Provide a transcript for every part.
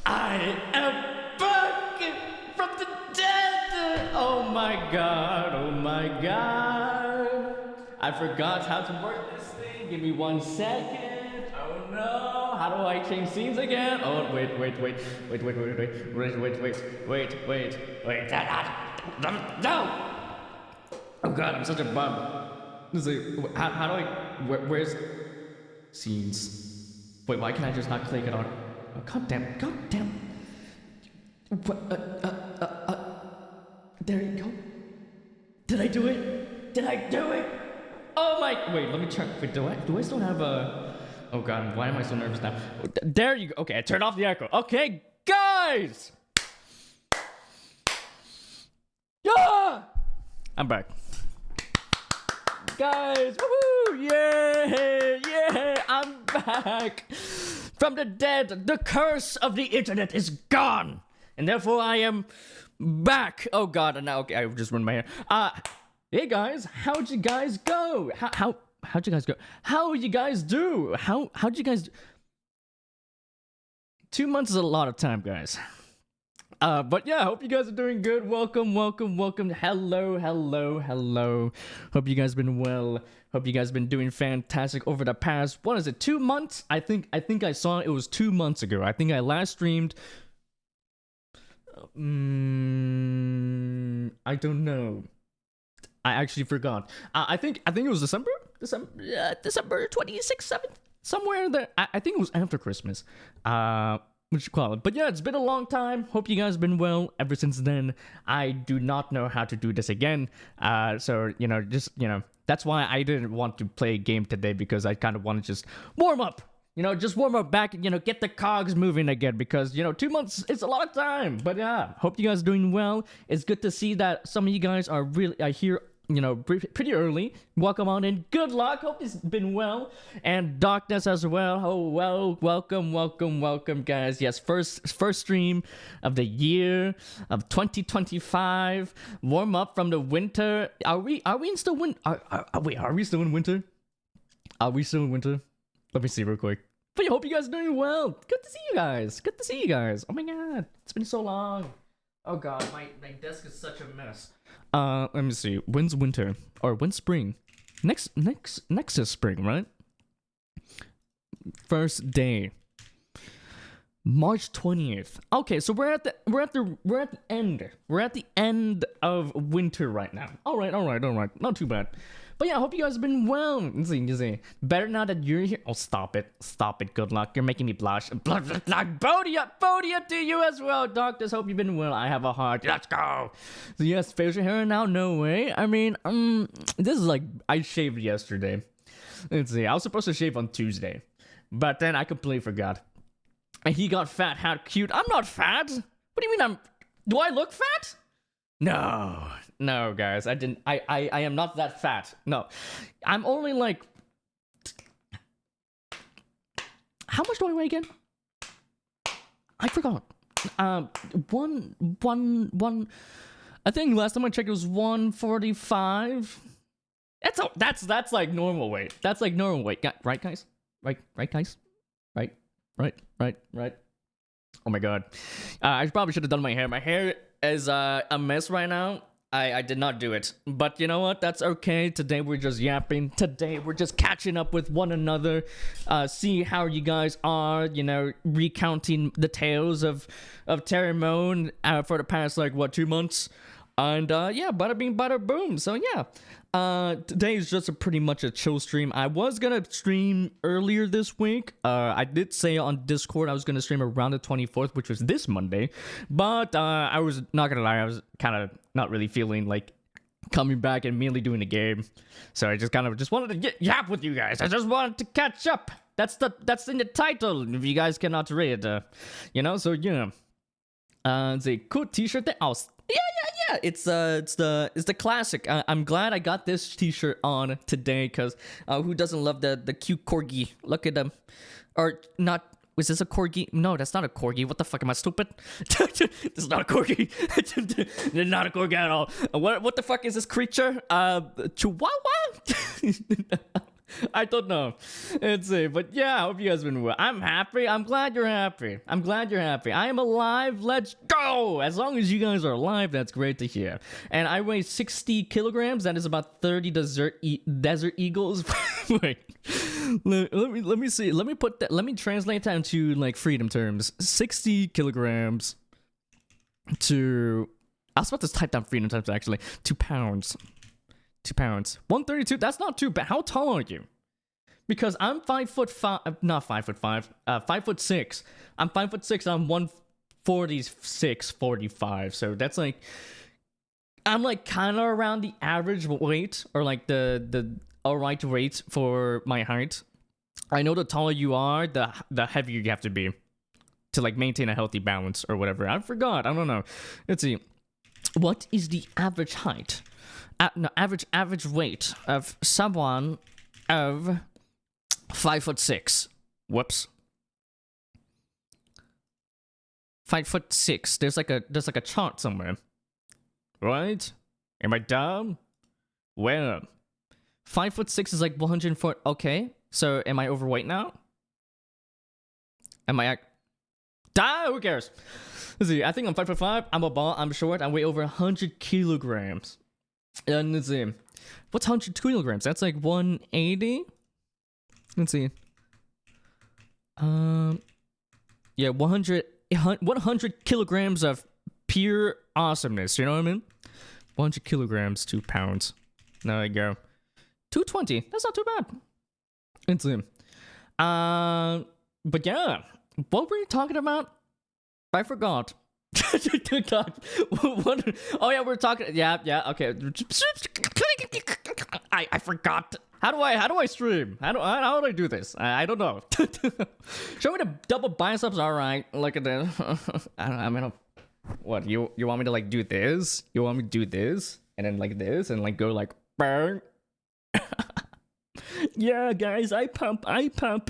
I am back from the dead. Oh my god, oh my god. I forgot how to work this thing. Give me 1 second. Oh no. How do I change scenes again? Oh, wait. No. Oh god, I'm such a bum. This is like, how do I, where's scenes? Wait, why can't I just not click it on? Oh, god damn. What, there you go. Did I do it? Oh my, wait, let me check. Wait, do I still have a, oh god, why am I so nervous now? There you go. Okay, I turned off the echo. Okay, guys! Yeah! I'm back. Guys, woohoo! Yeah! I'm back from the dead. The curse of the internet is gone, and therefore I am back. Oh god, and now okay, I just ruined my hair. Hey guys, how'd you guys go? How'd you guys go? How you guys do? How'd you guys do? 2 months is a lot of time, guys. But yeah, hope you guys are doing good. Welcome. Hello. Hope you guys been well. Hope you guys been doing fantastic over the past, what is it, 2 months? I think I saw it was 2 months ago. I think I last streamed. I don't know. I actually forgot. I think it was December 26th, 7th, somewhere there. I think it was after Christmas. What you call it? But yeah, it's been a long time. Hope you guys been well ever since then. I do not know how to do this again. So that's why I didn't want to play a game today, because I kind of want to just warm up. Just warm up back, get the cogs moving again, because 2 months is a lot of time. But yeah, hope you guys are doing well. It's good to see that some of you guys are here, pretty early. Welcome on in. Good luck. Hope it's been well. And Darkness as well. Oh, well, welcome, guys. Yes, first stream of the year of 2025. Warm up from the winter. Are we still are we still in winter? Are we still in winter? Let me see real quick. But I hope you guys are doing well. Good to see you guys. Oh my god, it's been so long. Oh god, my desk is such a mess. Let me see. When's winter? Or when's spring? Next is spring, right? First day. March 20th. Okay, so we're at the end. We're at the end of winter right now. All right. Not too bad. But yeah, I hope you guys have been well. Let's see. Better now that you're here. Oh, stop it. Good luck. You're making me blush. Bodia to you as well. Doctors, hope you've been well. I have a heart. Let's go. So yes, facial hair now. No way. I mean, this is like, I shaved yesterday. Let's see. I was supposed to shave on Tuesday, but then I completely forgot. And he got fat. How cute. I'm not fat. What do you mean do I look fat? No, guys, I didn't. I am not that fat. No, I'm only like. How much do I weigh again? I forgot. One. I think last time I checked it was 145. That's like normal weight. That's like normal weight, right, guys? Right, guys. Right. Oh my god. I probably should have done my hair. My hair is a mess right now. I did not do it. But you know what? That's okay. Today we're just yapping. Today we're just catching up with one another. See how you guys are, recounting the tales of TERAY for the past, 2 months. And yeah, bada bing, bada boom. So yeah. Today is just pretty much a chill stream. I was gonna stream earlier this week. I did say on Discord I was gonna stream around the 24th, which was this Monday. But I was not gonna lie, I was kind of not really feeling like coming back and immediately doing the game. So I just wanted to yap with you guys. I just wanted to catch up. That's in the title. If you guys cannot read, So yeah. It's a cool T-shirt that yeah. It's the classic. I'm glad I got this T-shirt on today, because who doesn't love the cute corgi? Look at them, or not? Was this a corgi? No, that's not a corgi. What the fuck? Am I stupid? This is not a corgi. It's not a corgi at all. What the fuck is this creature? Chihuahua? I don't know. Let's see. But yeah, I hope you guys have been well. I'm happy. I'm glad you're happy. I'm glad you're happy. I am alive. Let's go. As long as you guys are alive, that's great to hear. And I weigh 60 kilograms. That is about 30 desert eagles. Wait. Let me see. Let me translate that into like freedom terms. 60 kilograms to... I was about to type down freedom terms actually. 2 pounds. 2 pounds. 132. That's not too bad. How tall are you? Because I'm 5'5", not 5'5", 5'6". I'm 5'6". I'm 146, 45. So that's like, I'm like kind of around the average weight, or like the alright weight for my height. I know the taller you are, the heavier you have to be to like maintain a healthy balance or whatever. I forgot. I don't know. Let's see. What is the average height? No, average weight of someone of 5'6". Whoops. 5'6". There's like a chart somewhere, right? Am I dumb? Well, 5'6" is like 104. Okay, so am I overweight now? Am I? Who cares? Let's see. I think I'm 5'5". I'm a ball. I'm short. I weigh over 100 kilograms. And let's see. What's 100 kilograms? That's like 180. Let's see. Yeah, 100 kilograms of pure awesomeness. You know what I mean? 100 kilograms, 2 pounds. There you go. 220. That's not too bad. Let's see. But yeah, what were you talking about? I forgot. God. Oh yeah, we're talking. Yeah. Okay. I forgot. How do I stream? How do I do this? I don't know. Show me the double biceps. All right. Look at that. I mean, what you want me to like do this? You want me to do this and then like this and like go like burn? Yeah, guys, I pump.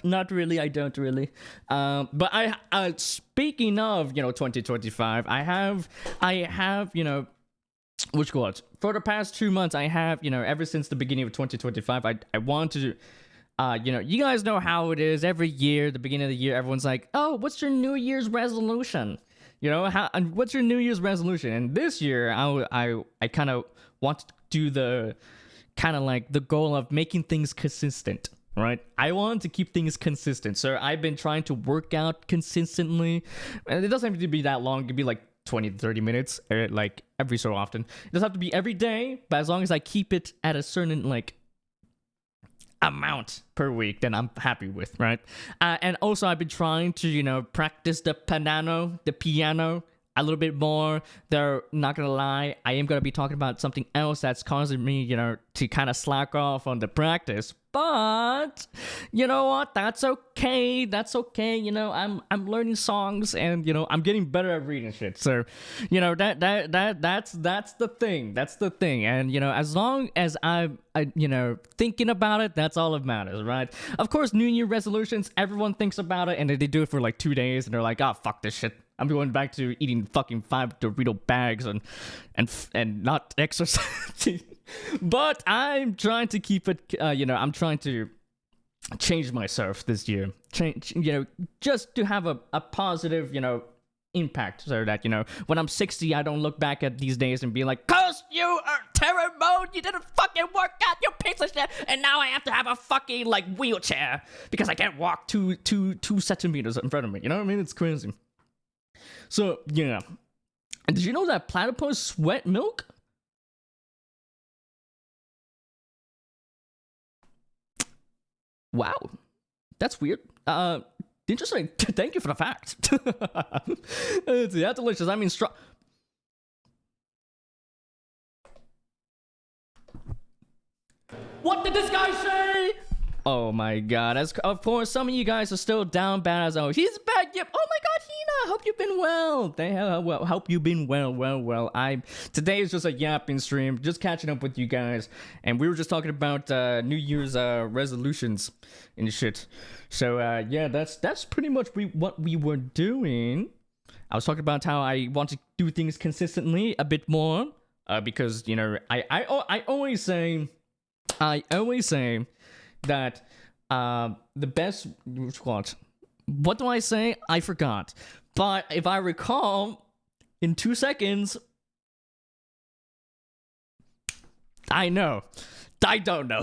Not really, I don't really. But I speaking of, 2025, I have, which quote? For the past 2 months, I have, ever since the beginning of 2025, I want to, you guys know how it is. Every year, the beginning of the year, everyone's like, oh, what's your New Year's resolution? What's your New Year's resolution? And this year, I kind of want to do the kind of like the goal of making things consistent, right? I want to keep things consistent. So I've been trying to work out consistently. And it doesn't have to be that long. It could be like 20 to 30 minutes, like every so often. It doesn't have to be every day, but as long as I keep it at a certain like amount per week, then I'm happy with, right? And also I've been trying to, practice the piano a little bit more. They're not gonna lie, I am gonna be talking about something else that's causing me, to kind of slack off on the practice. But you know what? That's okay. I'm learning songs, and I'm getting better at reading shit. So, that's the thing. That's the thing. And as long as I'm thinking about it, that's all that matters, right? Of course, New Year resolutions. Everyone thinks about it, and they do it for like 2 days, and they're like, "Oh, fuck this shit. I'm going back to eating fucking 5 Dorito bags and not exercising." But I'm trying to keep it, I'm trying to change myself this year. Just to have a positive, impact, so that, when I'm 60, I don't look back at these days and be like, "'Cause you are terror mode, you didn't fucking work out, you piece of shit, and now I have to have a fucking, like, wheelchair because I can't walk two centimeters in front of me." You know what I mean? It's crazy. So, yeah. And did you know that platypus sweat milk? Wow. That's weird. Interesting. Thank you for the fact. It's delicious. I mean, What did this guy say? Oh my god. Of course, some of you guys are still down bad as always. He's back. Yep. Oh my god, Hina. Hope you've been well. Hope you've been well. Today is just a yapping stream. Just catching up with you guys. And we were just talking about New Year's resolutions and shit. So, yeah, that's pretty much what we were doing. I was talking about how I want to do things consistently a bit more. Because, I always say that the best what do I say? I forgot. But if I recall, in 2 seconds, I know. I don't know.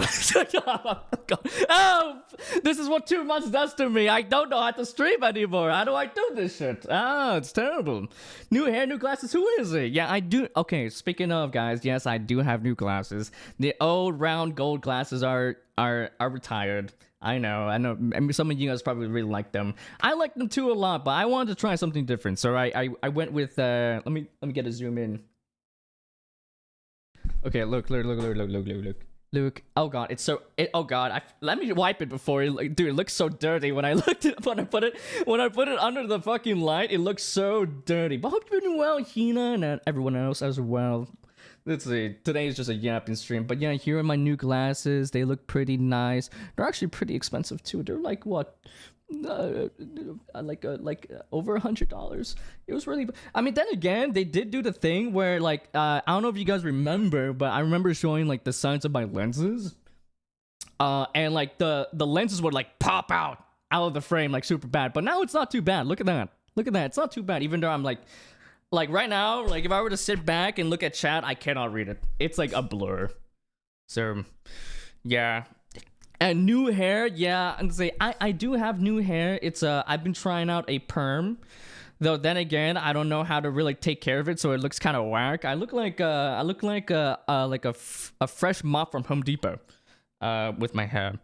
Oh, this is what 2 months does to me. I don't know how to stream anymore. How do I do this shit? Ah, it's terrible. New hair, new glasses. Who is it? Yeah, I do. Okay, speaking of, guys, yes, I do have new glasses. The old round gold glasses are retired. I know. I mean, some of you guys probably really like them. I like them too a lot, but I wanted to try something different. So I went with let me get a zoom in. Okay, look. Luke, oh god, it's so. Oh god, let me wipe it before. Dude, it looks so dirty when I looked at when I put it under the fucking light. It looks so dirty. But hope you're doing well, Hina, and everyone else as well. Let's see. Today is just a yapping stream, but yeah, here are my new glasses. They look pretty nice. They're actually pretty expensive too. They're like what? Like over $100. It was really. I mean, then again, they did do the thing where like I don't know if you guys remember, but I remember showing like the sides of my lenses, and like the lenses would like pop out of the frame like super bad. But now it's not too bad. Look at that. It's not too bad. Even though I'm like right now, like if I were to sit back and look at chat, I cannot read it. It's like a blur. So, yeah. And new hair, yeah, and say I do have new hair. It's I've been trying out a perm, though. Then again, I don't know how to really take care of it, so it looks kind of whack. I look like a fresh mop from Home Depot, with my hair.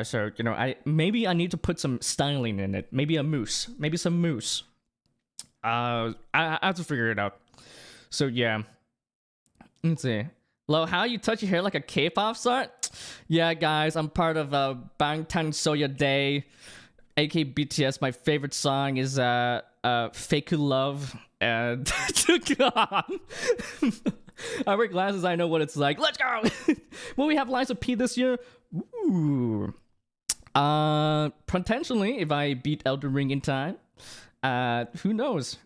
So you know, I need to put some styling in it. Maybe some mousse. I have to figure it out. So yeah, let's see. Lo, how you touch your hair like a K-pop star? Yeah, guys, I'm part of Bangtan Soya Day, aka BTS. My favorite song is Fake Love. And I wear glasses. I know what it's like. Let's go. Will we have Lies of P this year? Ooh. Potentially, if I beat Elden Ring in time. Who knows?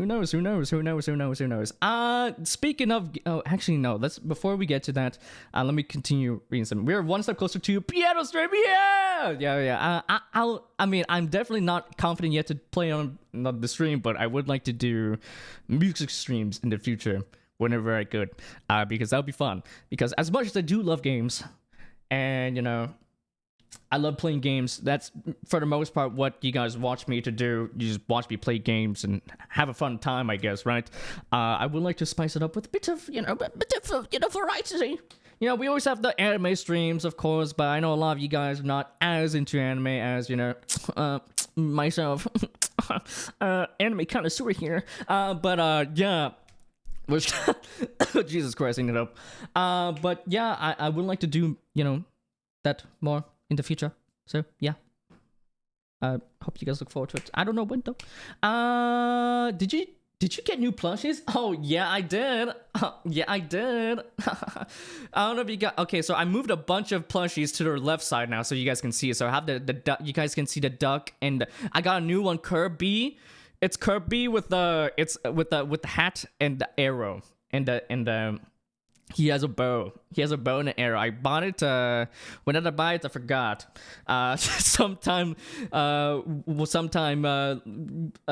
Speaking of, oh, actually, no, before we get to that, let me continue reading some. We're one step closer to piano stream. Yeah. I mean, I'm definitely not confident yet to play on the stream, but I would like to do music streams in the future whenever I could, because that would be fun. Because as much as I do love games, and you know, I love playing games. That's for the most part what you guys watch me to do. You just watch me play games and have a fun time, I guess, right? I would like to spice it up with a bit of variety. You know, we always have the anime streams, of course, but I know a lot of you guys are not as into anime as, you know, myself. Anime connoisseur here. Yeah. Which, Jesus Christ, I need help. But yeah, I would like to do, you know, that more in the future. So yeah, hope you guys look forward to it. I don't know when though. Did you get new plushies? Oh yeah, I did. Yeah, I did. I don't know if you got. Okay, so I moved a bunch of plushies to the left side now, so you guys can see it. So I have the you guys can see the duck, and I got a new one, Kirby. It's Kirby with the hat and the arrow and he has a bow. He has a bow and an arrow. I bought it. When did I buy it? I forgot. Sometime a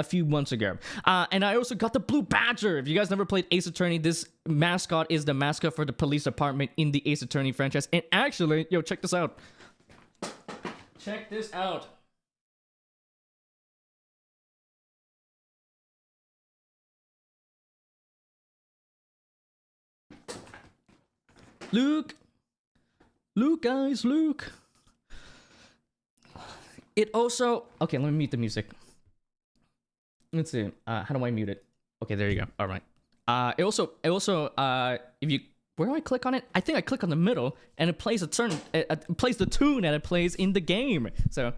few months ago. And I also got the Blue Badger. If you guys never played Ace Attorney, this mascot is the mascot for the police department in the Ace Attorney franchise. And actually, yo, check this out. Check this out. Luke, guys, Luke. It also, okay, let me mute the music. Let's see, how do I mute it? Okay, there you go. All right. It also, if you, where do I click on it? I think I click on the middle, and it plays it plays the tune that it plays in the game. So.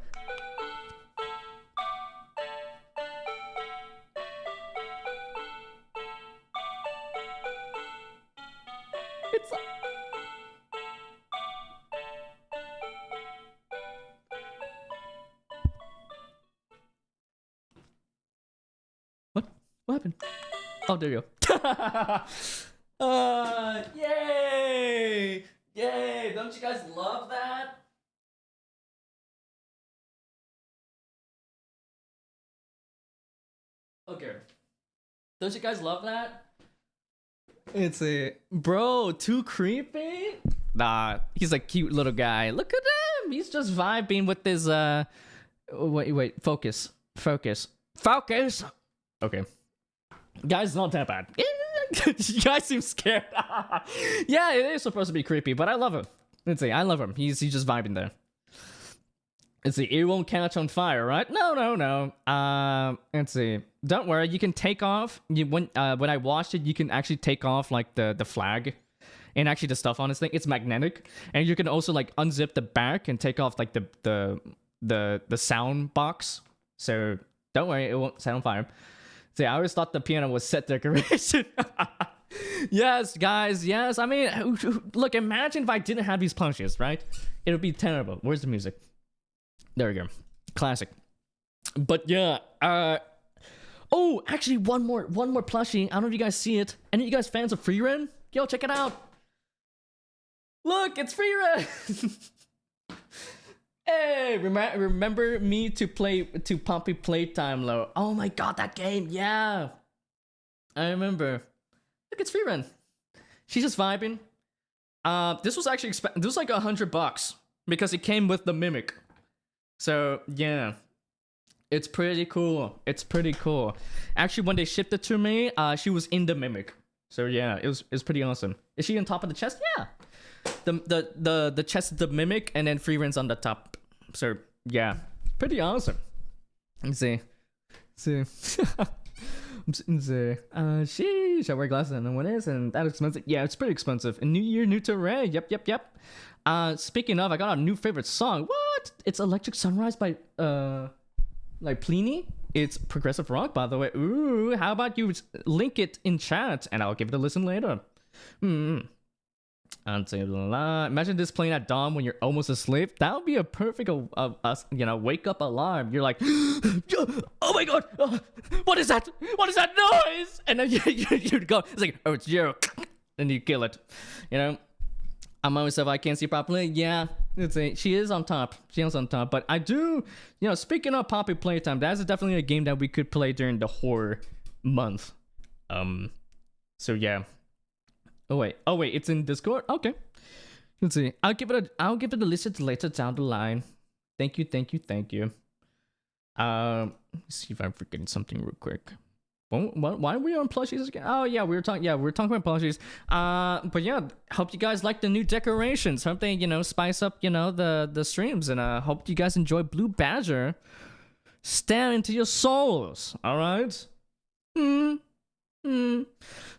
What happened? Oh, there you go. Yay! Yay! Don't you guys love that? Don't you guys love that? It's a bro, too creepy. Nah, he's a cute little guy. Look at him. He's just vibing with his wait, focus. Okay. Guys, not that bad. You guys seem scared. Yeah, it is supposed to be creepy, but I love him. Let's see, I love him. He's just vibing there. Let's see, it won't catch on fire, right? No. Let's see. Don't worry, you can take off. When I watched it, you can actually take off like the flag, and actually the stuff on this thing. It's magnetic, and you can also like unzip the back and take off like the sound box. So don't worry, it won't set on fire. See, I always thought the piano was set decoration. Yes, guys, yes. I mean, look, imagine if I didn't have these plushies, right? It would be terrible. Where's the music? There we go. Classic. But yeah, oh, actually, one more plushie. I don't know if you guys see it. Any of you guys fans of Free Ren? Yo, check it out. Look, it's Free Ren. Hey, remember me to Poppy Playtime Low. Oh my god, that game, yeah. I remember. Look, it's Free Ren. She's just vibing. This was actually this was like $100 because it came with the Mimic. So yeah, it's pretty cool. Actually, when they shipped it to me, she was in the Mimic. So yeah, it was pretty awesome. Is she on top of the chest? Yeah. The chest, the Mimic, and then Free Ren's on the top. So yeah, pretty awesome. Let's see. Sheesh, I wear glasses and no one is, and that expensive. Yeah, it's pretty expensive. A new year, new TERAY. Yep. Speaking of, I got a new favorite song. What? It's Electric Sunrise by like Pliny. It's progressive rock, by the way. Ooh, how about you link it in chat and I'll give it a listen later. Imagine this playing at dawn when you're almost asleep. That would be a perfect, wake up alarm. You're like, oh my god, what is that? What is that noise? And then you go, it's like, oh, it's you, and you kill it. You know, I'm always if I can't see properly. Yeah, she is on top. But I do, speaking of Poppy Playtime, that's definitely a game that we could play during the horror month. So yeah. Oh wait, it's in Discord. Okay, let's see. I'll give it a listen later down the line. Thank you. Let's see if I'm forgetting something real quick. Why are we on plushies again? Oh yeah, we were talking about plushies. But yeah, hope you guys like the new decorations. Hope they spice up the streams, and hope you guys enjoy Blue Badger. Stare into your souls. All right.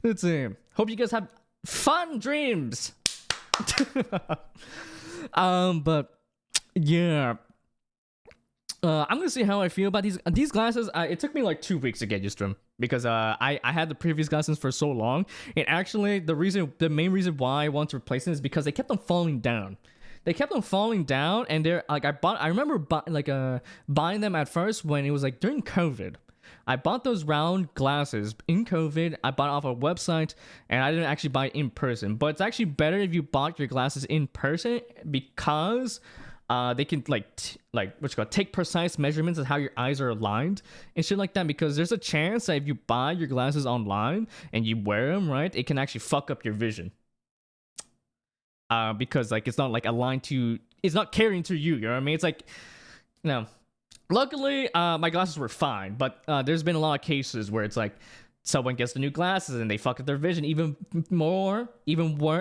Let's see. Hope you guys have fun dreams. But yeah, I'm gonna see how I feel about these glasses. It took me like 2 weeks to get used to them because I had the previous glasses for so long, and actually the main reason why I want to replace them is because they kept on falling down. And they're like I remember buying them at first when it was like during COVID. I bought those round glasses in COVID. I bought it off a website, and I didn't actually buy it in person. But it's actually better if you bought your glasses in person because they can take precise measurements of how your eyes are aligned and shit like that. Because there's a chance that if you buy your glasses online and you wear them right, it can actually fuck up your vision. Because like it's not like aligned to, it's not carrying to you. You know what I mean? It's like, Luckily, my glasses were fine, but there's been a lot of cases where it's like someone gets the new glasses and they fuck up their vision even worse.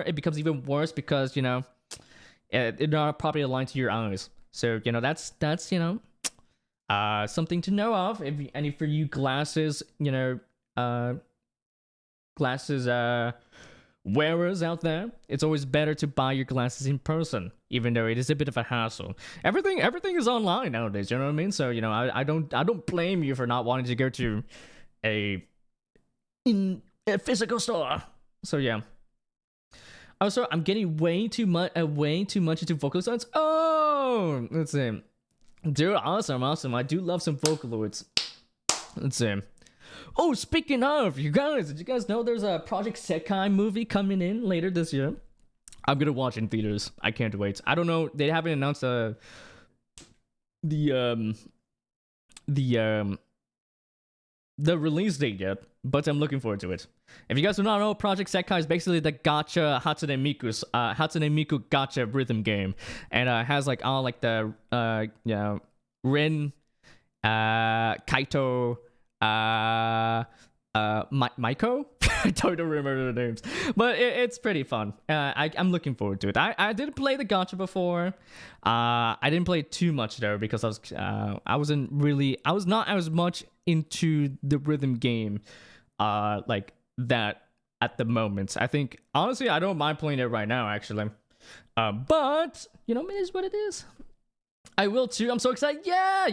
It becomes even worse because they're not properly aligned to your eyes. So that's something to know of. If for you glasses wearers out there, it's always better to buy your glasses in person, even though it is a bit of a hassle. Everything is online nowadays, you know what I mean? So I don't blame you for not wanting to go to a physical store. So yeah. Also, I'm getting way too much into Vocaloids. Oh, let's see, dude, awesome. I do love some Vocaloids. Let's see. Oh, speaking of, you guys, did you guys know there's a Project Sekai movie coming in later this year? I'm gonna watch in theaters. I can't wait. I don't know. They haven't announced the release date yet. but I'm looking forward to it. If you guys do not know, Project Sekai is basically the gacha Hatsune Miku gacha rhythm game, and has like all like the Rin, Kaito, Maiko. I don't remember the names, but it's pretty fun. I'm looking forward to it. I did play the gacha before. I didn't play too much though because I was not as much into the rhythm game like that at the moment. I think honestly I don't mind playing it right now actually. But it is what it is. I will too. I'm so excited. Yeah,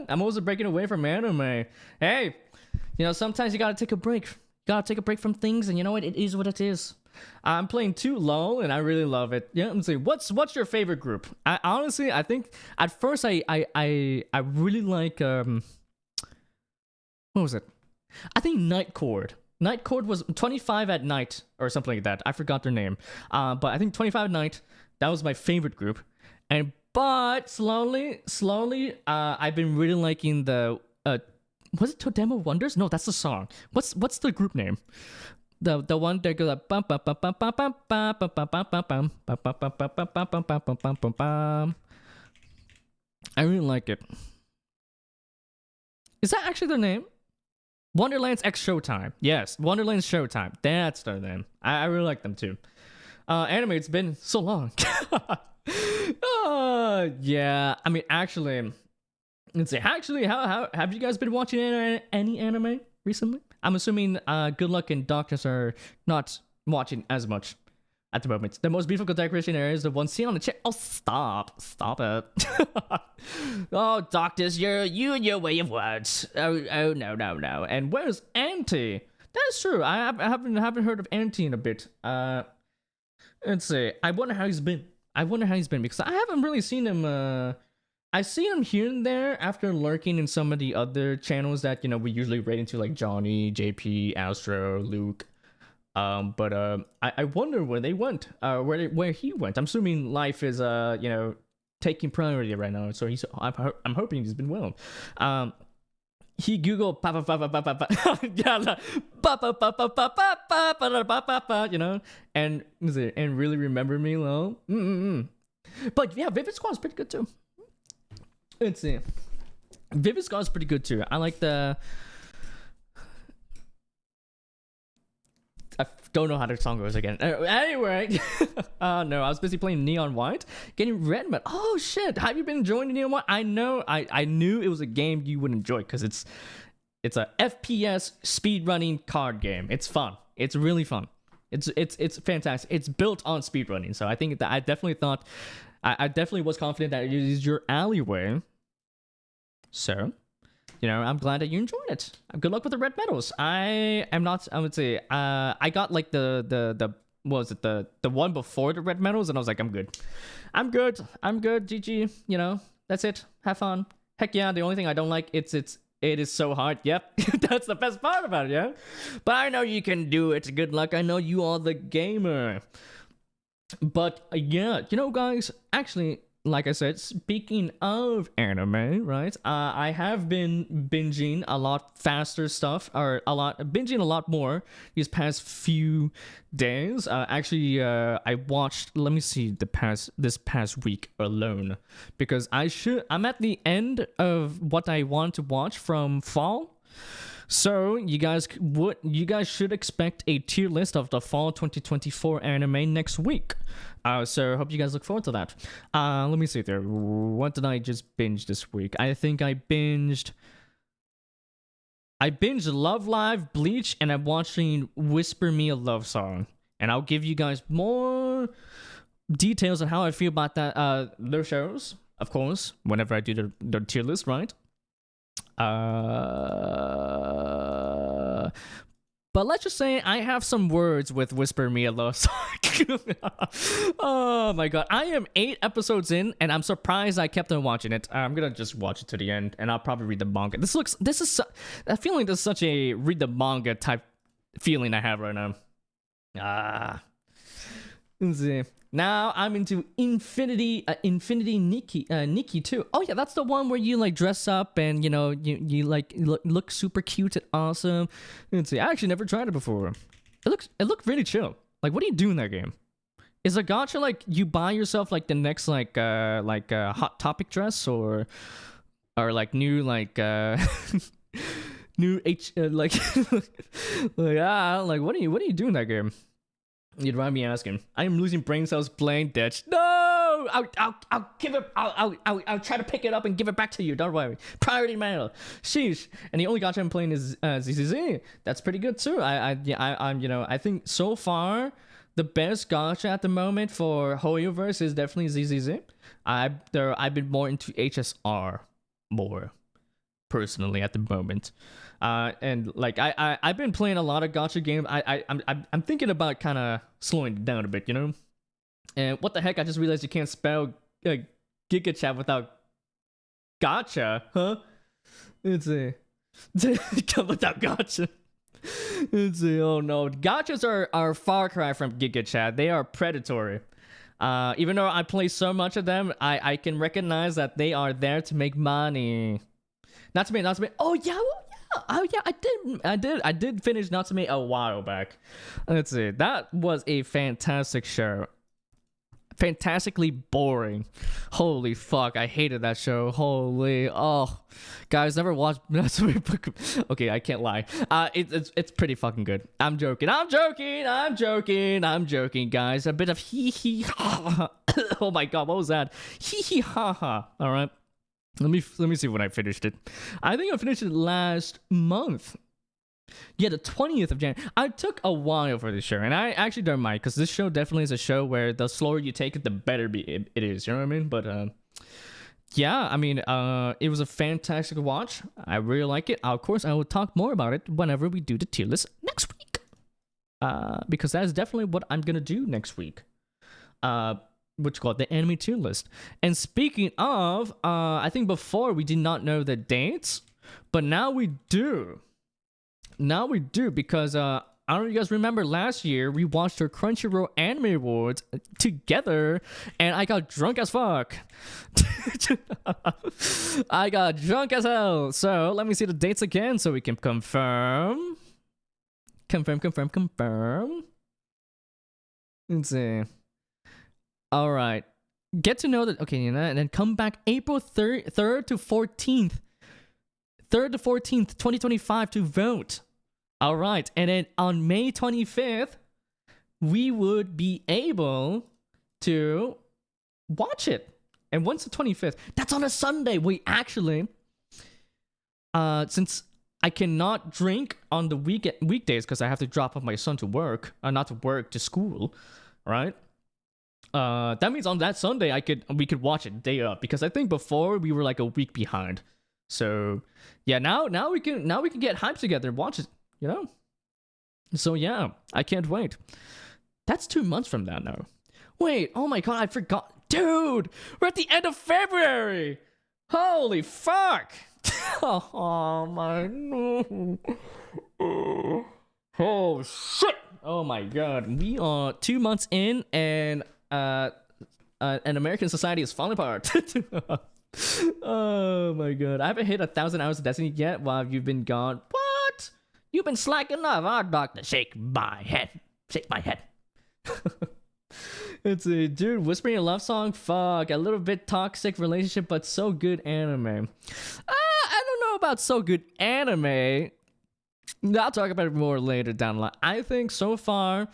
I'm also breaking away from anime. Hey, sometimes you gotta take a break. Gotta take a break from things, and you know what? It is what it is. I'm playing 2 LOL, and I really love it. Yeah, let's see. What's your favorite group? I think at first I really like what was it? I think Night Chord. Night Chord was 25 at Night or something like that. I forgot their name. But I think 25 at Night. That was my favorite group, but slowly, I've been really liking the was it Todemo Wonders? No, that's the song. What's the group name? The one that goes like bum bum bum bum bum bum bum bum bum bum bum bum bum bum bum bum bum bum. I really like it. Is that actually their name? Wonderland's X Showtime. Yes, Wonderland's Showtime. That's their name. I really like them too. Anime, it's been so long. Yeah. I mean, actually. Let's see. Actually, how have you guys been watching any anime recently? I'm assuming Good Luck and Darkness are not watching as much at the moment. The most beautiful decoration area is the one seen on the chair. Oh, stop it. Oh, Darkness, you and your way of words. Oh, no. And where's Auntie? That's true. I haven't heard of Auntie in a bit. Let's see. I wonder how he's been because I haven't really seen him. I see him here and there after lurking in some of the other channels that we usually rate into, like Johnny, JP, Astro, Luke. But I wonder where they went. Where he went. I'm assuming life is taking priority right now. So I'm hoping he's been well. He googled and really remember me, lol. But yeah, Vivid Squad's pretty good too. Let's see. Vivid Squad's pretty good too. I like the. I don't know how the song goes again. Anyway, no, I was busy playing Neon White, getting red medal. Oh shit! Have you been enjoying Neon White? I know. I knew it was a game you would enjoy because it's a FPS speedrunning card game. It's fun. It's really fun. It's fantastic. It's built on speedrunning, so I think that I definitely was confident that it is your alleyway. So, I'm glad that you enjoyed it. Good luck with the red medals. I would say, I got like the what was it, the one before the red medals, and I was like, I'm good, GG, that's it. Have fun. Heck yeah, the only thing I don't like, it is so hard. Yep, that's the best part about it, yeah? But I know you can do it. Good luck. I know you are the gamer. But yeah, guys, actually, like I said, speaking of anime, right? I have been binging a lot faster stuff, binging a lot more these past few days. Actually, I watched. Let me see this past week alone, because I'm at the end of what I want to watch from fall. So you guys should expect a tier list of the fall 2024 anime next week. So hope you guys look forward to that. Let me see there. What did I just binge this week? I think I binged Love Live, Bleach, and I'm watching Whisper Me a Love Song. And I'll give you guys more details on how I feel about that those shows, of course, whenever I do the tier list, right? But let's just say I have some words with Whisper Me a Love Song. Oh my god. I am 8 episodes in, and I'm surprised I kept on watching it. I'm gonna just watch it to the end, and I'll probably read the manga. I feel like this is such a read the manga type feeling I have right now. Let's see. Now I'm into Infinity Nikki too. Oh yeah, that's the one where you like dress up and you like look super cute and awesome. Let's see. I actually never tried it before. It looked really chill. Like, what do you do in that game? Is a gacha like you buy yourself like the next Hot Topic dress or like new new like what do you do in that game? You'd mind me asking. I am losing brain cells playing Ditch. No! I'll give it. I'll try to pick it up and give it back to you. Don't worry. Priority mail. Sheesh. And the only gacha I'm playing is ZZZ. That's pretty good too. I think so far the best gacha at the moment for Hoyoverse is definitely ZZZ. I've been more into HSR more personally at the moment. And like I've been playing a lot of gacha games. I'm thinking about kind of slowing it down a bit, And what the heck? I just realized you can't spell Giga Chat without gacha, huh? Let's see. Without gacha. Let's see. Oh no, gachas are far cry from Giga Chat. They are predatory. Even though I play so much of them, I can recognize that they are there to make money. Not to me. Oh yeah. Oh yeah, I did finish Natsume a while back. Let's see. That was a fantastic show. Fantastically boring. Holy fuck, I hated that show. Holy, guys, never watched Natsume. Okay, I can't lie. It's pretty fucking good. I'm joking, guys. A bit of hee hee ha. Oh my god, what was that? Hee hee ha ha. All right. Let me see when I finished it. I think I finished it last month. Yeah, the 20th of January. I took a while for this show, and I actually don't mind, because this show definitely is a show where the slower you take it, the better it is. You know what I mean? But yeah, I mean, it was a fantastic watch. I really like it. Of course, I will talk more about it whenever we do the tier list next week. Because that is definitely what I'm gonna do next week. Which called the anime tier list. And speaking of, I think before we did not know the dates, but now we do. Now we do, because I don't know if you guys remember last year we watched our Crunchyroll Anime Awards together, and I got drunk as fuck. I got drunk as hell. So let me see the dates again so we can confirm. Confirm. Let's see. All right. Get to know that. Okay, and then come back April 3rd to 14th. 3rd to 14th, 2025 to vote. All right. And then on May 25th, we would be able to watch it. And once the 25th, that's on a Sunday. We actually, since I cannot drink on the weekdays because I have to drop off my son to work, not to work, to school, right? That means on that Sunday we could watch it day up, because I think before we were like a week behind. So yeah, now we can get hyped together and watch it, So yeah, I can't wait. That's 2 months from that now. Wait, oh my god, I forgot. Dude, we're at the end of February. Holy fuck. Oh my no. Oh shit. Oh my god. We are 2 months in, and American society is falling apart. Oh my god. I haven't hit 1,000 hours of Destiny yet while you've been gone. What? You've been slacking off. I'd like to shake my head. It's a dude whispering a love song. Fuck, a little bit toxic relationship, but so good anime. I don't know about so good anime. I'll talk about it more later down the line. I think so far,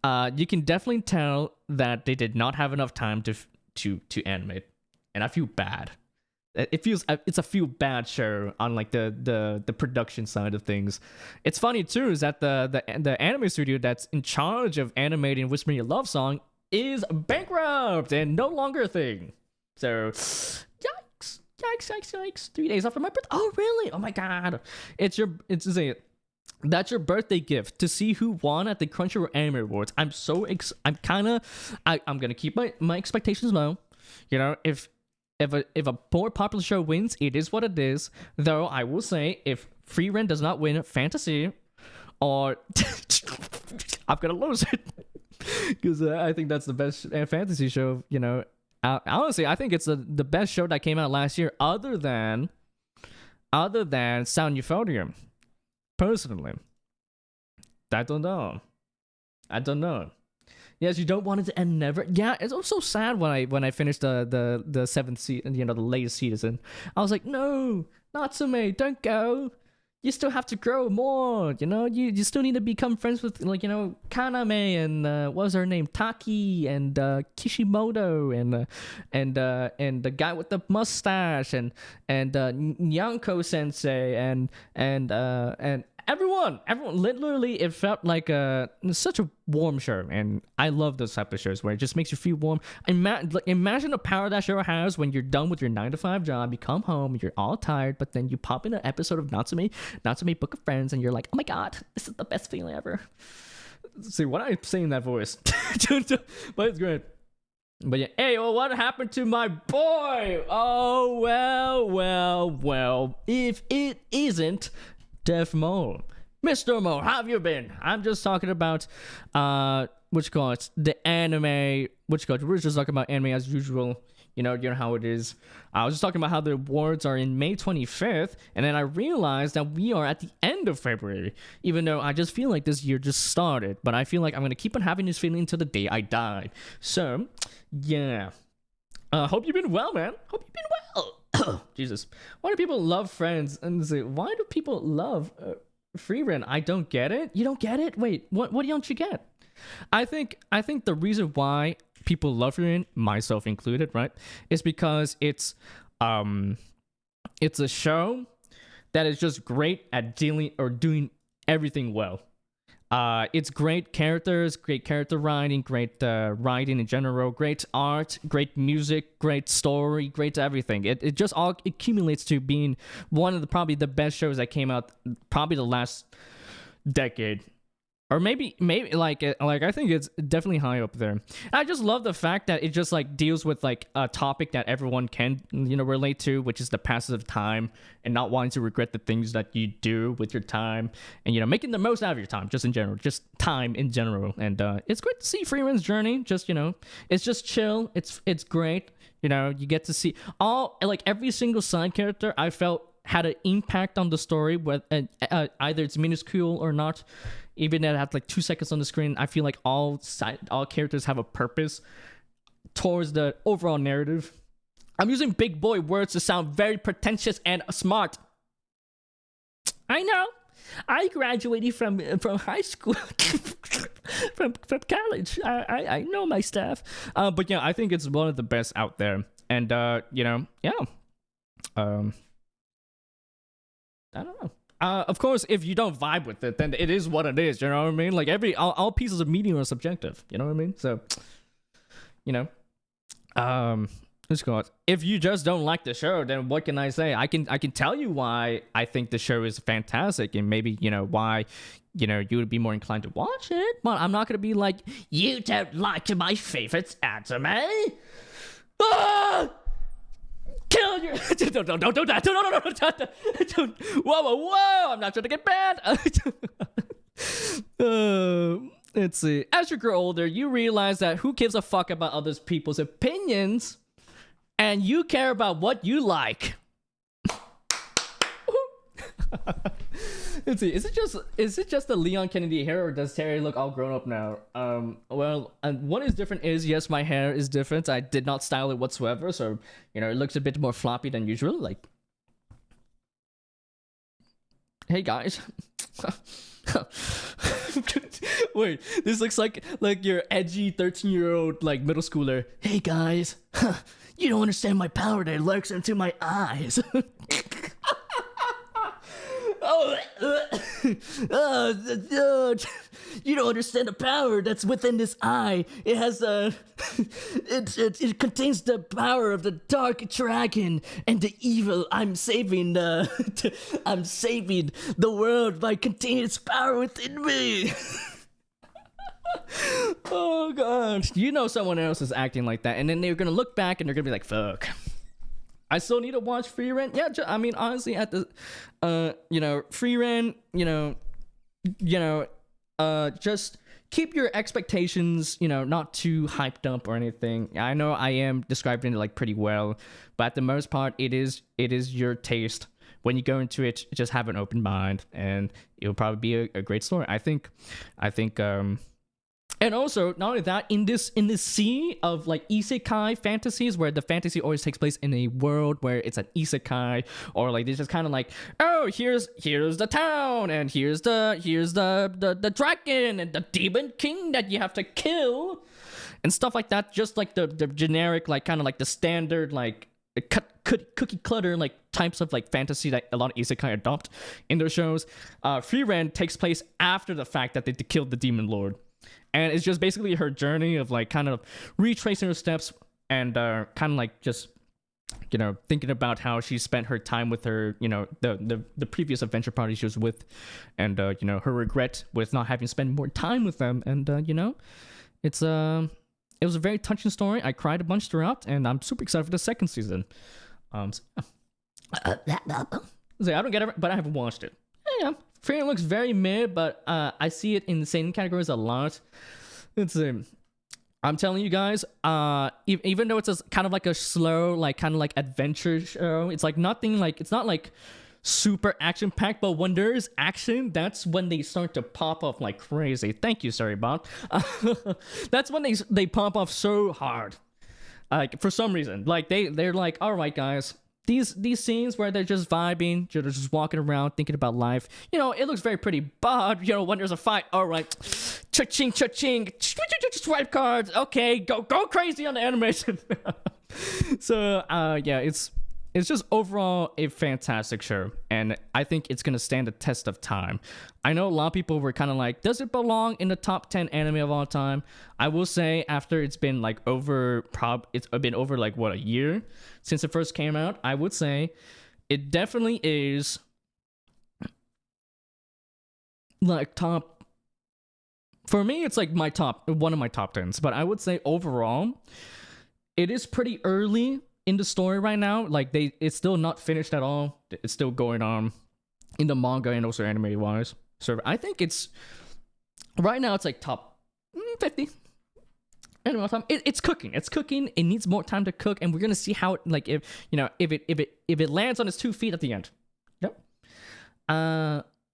you can definitely tell that they did not have enough time to animate, and I feel bad. It's a feel bad show on like the production side of things. It's funny too is that the anime studio that's in charge of animating Whispering Your Love Song is bankrupt and no longer a thing. So yikes. 3 days after my birthday. Oh really? Oh my god. That's your birthday gift, to see who won at the Crunchyroll Anime Awards. I'm gonna keep my expectations low. If a more popular show wins, it is what it is. Though I will say, if Free Rent does not win Fantasy, or I'm gonna lose it. because I think that's the best fantasy show. Honestly, I think it's the best show that came out last year, other than Sound Euphonium. Personally, I don't know. Yes, you don't want it to end never. Yeah, it's also sad when I finished the seventh season, the latest season. I was like, no, Natsume, don't go. You still have to grow more. You still need to become friends with Kaname and what was her name, Taki and Kishimoto and the guy with the mustache and Nyanko Sensei and everyone. Literally, it felt like such a warm show, and I love those type of shows where it just makes you feel warm. Imagine the power that show has when you're done with your 9-to-5 job, you come home, you're all tired, but then you pop in an episode of Natsume Book of Friends, and you're like, oh my god, this is the best feeling ever. See, what I'm saying that voice, but it's great. But yeah, hey, well, what happened to my boy? Oh, well, if it isn't Def Mo. Mr. Mo, how have you been? I'm just talking about the anime. We're just talking about anime as usual. You know how it is. I was just talking about how the awards are in May 25th, and then I realized that we are at the end of February, even though I just feel like this year just started. But I feel like I'm going to keep on having this feeling until the day I die. So, yeah. Hope you've been well, man. Hope you've been well. Jesus. Why do people love Friends? And say, why do people love Free Rent? I don't get it. You don't get it? Wait, what don't you get? I think the reason why people love Free Rent, myself included, right, is because it's a show that is just great at doing everything well. It's great characters, great character writing, great writing in general, great art, great music, great story, great everything. It just all accumulates to being one of probably the best shows that came out probably the last decade. Or maybe like I think it's definitely high up there. I just love the fact that it just like deals with like a topic that everyone can relate to, which is the passage of time and not wanting to regret the things that you do with your time, and making the most out of your time, just in general, just time in general. And it's great to see Freeman's journey. Just it's just chill. It's great. You get to see every single side character I felt had an impact on the story, either it's minuscule or not. Even if it had like 2 seconds on the screen, I feel like all characters have a purpose towards the overall narrative. I'm using big boy words to sound very pretentious and smart. I know. I graduated from high school, from college. I know my stuff. But yeah, I think it's one of the best out there. And yeah. I don't know. Of course, if you don't vibe with it, then it is what it is. You know what I mean? Like all pieces of media are subjective. You know what I mean? So, let's go. If you just don't like the show, then what can I say? I can tell you why I think the show is fantastic, and maybe why you would be more inclined to watch it. But I'm not gonna be like, you don't like my favorite anime. Ah! Kill your don't do that. Don't. Whoa, I'm not trying to get banned. Let's see. As you grow older, you realize that who gives a fuck about other people's opinions, and you care about what you like. Let's see. Is it just the Leon Kennedy hair, or does Terry look all grown up now? Well, what is different is, yes, my hair is different. I did not style it whatsoever, so it looks a bit more floppy than usual. Like, hey guys. Wait, this looks like your edgy 13-year-old like middle schooler. Hey guys, you don't understand my power that lurks into my eyes. You don't understand the power that's within this eye. It has it contains the power of the dark dragon and the evil. I'm saving the world by containing its power within me. Oh god, someone else is acting like that, and then they're gonna look back and they're gonna be like, fuck, I still need to watch Free Rent. Yeah, I mean, honestly, at the, Free Rent, just keep your expectations, you know, not too hyped up or anything. I know I am describing it like pretty well, but at the most part, it is your taste. When you go into it, just have an open mind, and it'll probably be a great story. I think, and also not only that, in this sea of like isekai fantasies, where the fantasy always takes place in a world where it's an isekai, or like it's just kind of like, oh, here's the town, and here's the dragon and the demon king that you have to kill, and stuff like that. Just like the generic, like kind of like the standard like cookie clutter like types of like fantasy that a lot of isekai adopt in their shows. Free Ren takes place after the fact that they killed the demon lord, and it's just basically her journey of like kind of retracing her steps, and kind of like just, you know, thinking about how she spent her time with her, you know, the previous adventure party she was with, and you know, her regret with not having spent more time with them. And you know, it was a very touching story. I cried a bunch throughout, and I'm super excited for the second season. So I don't get it, but I haven't watched it. Yeah, Free Ren looks very mid, but I see it in the same categories a lot. It's I'm telling you guys, even though it's a kind of like a slow, like kind of like adventure show, it's like nothing like, it's not like super action packed, but when there is action, that's when they start to pop off like crazy. Thank you, sorry, Bob. That's when they pop off so hard. Like for some reason, like they're like, all right, guys, these scenes where they're just vibing, they're just walking around thinking about life, you know, it looks very pretty. But you know, when there's a fight, all right, cha-ching, cha-ching, swipe cards, okay, go crazy on the animation. So yeah, it's just overall a fantastic show, and I think it's gonna stand the test of time. I know a lot of people were kind of like, does it belong in the top 10 anime of all time? I will say, after it's been like it's been over like what, a year since it first came out, I would say it definitely is like top. For me, it's like one of my top 10s, but I would say overall, it is pretty early in the story right now. Like it's still not finished at all. It's still going on in the manga and also anime wise. So I think it's right now it's like top 50 anime time. It's cooking. It needs more time to cook, and we're gonna see how it, like, if you know, if it lands on its 2 feet at the end. Yep.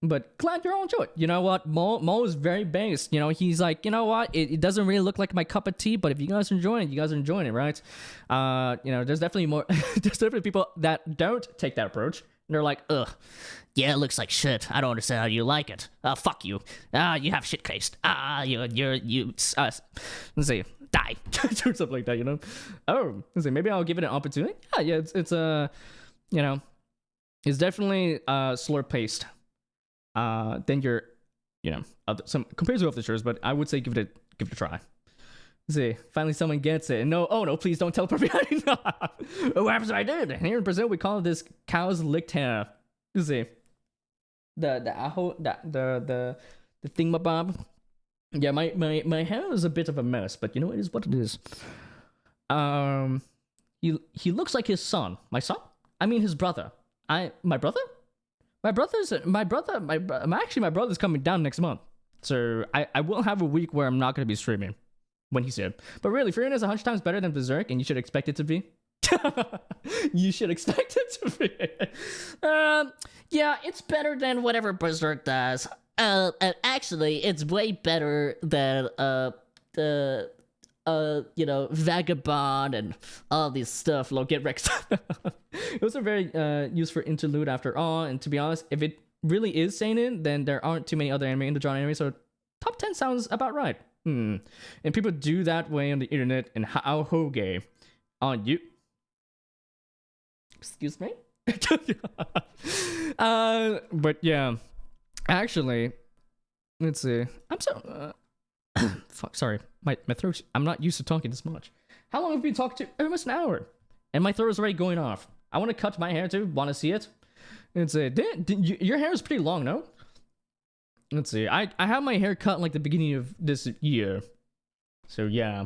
But glad you're all enjoy it. You know what? Mo is very based. You know, he's like, you know what? It doesn't really look like my cup of tea, but if you guys are enjoying it, you guys are enjoying it, right? You know, there's definitely more. There's definitely people that don't take that approach. And they're like, ugh, yeah, it looks like shit. I don't understand how you like it. Fuck you. You have shit taste. Let's see, die or something like that. You know? Oh, let's see. Maybe I'll give it an opportunity. Yeah. It's you know, it's definitely slower paced. Then you're, you know, some compared to other shows, but I would say give it a try. Let's see, finally someone gets it. And no, oh no, please don't teleport behind. What happens if I did? Here in Brazil, we call this cow's licked hair. Let's see, the aho, the thingamabob. Yeah, my hair is a bit of a mess, but you know, it is what it is. He looks like his son. My son? I mean his brother. My brother? My brother's coming down next month, so I will have a week where I'm not going to be streaming when he's here. But really, Free Ren is 100 times better than Berserk, and you should expect it to be. You should expect it to be. Yeah, it's better than whatever Berserk does. And actually, it's way better than you know, Vagabond and all these stuff. Get Rex. It was a very useful interlude after all, and to be honest, if it really is seinen, then there aren't too many other anime in the genre anime, so top 10 sounds about right. And people do that way on the internet, and how hoge on you. Excuse me. But yeah, actually, let's see. I'm so fuck, sorry, my throat. I'm not used to talking this much. How long have we been talking to? Almost an hour, and my throat is already going off. I want to cut my hair too. Want to see it? Let's see. Your hair is pretty long, no? Let's see. I have my hair cut like the beginning of this year, so yeah.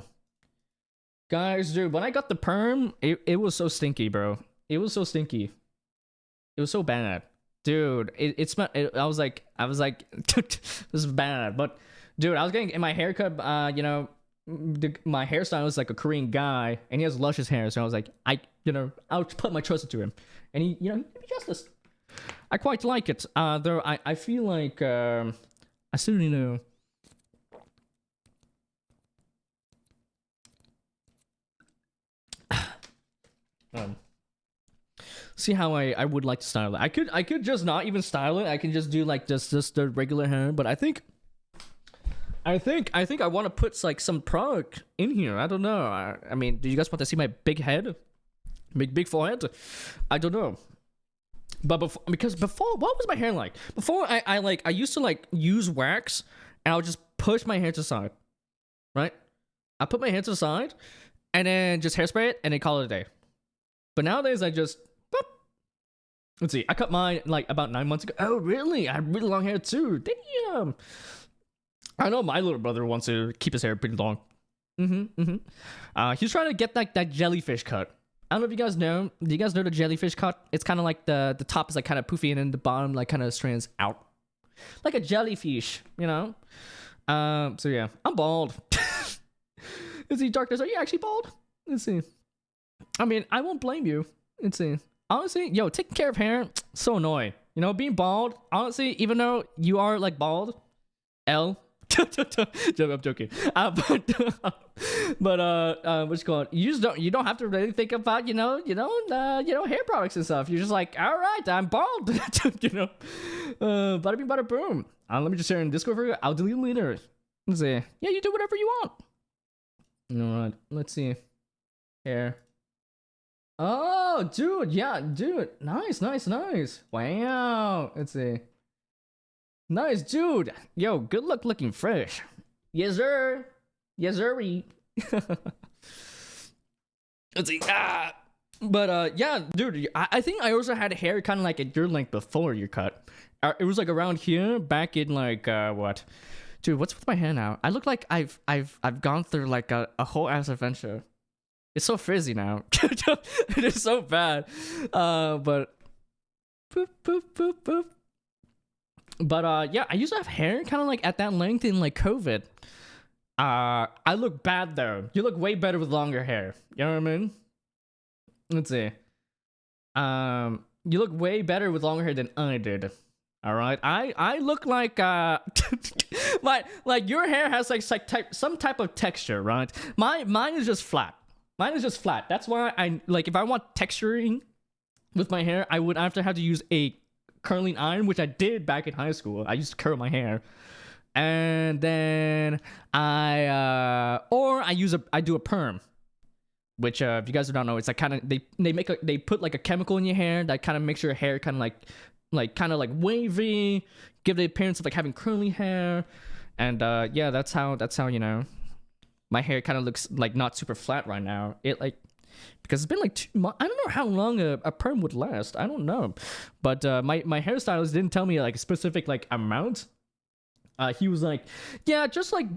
Guys, dude, when I got the perm, it was so stinky, bro. It was so stinky. It was so bad, dude. It smelled. I was like, this is bad. But Dude, I was getting in my haircut. My hairstyle is like a Korean guy, and he has luscious hair. So I was like, I'll put my trust into him, and he did me justice. I quite like it. Though I feel like I still need to. See how I would like to style it. I could just not even style it. I can just do like just the regular hair. But I think I want to put like some product in here. I don't know. I mean, do you guys want to see my big head, big forehead? I don't know. But before, what was my hair like? Before I used to like use wax, and I would just push my hair to the side, right? I put my hair to the side, and then just hairspray it, and then call it a day. But nowadays I just, boop. Let's see, I cut mine like about 9 months ago. Oh really? I have really long hair too. Damn. I know my little brother wants to keep his hair pretty long. He's trying to get like that jellyfish cut. I don't know if you guys know. Do you guys know the jellyfish cut? It's kind of like the top is like kind of poofy, and then the bottom like kind of strands out, like a jellyfish, you know. So yeah, I'm bald. Let's see, Darkness, are you actually bald? Let's see. I mean, I won't blame you. Let's see. Honestly, yo, taking care of hair, so annoying. You know, being bald. Honestly, even though you are like bald, I'm joking. But what's called? You don't have to really think about hair products and stuff. You're just like, all right, I'm bald. You know, bada bing, bada boom. Let me just share in Discord for you. I'll delete later. Let's see. Yeah, you do whatever you want. All right. Let's see. Hair. Oh, dude. Yeah, dude. Nice. Wow. Let's see. Nice, dude. Yo, good luck looking fresh. Yes, sir. Yes, sir. Let's see. But yeah, dude. I think I also had hair kind of like at your length before your cut. It was like around here back in like what? Dude, what's with my hair now? I look like I've gone through like a whole ass adventure. It's so frizzy now. It is so bad. But boop boop boop boop. But yeah, I used to have hair kind of like at that length in like COVID. I look bad though. You look way better with longer hair. You know what I mean? Let's see. You look way better with longer hair than I did. All right, I look like like your hair has like some type of texture, right? Mine is just flat. That's why I like if I want texturing with my hair, I would have to use a curling iron, which I did back in high school. I used to curl my hair, and then I do a perm, which if you guys don't know, it's like kind of they put like a chemical in your hair that kind of makes your hair kind of like wavy, give the appearance of like having curly hair, and yeah, that's how you know my hair kind of looks like not super flat right now. It like because it's been like 2 months. I don't know how long a perm would last. I don't know, but my hairstylist didn't tell me like a specific like amount. He was like, yeah, just like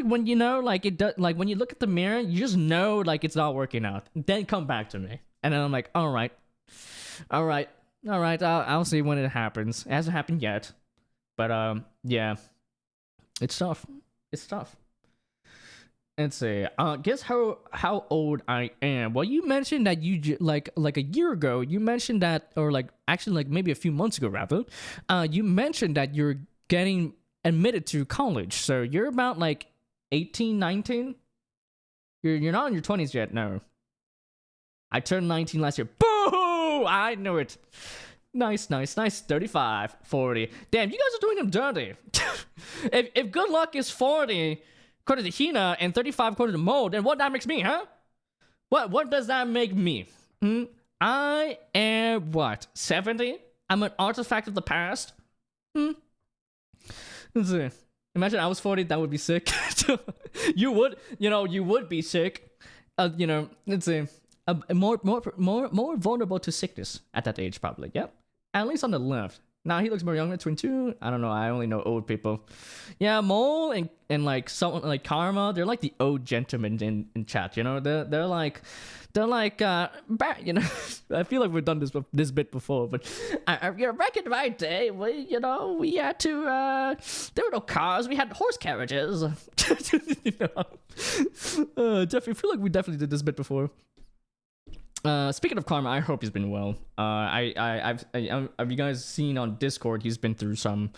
when you know like it does, like when you look at the mirror, you just know like it's not working out. Then come back to me, and then I'm like, all right. I'll see when it happens. It hasn't happened yet, but yeah, it's tough. Let's see. Guess how old I am. Well, you mentioned that you like a year ago. You mentioned that, or like actually like maybe a few months ago rather. You mentioned that you're getting admitted to college. So you're about like 18, 19. You're not in your 20s yet. No. I turned 19 last year. Boo! I knew it. Nice. 35, 40. Damn, you guys are doing them dirty. if good luck is 40 according to Hina and 35 according to Mo, then what that makes me, huh? What does that make me? I am what? 70? I'm an artifact of the past? Let's see. Imagine I was 40, that would be sick. you would be sick. Let's see. More vulnerable to sickness at that age, probably. Yep. At least on the left. Nah, he looks more younger, 22. I don't know. I only know old people. Yeah, Mole and like someone like Karma, they're like the old gentlemen in chat. You know, they're like you know. I feel like we've done this bit before, but you know, back in my day, we had to there were no cars, we had horse carriages. You know? Definitely feel like we definitely did this bit before. Speaking of Karma, I hope he's been well. Have you guys seen on Discord? He's been through some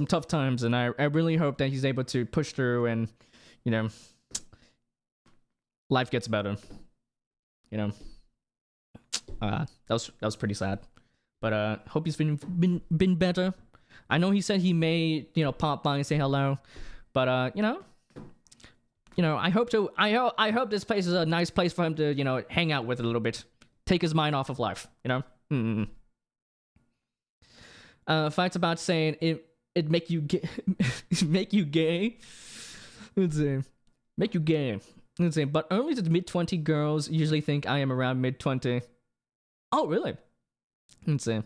tough times, and I really hope that he's able to push through, and you know, life gets better. You know, that was pretty sad, but hope he's been better. I know he said he may pop by and say hello, but I hope to. I hope this place is a nice place for him to hang out with a little bit, take his mind off of life. Fights about saying it make you gay, make you gay. Let's see, make you gay. Let's see, but early to mid-20 girls usually think I am around mid-20. Oh, really? Let's see.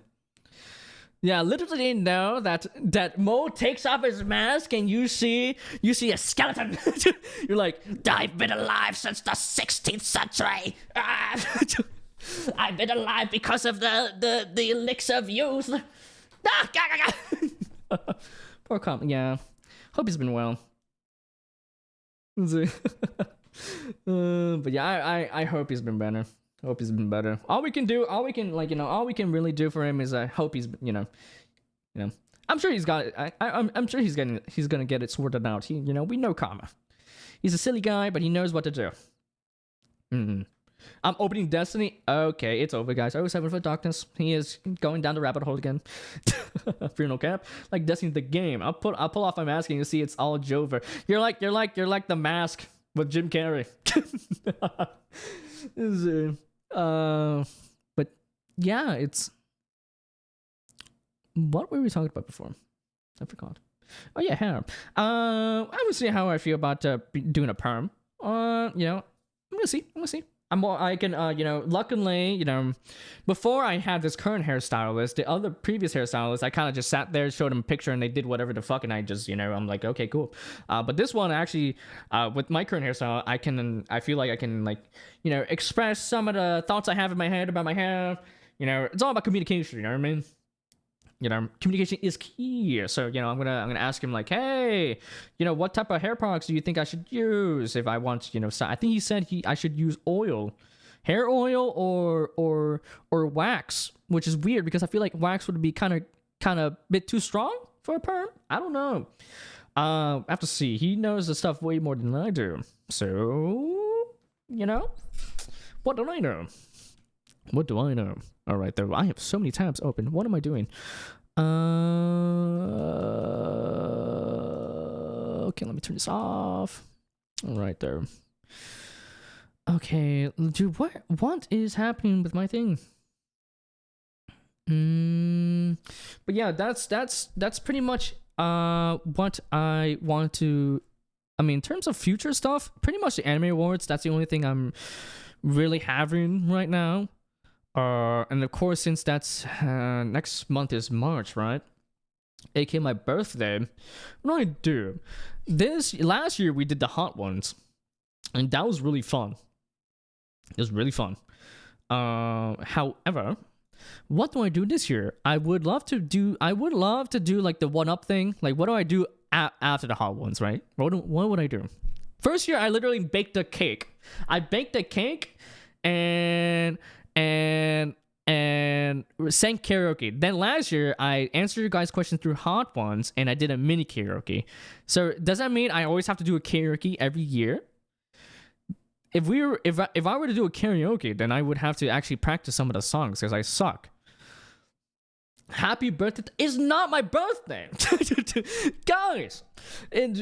Yeah, literally didn't know that Mo takes off his mask and you see a skeleton. You're like, I've been alive since the 16th century. I've been alive because of the elixir of youth. Poor Calm. Yeah, hope he's been well. But yeah, I hope he's been better. Hope he's been better. All we can really do for him is I hope he's I'm sure he's got it. I'm sure he's gonna get it sorted out. We know Karma. He's a silly guy, but he knows what to do. I'm opening Destiny. Okay, it's over, guys. 07 for Darkness. He is going down the rabbit hole again. Fear no cap. Like Destiny the game. I'll pull off my mask and you see it's all Jover. You're like the mask with Jim Carrey. But yeah, it's what were we talking about before? I forgot. Oh yeah, hair. I will see how I feel about doing a perm. I'm gonna see. I can, luckily, before I had this current hairstylist, the other previous hairstylist, I kind of just sat there, showed them a picture, and they did whatever the fuck, and I just, I'm like, okay, cool. But this one, actually, with my current hairstyle, I feel like I can, like, express some of the thoughts I have in my head about my hair. It's all about communication, you know what I mean? Communication is key. So, I'm gonna ask him like, hey, what type of hair products do you think I should use if I want, I think he said I should use hair oil or wax, which is weird because I feel like wax would be kind of a bit too strong for a perm. I don't know. I have to see. He knows the stuff way more than I do. So, what do I know? What do I know? All right, there. I have so many tabs open. What am I doing? Okay, let me turn this off. All right, there. Okay, dude, what is happening with my thing? But yeah, that's pretty much what I want to. I mean, in terms of future stuff, pretty much the anime awards. That's the only thing I'm really having right now. And of course, since that's next month is March, right? aka my birthday. What do I do? Last year we did the hot ones, and that was really fun. It was really fun. However, what do I do this year? I would love to do like the 1-up thing. Like, what do I do after the hot ones, right? What would I do? First year, I literally baked a cake. I baked a cake and sang karaoke. Then last year, I answered your guys' questions through hot ones, and I did a mini karaoke. So does that mean I always have to do a karaoke every year? If I were to do a karaoke, then I would have to actually practice some of the songs because I suck. Happy birthday is not my birthday. Guys,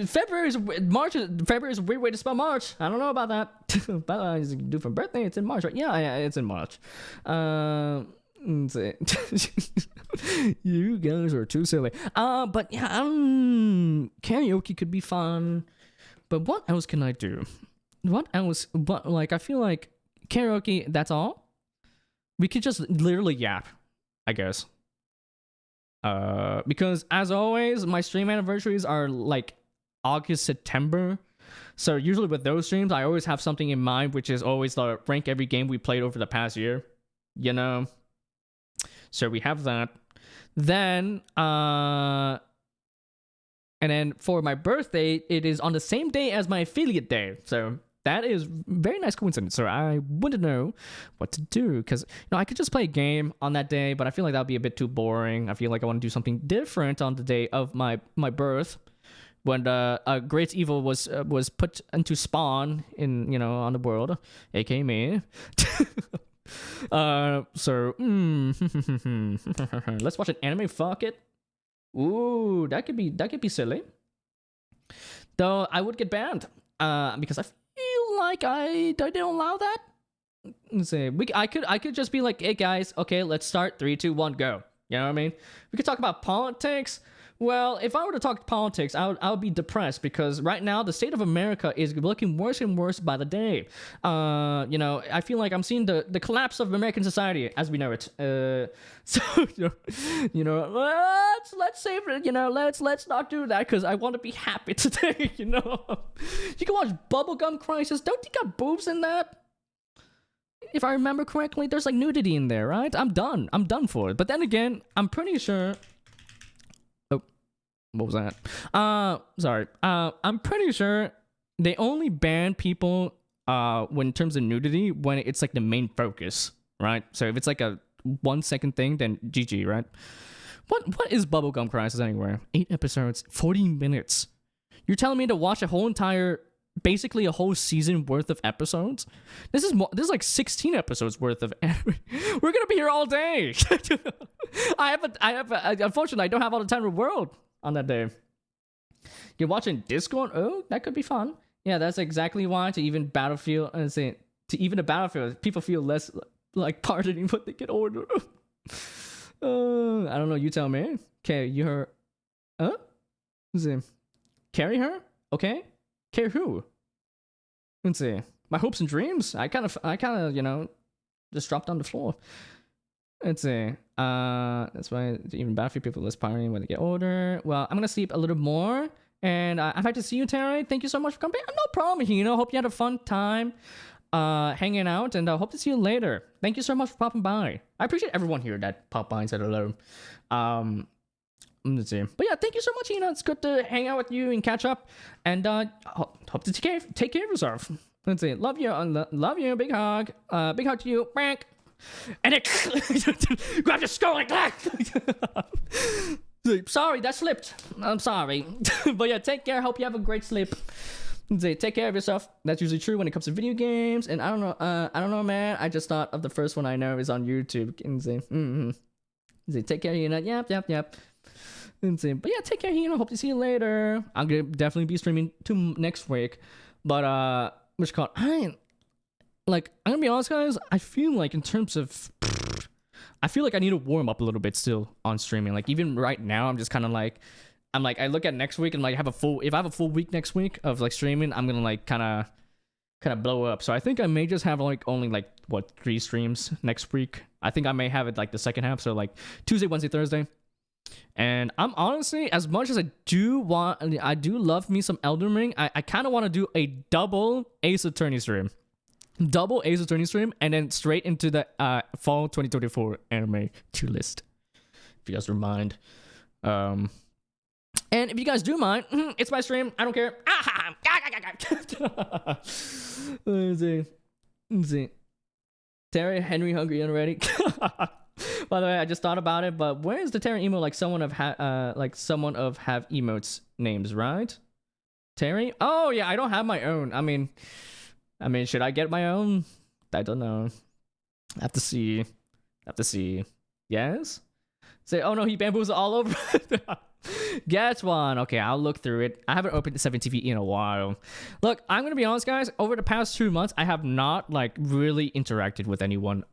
February is a weird way to spell March. I don't know about that. But I do for birthday, it's in March, right? Yeah, it's in March. You guys are too silly. But yeah, karaoke could be fun. But what else can I do? What else? But like, I feel like karaoke, that's all. We could just literally yap, I guess. Because as always, my stream anniversaries are like August, September. So usually with those streams, I always have something in mind, which is always the rank every game we played over the past year. You know? So we have that. Then, and then for my birthday, it is on the same day as my affiliate day. So that is very nice coincidence. So I wouldn't know what to do because I could just play a game on that day, but I feel like that would be a bit too boring. I feel like I want to do something different on the day of my birth, when a great evil was put into spawn in on the world, aka me. So let's watch an anime. Fuck it. Ooh, that could be silly. Though I would get banned. Because I feel like I don't allow that. Let's see. I could just be like, hey guys, okay, let's start. 3, 2, 1, go. You know what I mean? We could talk about politics. Well, if I were to talk politics, I would be depressed because right now the state of America is looking worse and worse by the day. I feel like I'm seeing the collapse of American society as we know it. So let's save it. Let's not do that because I want to be happy today. You can watch Bubblegum Crisis. Don't you got boobs in that? If I remember correctly, there's like nudity in there, right? I'm done for it. But then again, I'm pretty sure. What was that? Sorry. I'm pretty sure they only ban people when in terms of nudity when it's like the main focus, right? So if it's like a 1 second thing, then GG, right? What is Bubblegum Crisis anyway? 8 episodes, 40 minutes. You're telling me to watch basically a whole season worth of episodes? This is like 16 episodes worth of anime. We're gonna be here all day. Unfortunately, I don't have all the time in the world on that day. You're watching Discord? Oh, that could be fun. Yeah, that's exactly why to even Battlefield, people feel less like pardoning when they get older. I don't know. You tell me. Okay, you heard? Huh? Let's see. Carry her? Okay. Carry who? Let's see. My hopes and dreams. I kind of just dropped on the floor. Let's see. That's why even Battlefield people less partying when they get older. Well, I'm gonna sleep a little more, and I'd like to see you, Terry. Thank you so much for coming. No problem. Hope you had a fun time, hanging out, and hope to see you later. Thank you so much for popping by. I appreciate everyone here that popped by and said hello. Let's see. But yeah, thank you so much. It's good to hang out with you and catch up, and hope to take care of yourself. Let's see. Love you. Big hug. Big hug to you. Frank. And it grab your skull like that. Sorry, that slipped. I'm sorry. But yeah, take care. Hope you have a great sleep. Take care of yourself. That's usually true when it comes to video games. And I don't know, man. I just thought of the first one I know is on YouTube. Take care, Yep. But yeah, take care, Hope to see you later. I'm gonna definitely be streaming next week. But which called I'm gonna be honest, guys. I feel like in terms of, I feel like I need to warm up a little bit still on streaming. Like even right now, I'm just kind of like, I look at next week and like if I have a full week next week of like streaming, I'm gonna like kind of blow up. So I think I may just have like only like 3 streams next week. I think I may have it like the second half, so like Tuesday, Wednesday, Thursday. And I'm honestly, as much as I do love me some Elden Ring, I kind of want to do a double Ace Attorney stream. Double Ace Attorney stream, and then straight into the fall 2024 anime tier list. If you guys don't mind. And if you guys do mind, it's my stream. I don't care. Let's see. Terry, Henry hungry already? By the way, I just thought about it, but where is the Terry emo? Like someone of have emotes names, right? Terry? Oh yeah, I don't have my own. I mean, should I get my own? I don't know. I have to see. Yes? Say, oh no, he bamboozled all over. Get one. Okay, I'll look through it. I haven't opened the 7TV in a while. Look, I'm gonna be honest, guys. Over the past 2 months, I have not like really interacted with anyone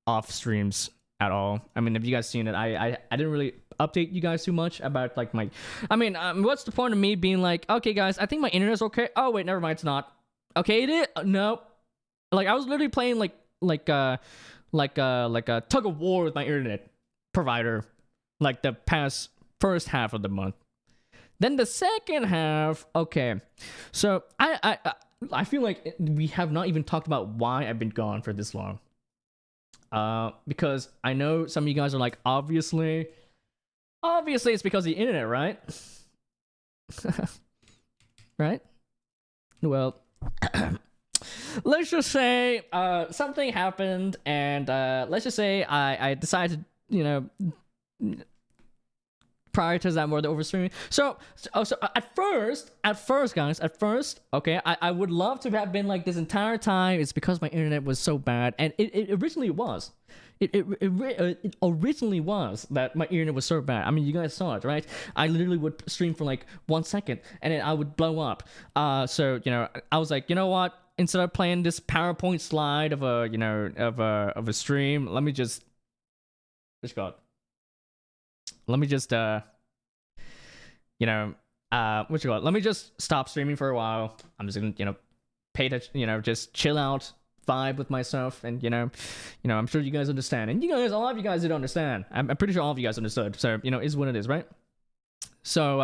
off streams at all. I mean, have you guys seen it? I didn't really update you guys too much about like my. What's the point of me being like, okay, guys, I think my internet's okay. Oh wait, never mind, it's not. Okay, it is. No, like I was literally playing like a tug of war with my internet provider. like the past first half of the month. Then the second half, okay. So I feel like we have not even talked about why I've been gone for this long. Because I know some of you guys are like, obviously it's because of the internet, right? Right? Well, let's just say something happened, and let's just say I decided to, prioritize that more than over streaming. So at first, guys, okay, I would love to have been like this entire time. It's because my internet was so bad, and it originally was. It originally was that my internet was so bad. I mean, you guys saw it, right? I literally would stream for like 1 second, and then I would blow up. So I was like, you know what? Instead of playing this PowerPoint slide of a stream, let me just let me just let me just stop streaming for a while. I'm just gonna pay attention, just chill out, vibe with myself, and I'm sure you guys understand, and a lot of you guys did understand. I'm pretty sure all of you guys understood. So is what it is, right? So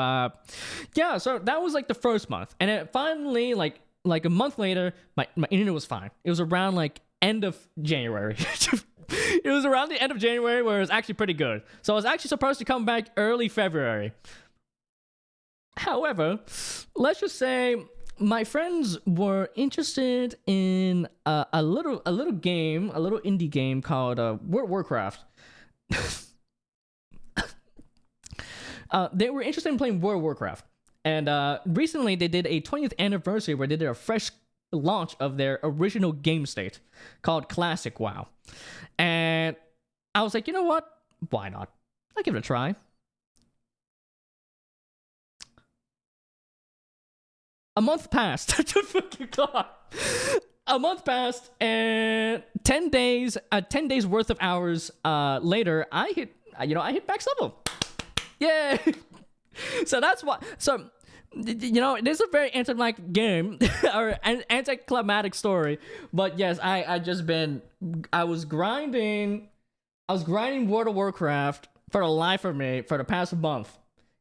yeah, so that was like the first month, and it finally like a month later, my internet was fine. It was around like end of January. It was around the end of January where it was actually pretty good. So I was actually supposed to come back early February. However, let's just say my friends were interested in a little indie game called World of Warcraft. They were interested in playing World of Warcraft, and recently they did a 20th anniversary where they did a fresh launch of their original game state called Classic WoW. And I was like, you know what? Why not? I'll give it a try. A month passed. A month passed, and 10 days worth of hours later, I hit max level. Yay! So that's why. So it is a very anticlimactic game or an anticlimactic story, but yes, I was grinding World of Warcraft for the life of me for the past month,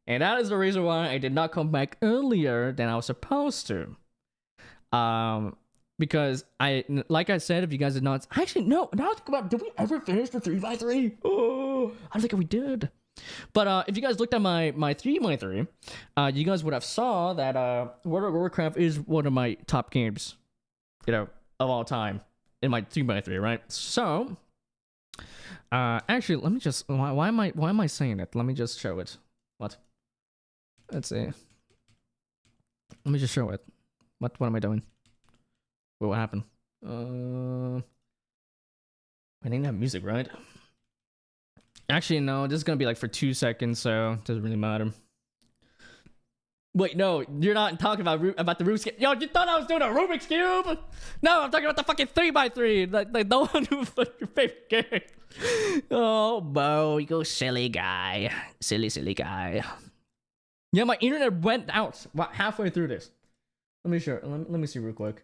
and that is the reason why I did not come back earlier than I was supposed to. Because like I said, if you guys did not, actually no, now think about, did we ever finish the 3x3? Oh, I don't think we did. But if you guys looked at my 3x3, you guys would have saw that World of Warcraft is one of my top games, of all time in my 3x3, right? So, actually, let me just why am I saying it? Let me just show it. What? Let's see. Let me just show it. What am I doing? Wait, what happened? I didn't have music, right? Actually, no, this is gonna be like for 2 seconds, so it doesn't really matter. Wait, no, you're not talking about the Rubik's Cube. Yo, you thought I was doing a Rubik's Cube? No, I'm talking about the fucking 3x3, like the one who's like your favorite game. Oh, Bo, you go silly guy, silly guy. Yeah, my internet went out halfway through this. Let me show. Let me see real quick.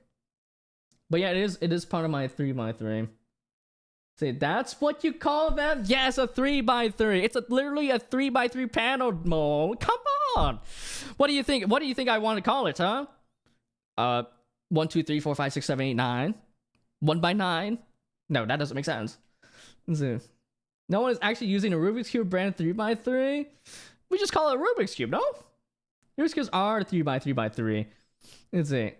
But yeah, it is part of my 3x3. Say, that's what you call that? Yes, a 3x3. It's literally a 3x3 panel mode. Come on. What do you think? What do you think I want to call it, huh? 1, 2, 3, 4, 5, 6, 7, 8, 9. 1x9. No, that doesn't make sense. So, no one is actually using a Rubik's Cube brand 3x3. We just call it a Rubik's Cube, no? Rubik's Cubes are 3x3x3. Let's see.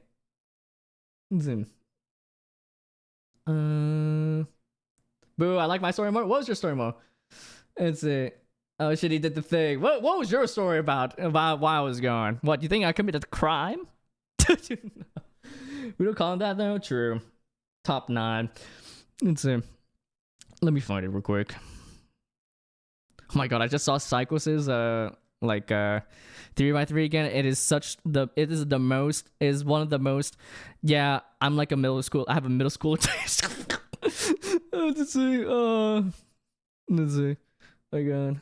Boo, I like my story more. What was your story more? Let's see. Oh shit, he did the thing. What was your story about why I was gone? What, you think I committed a crime? We don't call it that though? True. Top 9. Let's see. Let me find it real quick. Oh my god, I just saw Cycles's 3x3 again. It is one of the most. Yeah, I'm like a middle school. I have a middle school taste. Let's see. Let's see. Again.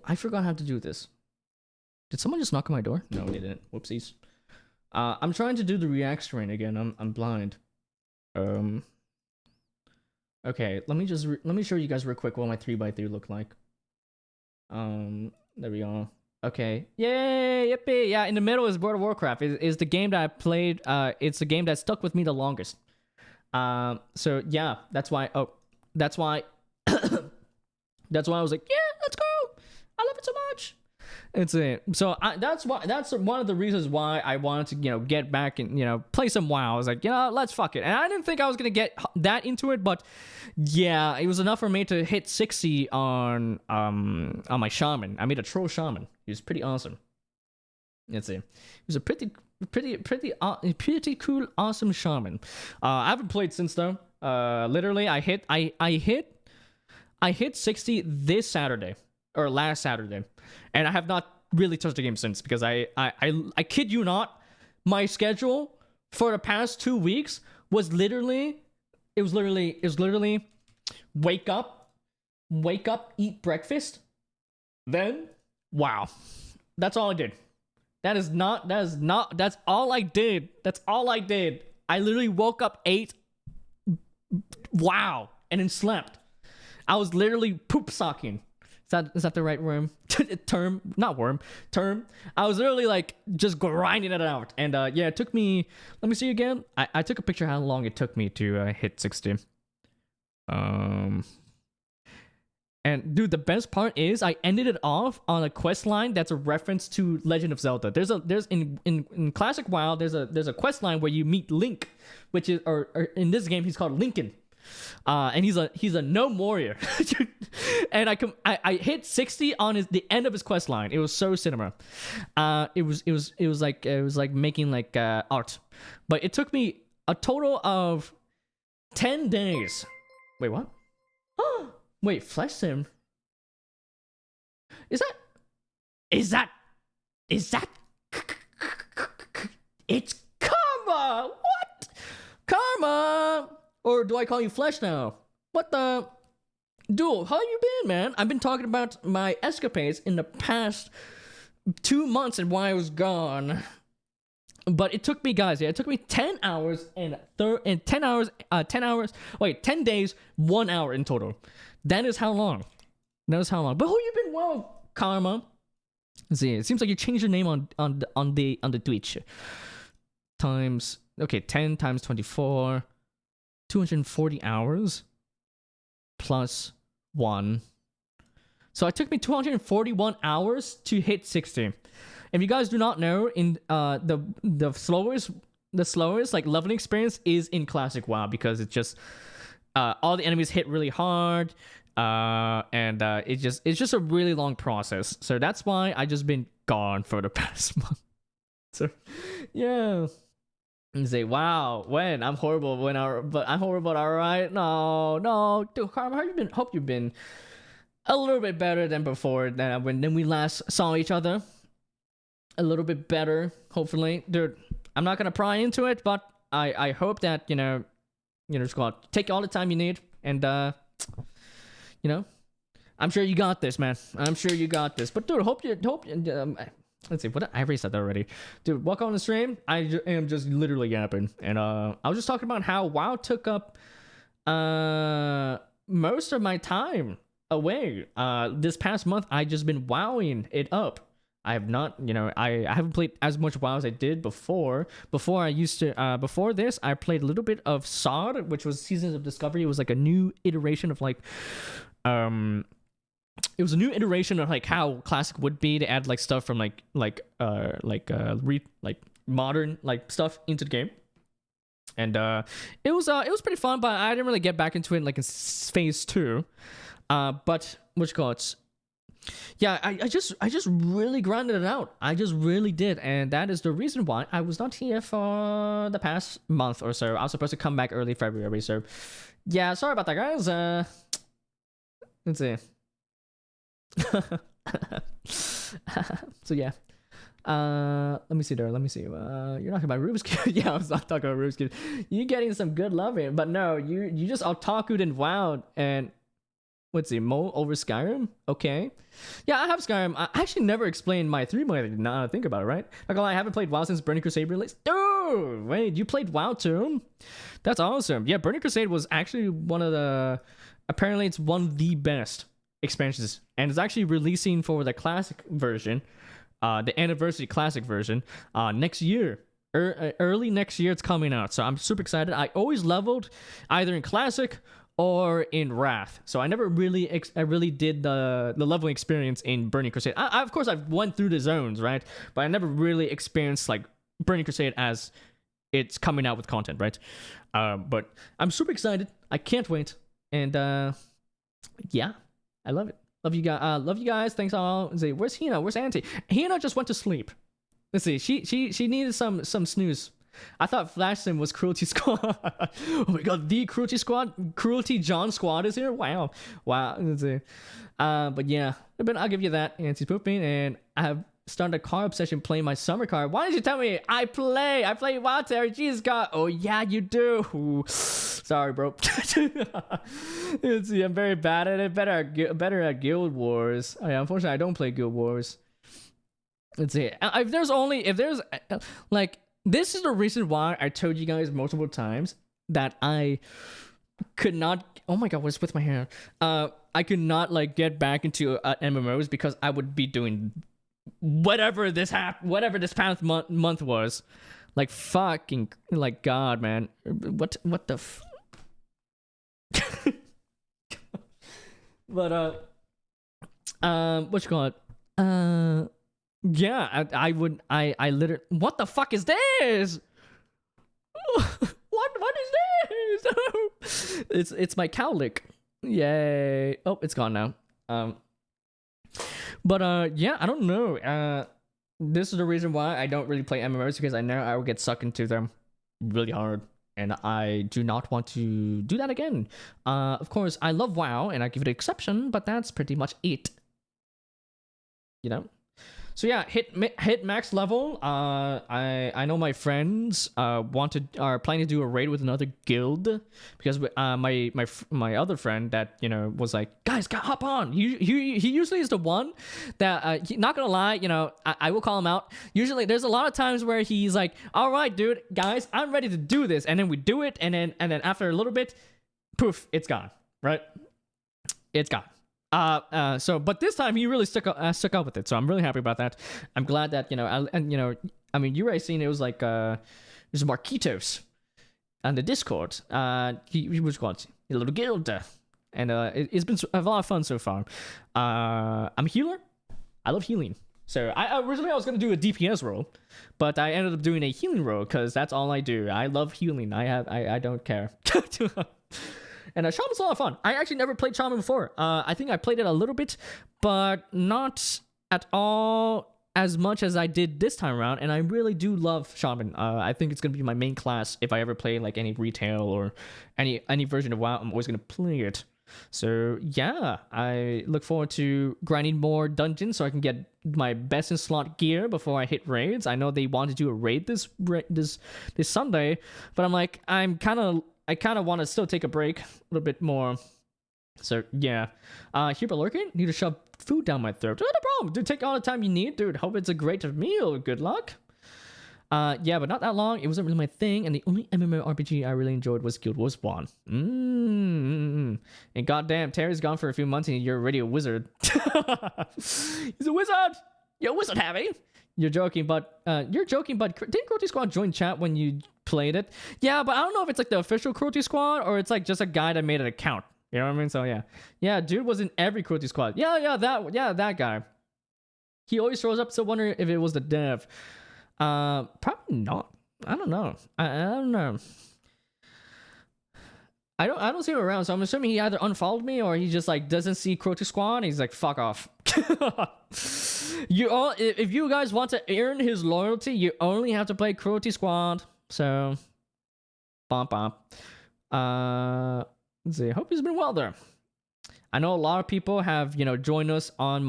I forgot how to do this. Did someone just knock on my door? No, they didn't. Whoopsies. I'm trying to do the react screen again. I'm blind. Okay, let me show you guys real quick what my 3x3 look like. There we go. Okay. Yay, yippee. Yeah, in the middle is World of Warcraft. Is the game that I played. It's the game that stuck with me the longest. So yeah, that's why. Oh, that's why. That's why I was like, yeah, let's go. I love it so much. It's it. So that's one of the reasons why I wanted to get back and play some WoW. I was like, let's fuck it. And I didn't think I was gonna get that into it, but yeah, it was enough for me to hit 60 on my shaman. I made a troll shaman. He was pretty awesome. Let's see. He was a pretty cool, awesome shaman. I haven't played since though. Literally, I hit 60 this Saturday or last Saturday, and I have not really touched the game since because I kid you not, my schedule for the past 2 weeks was literally wake up, eat breakfast, then wow, that's all I did. That's all I did. That's all I did. I literally woke up, ate, wow, and then slept. I was literally poop socking. Is that the right term? Term. I was literally like just grinding it out. And yeah, it took me, let me see again. I took a picture of how long it took me to hit 60. And dude, the best part is I ended it off on a quest line that's a reference to Legend of Zelda. There's in classic WoW, there's a quest line where you meet Link, which is or in this game he's called Lincoln. And he's a gnome warrior. And I hit 60 on the end of his quest line. It was so cinema. It was like making like art. But it took me a total of 10 days. Wait, what? Wait, Flesh Sim. Is that it's Karma. What? Karma. Or do I call you Flesh now? What the? Dude, how you been, man? I've been talking about my escapades in the past 2 months and why I was gone. But it took me, guys, it took me 10 hours and 10 days, 1 hour in total. That is how long. But who you been, well, Karma? Let's see, it seems like you changed your name on the Twitch. Times, okay, 10 times 24. 240 hours plus 1. So it took me 241 hours to hit 60. If you guys do not know, in the slowest like leveling experience is in classic WoW because it's just all the enemies hit really hard, and it's just a really long process. So that's why I just been gone for the past month. So yeah. And say, wow, when I'm horrible but I'm horrible, all right. No, dude, Karma, how you been? Hope you've been a little bit better than before. When we last saw each other, a little bit better, hopefully, dude. I'm not gonna pry into it, but I hope that just go out, take all the time you need, and I'm sure you got this, man. I'm sure you got this. But dude, hope let's see, I already said that already. Dude, welcome on the stream. I am just literally yapping. And I was just talking about how WoW took up most of my time away. This past month, I just been wowing it up. I have not, I haven't played as much WoW as I did before. Before this, I played a little bit of SOD, which was Seasons of Discovery. It was like a new iteration of like, it was a new iteration of like how classic would be to add like stuff from like modern like stuff into the game, and it was pretty fun, but I didn't really get back into it like in phase 2. But what you call it? Yeah, I just really grinded it out. I just really did, and that is the reason why I was not here for the past month or so. I was supposed to come back early February, so yeah, sorry about that, guys. Let's see. So yeah, let me see. You're talking about Rubik's Cube. Yeah, I was not talking about Rubik's Cube. You getting some good loving, but no, you just otaku'd and wowed, and Let's see, Mo over Skyrim. Okay. Yeah, I have Skyrim. I actually never explained my 3 month. Now I think about it, right? Not gonna lie, I haven't played WoW since Burning Crusade released. Dude, wait, you played WoW too? That's awesome. Yeah, Burning Crusade was actually one of the. Apparently, it's one of the best expansions, and it's actually releasing for the classic version, the anniversary classic version, next year. Early next year, it's coming out. So I'm super excited. I always leveled either in classic or in Wrath, so I never really did the leveling experience in Burning Crusade. Of course I've went through the zones, right, but I never really experienced like Burning Crusade as it's coming out with content, right? But I'm super excited. I can't wait, and yeah, I love it. Love you guys. Love you guys. Thanks all. Let's see, where's Hina? Where's Auntie? Hina just went to sleep. Let's see. She needed some snooze. I thought Flash Sim was Cruelty Squad. Oh my god, the Cruelty Squad, Cruelty John Squad is here. Wow. Let's see. But yeah, but I'll give you that. Auntie's pooping, and I have started a car obsession playing my summer car. Why did you tell me? I play WoW, Terry. Jesus God. Oh yeah, you do. Ooh. Sorry, bro. Let's see. I'm very bad at it. Better at Guild Wars. Oh, yeah, unfortunately, I don't play Guild Wars. Let's see. If there's like, this is the reason why I told you guys multiple times that I could not. Oh my god, what's with my hair? I could not like get back into MMOs because I would be doing whatever this past month was. Like fucking like God, man. What the. But what you call it? Yeah, I literally. What the fuck is this? What is this? It's my cowlick. Yay! Oh, it's gone now. But yeah, I don't know. This is the reason why I don't really play MMOs, because I know I will get sucked into them really hard, and I do not want to do that again. Of course, I love WoW, and I give it an exception, but that's pretty much it. You know. So yeah, hit max level. I know my friends are planning to do a raid with another guild, because my other friend that was like, guys, hop on. He usually is the one that not gonna lie, I will call him out. Usually there's a lot of times where he's like, all right, dude, guys, I'm ready to do this, and then we do it, and then after a little bit, poof, it's gone. Right, it's gone. But this time he really stuck up with it, so I'm really happy about that. I'm glad that I mean, you already seen it was like there's Marquitos on the Discord. He was called a little guild, and it's been a lot of fun so far. I'm a healer. I love healing. So originally I was gonna do a DPS role, but I ended up doing a healing role because that's all I do. I love healing. I don't care. And Shaman's a lot of fun. I actually never played Shaman before. I think I played it a little bit, but not at all as much as I did this time around. And I really do love Shaman. I think it's going to be my main class if I ever play like any retail or any version of WoW. I'm always going to play it. So yeah, I look forward to grinding more dungeons so I can get my best in slot gear before I hit raids. I know they want to do a raid this Sunday, but I'm like, I kind of want to still take a break a little bit more. So, yeah. Here, lurking? Need to shove food down my throat. No problem. Dude, take all the time you need, dude. Hope it's a great meal. Good luck. Yeah, but not that long. It wasn't really my thing. And the only MMORPG I really enjoyed was Guild Wars 1. And goddamn, Terry's gone for a few months and you're already a wizard. He's a wizard! You're a wizard, Harry! You're joking, but didn't Cruelty Squad join chat when you played it? Yeah, but I don't know if it's like the official Cruelty Squad or it's like just a guy that made an account. You know what I mean? So yeah, dude was in every Cruelty Squad. That guy. He always shows up. So wonder if it was the dev. Probably not. I don't know. I don't know. I don't see him around, so I'm assuming he either unfollowed me or he just like doesn't see Cruelty Squad and he's like, fuck off. If you guys want to earn his loyalty, you only have to play Cruelty Squad. So bump. Let's see. Hope he's been well there. I know a lot of people have, joined us on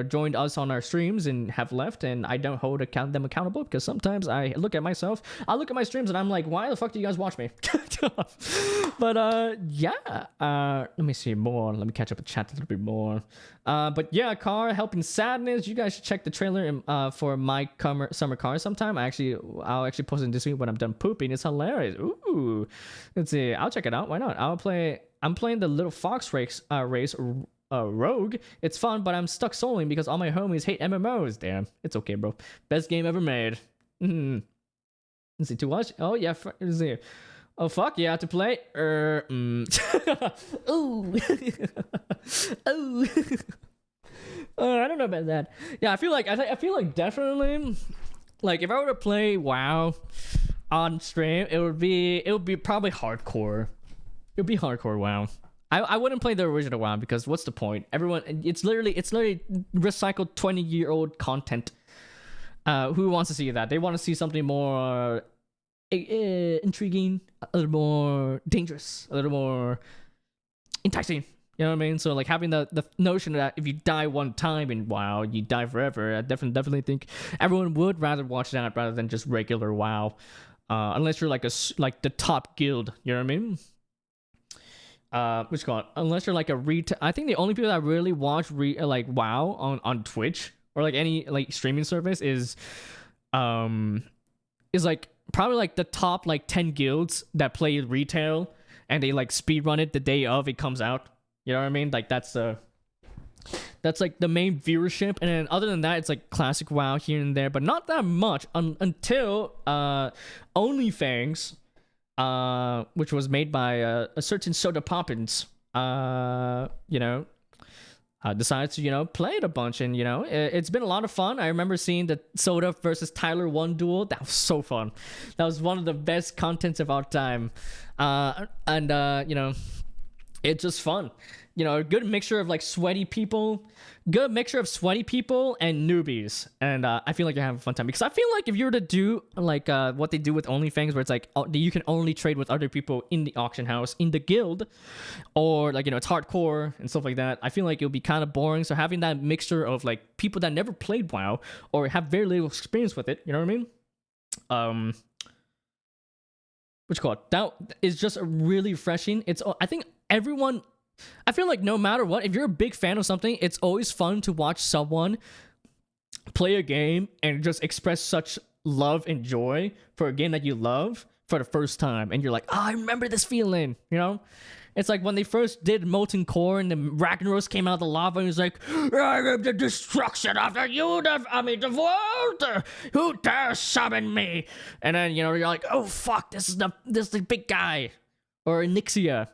joined us on our streams and have left, and I don't hold them accountable because sometimes I look at myself, I look at my streams and I'm like, why the fuck do you guys watch me? But yeah, let me see more. Let me catch up with chat a little bit more. But yeah, car helping sadness. You guys should check the trailer for my summer car sometime. I'll actually post it this week when I'm done pooping. It's hilarious. Ooh, let's see. I'll check it out. Why not? I'm playing the little fox race rogue. It's fun, but I'm stuck soloing because all my homies hate MMOs. Damn, it's okay, bro. Best game ever made. Let's see, to watch. Oh yeah, let's see. Oh fuck yeah, to play. Ooh. Oh. I don't know about that. Yeah, I feel like definitely, like if I were to play WoW on stream, it would be probably hardcore. It would be hardcore WoW. I wouldn't play the original WoW because what's the point? It's literally recycled 20-year-old content. Who wants to see that? They want to see something more intriguing, a little more dangerous, a little more enticing. You know what I mean? So like having the notion that if you die one time in WoW, you die forever. I definitely think everyone would rather watch that rather than just regular WoW, unless you're like the top guild. You know what I mean? Which called unless you're like I think the only people that really watch like WoW on Twitch or like any like streaming service is like probably like the top like 10 guilds that play retail and they like speed run it the day of it comes out. You know what I mean? Like that's like the main viewership, and then other than that, it's like classic WoW here and there, but not that much until OnlyFans, which was made by a certain Soda Poppins, decides to play it a bunch, and it's been a lot of fun. I remember seeing the Soda versus Tyler 1 duel. That was so fun. That was one of the best contents of our time, and it's just fun. A good mixture of like sweaty people and newbies, and I feel like you're having a fun time, because I feel like if you were to do like what they do with OnlyFans, where it's like you can only trade with other people in the auction house, in the guild, or like it's hardcore and stuff like that, I feel like it would be kind of boring. So having that mixture of like people that never played WoW or have very little experience with it, you know what I mean? What's it called? That is just really refreshing. I feel like no matter what, if you're a big fan of something, it's always fun to watch someone play a game and just express such love and joy for a game that you love for the first time. And you're like, I remember this feeling, It's like when they first did Molten Core and the Ragnaros came out of the lava and he was like, I am the destruction of the world. Who dare summon me? And then, you're like, oh fuck, this is the big guy. Or Nixia.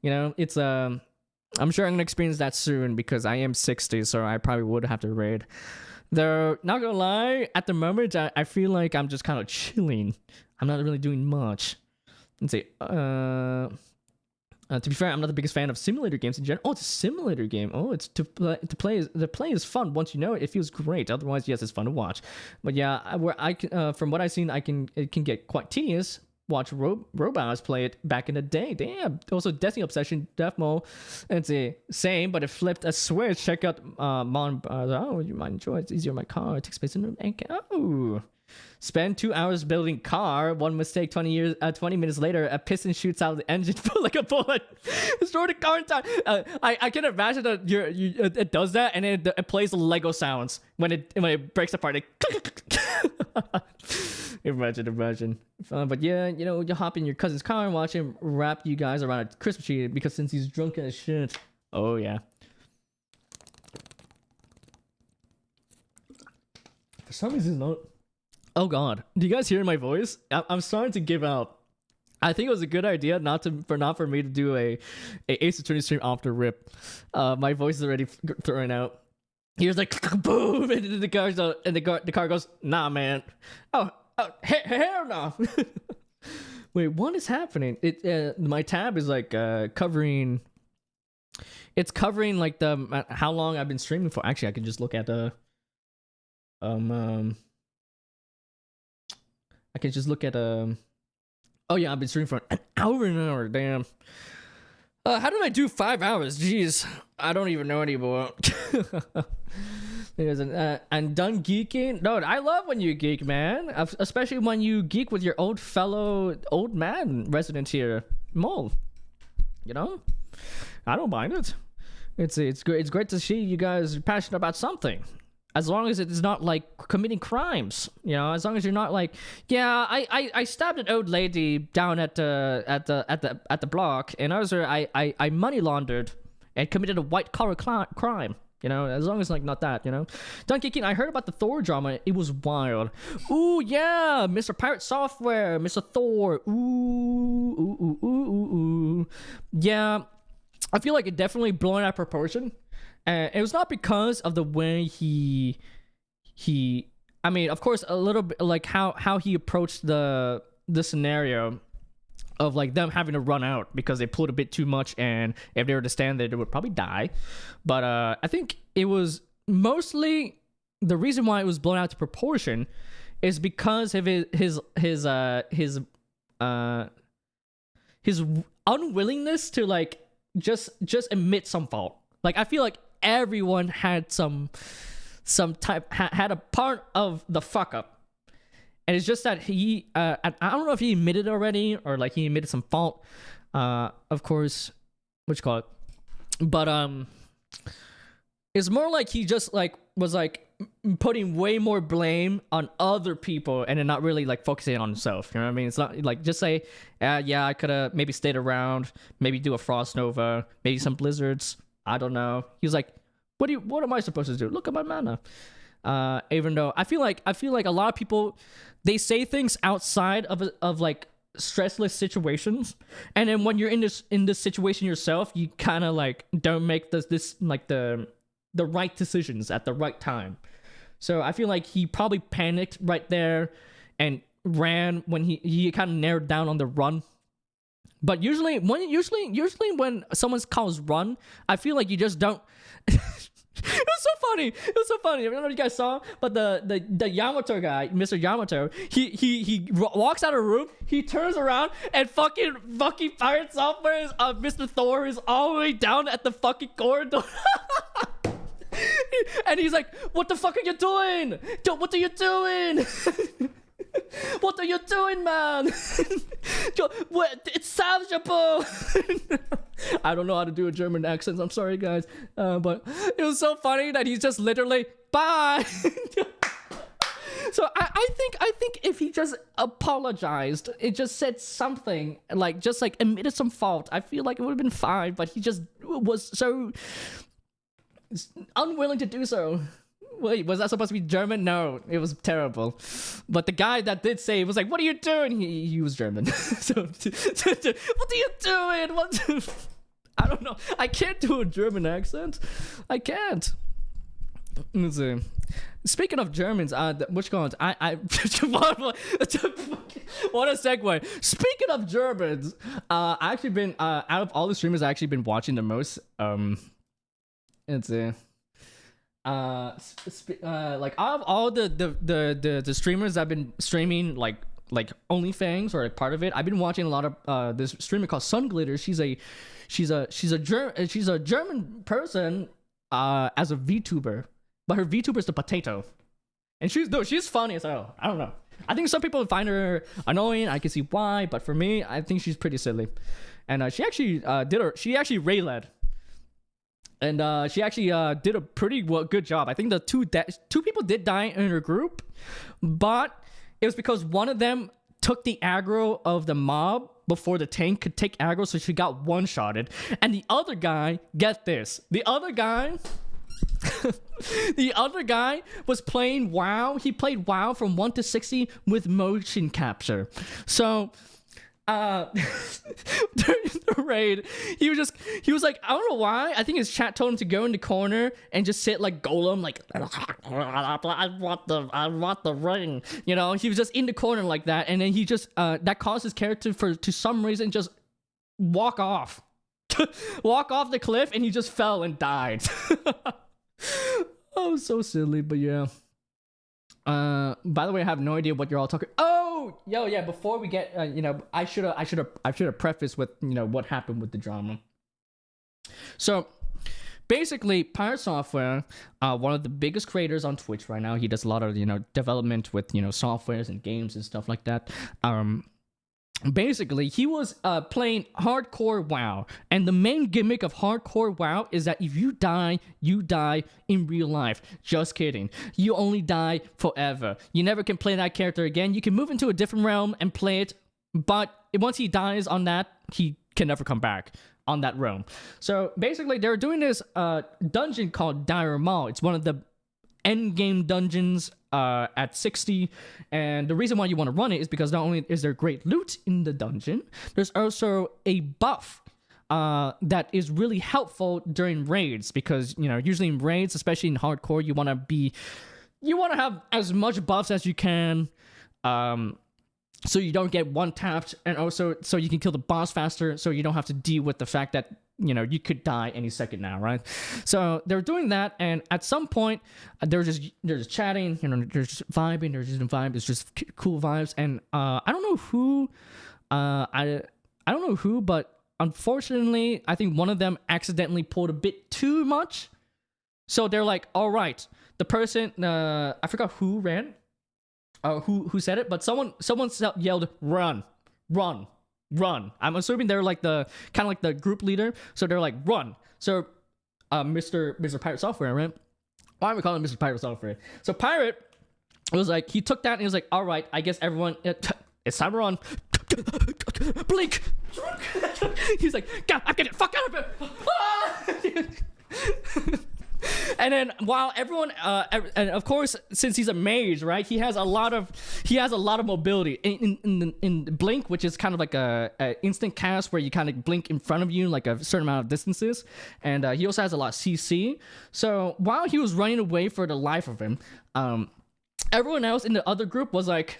It's I'm sure I'm gonna experience that soon because I am 60, so I probably would have to raid. Though, not gonna lie, at the moment I feel like I'm just kind of chilling. I'm not really doing much. Let's see. To be fair, I'm not the biggest fan of simulator games in general. Oh, it's a simulator game. Oh, it's to play. The play is fun. Once you know it, it feels great. Otherwise, yes, it's fun to watch. But yeah, from what I've seen, it can get quite tedious. Watch Robots play it back in the day. Damn. Also, Destiny Obsession, Deathmo. It's the same, but it flipped a switch. Check out you might enjoy it. It's easier on my car. It takes place in oh. Spend 2 hours building car. One mistake, 20 minutes later, a piston shoots out of the engine like a bullet. Destroy the car in time. I can imagine that it does that, and it plays Lego sounds when it breaks apart. Imagine. But yeah, you hop in your cousin's car and watch him wrap you guys around a Christmas tree, because since he's drunk as shit. Oh yeah. For some reason, not. Oh god, do you guys hear my voice? I'm starting to give out. I think it was a good idea not for me to do a Ace Attorney stream after RIP. My voice is already throwing out. He was like boom, and the car goes, nah man. Oh hell no. Wait, what is happening? My tab is like covering. It's covering like the how long I've been streaming for. Actually, I can just look at the I can just look at oh yeah, I've been streaming for an hour. Damn. How did I do 5 hours? Jeez, I don't even know anymore. And done geeking. No, I love when you geek, man. Especially when you geek with your old man resident here, Mole. You know, I don't mind it. It's great. It's great to see you guys are passionate about something. As long as it's not like committing crimes, you know. As long as you're not like, yeah, I stabbed an old lady down at the block, and I money laundered and committed a white collar crime. You know, as long as like not that, you know. Donkey King, I heard about the Thor drama. It was wild. Ooh yeah, Mr. Pirate Software, Mr. Thor. Ooh. Yeah, I feel like it definitely blown out of proportion. And it was not because of the way he I mean, of course, a little bit like how he approached the scenario of like them having to run out because they pulled a bit too much, and if they were to stand there, they would probably die. But I think it was mostly the reason why it was blown out to proportion is because of his unwillingness to like just admit some fault. Like I feel like everyone had some type had a part of the fuck up. And it's just that he, I don't know if he admitted already or like he admitted some fault, of course, what you call it. But it's more like he just like was like putting way more blame on other people and then not really like focusing on himself. You know what I mean? It's not like just say, yeah, I could have maybe stayed around, maybe do a frost nova, maybe some blizzards. I don't know. He was like, what am I supposed to do? Look at my mana. Even though I feel like a lot of people, they say things outside of like stressless situations, and then when you're in this situation yourself, you kind of like don't make this like the right decisions at the right time. So I feel like he probably panicked right there and ran when he kind of narrowed down on the run. But usually when someone calls run, I feel like you just don't. It was so funny. I don't know if you guys saw, but the Yamato guy, Mr. Yamato, he walks out of the room, he turns around, and fucking Pirate Software is Mr. Thor is all the way down at the fucking corridor. And he's like, "What the fuck are you doing? What are you doing? What are you doing, man? It's salvageable." I don't know how to do a German accent. I'm sorry, guys. But it was so funny that he's just literally, bye. So I think if he just apologized, it just said something, like just like admitted some fault, I feel like it would have been fine. But he just was so unwilling to do so. Wait, was that supposed to be German? No, it was terrible. But the guy that did say it was like, "What are you doing?" He was German. So, what are you doing? What? I don't know. I can't do a German accent. I can't. Let's see. Speaking of Germans, which ones? What a segue. Speaking of Germans, I actually been out of all the streamers I actually been watching the most. Let's see. Like out of all the streamers that have been streaming like OnlyFans or like part of it, I've been watching a lot of this streamer called Sunglitter. She's a German person as a VTuber, but her VTuber is the potato, and she's funny as hell. I don't know. I think some people find her annoying. I can see why, but for me, I think she's pretty silly. And she actually she Ray led. And she actually did a pretty good job. I think the two people did die in her group, but it was because one of them took the aggro of the mob before the tank could take aggro, so she got one-shotted. And the other guy, get this, the other guy was playing WoW. He played WoW from 1 to 60 with motion capture. So during the raid, he was like, I don't know why, I think his chat told him to go in the corner and just sit like golem, like I want the ring, you know. He was just in the corner like that, and then he just that caused his character to some reason just walk off the cliff, and he just fell and died. Oh, so silly. But yeah, by the way, I have no idea what you're all talking. Oh, yeah. Before we get, I should have prefaced with, what happened with the drama. So basically, Pirate Software, one of the biggest creators on Twitch right now. He does a lot of development with softwares and games and stuff like that. Basically, he was playing hardcore WoW, and the main gimmick of hardcore WoW is that if you die in real life. Just kidding. You only die forever. You never can play that character again. You can move into a different realm and play it, but once he dies on that, he can never come back on that realm. So basically, they're doing this dungeon called Dire Maul. It's one of the end game dungeons at 60, and the reason why you want to run it is because not only is there great loot in the dungeon, there's also a buff that is really helpful during raids, because usually in raids, especially in hardcore, you want to have as much buffs as you can, so you don't get one tapped, and also so you can kill the boss faster, so you don't have to deal with the fact that you could die any second now, right? So they're doing that, and at some point they're just chatting, they're just vibing, they're just vibing. It's just cool vibes, and I don't know who, I don't know who, but unfortunately, I think one of them accidentally pulled a bit too much. So they're like, all right, the person, I forgot who ran, who said it, but someone yelled, run. I'm assuming they're like the kind of like the group leader, so they're like, run. So Mr. Pirate Software, right? Why am I calling him Mr. Pirate Software? So Pirate was like, he took that and he was like, all right, I guess everyone, it's time to run. Blink. He's like, God, I'm getting the fuck out of here. And then while everyone, and of course, since he's a mage, right, he has a lot of mobility in blink, which is kind of like a instant cast where you kind of blink in front of you like a certain amount of distances, and he also has a lot of CC. So while he was running away for the life of him, everyone else in the other group was like,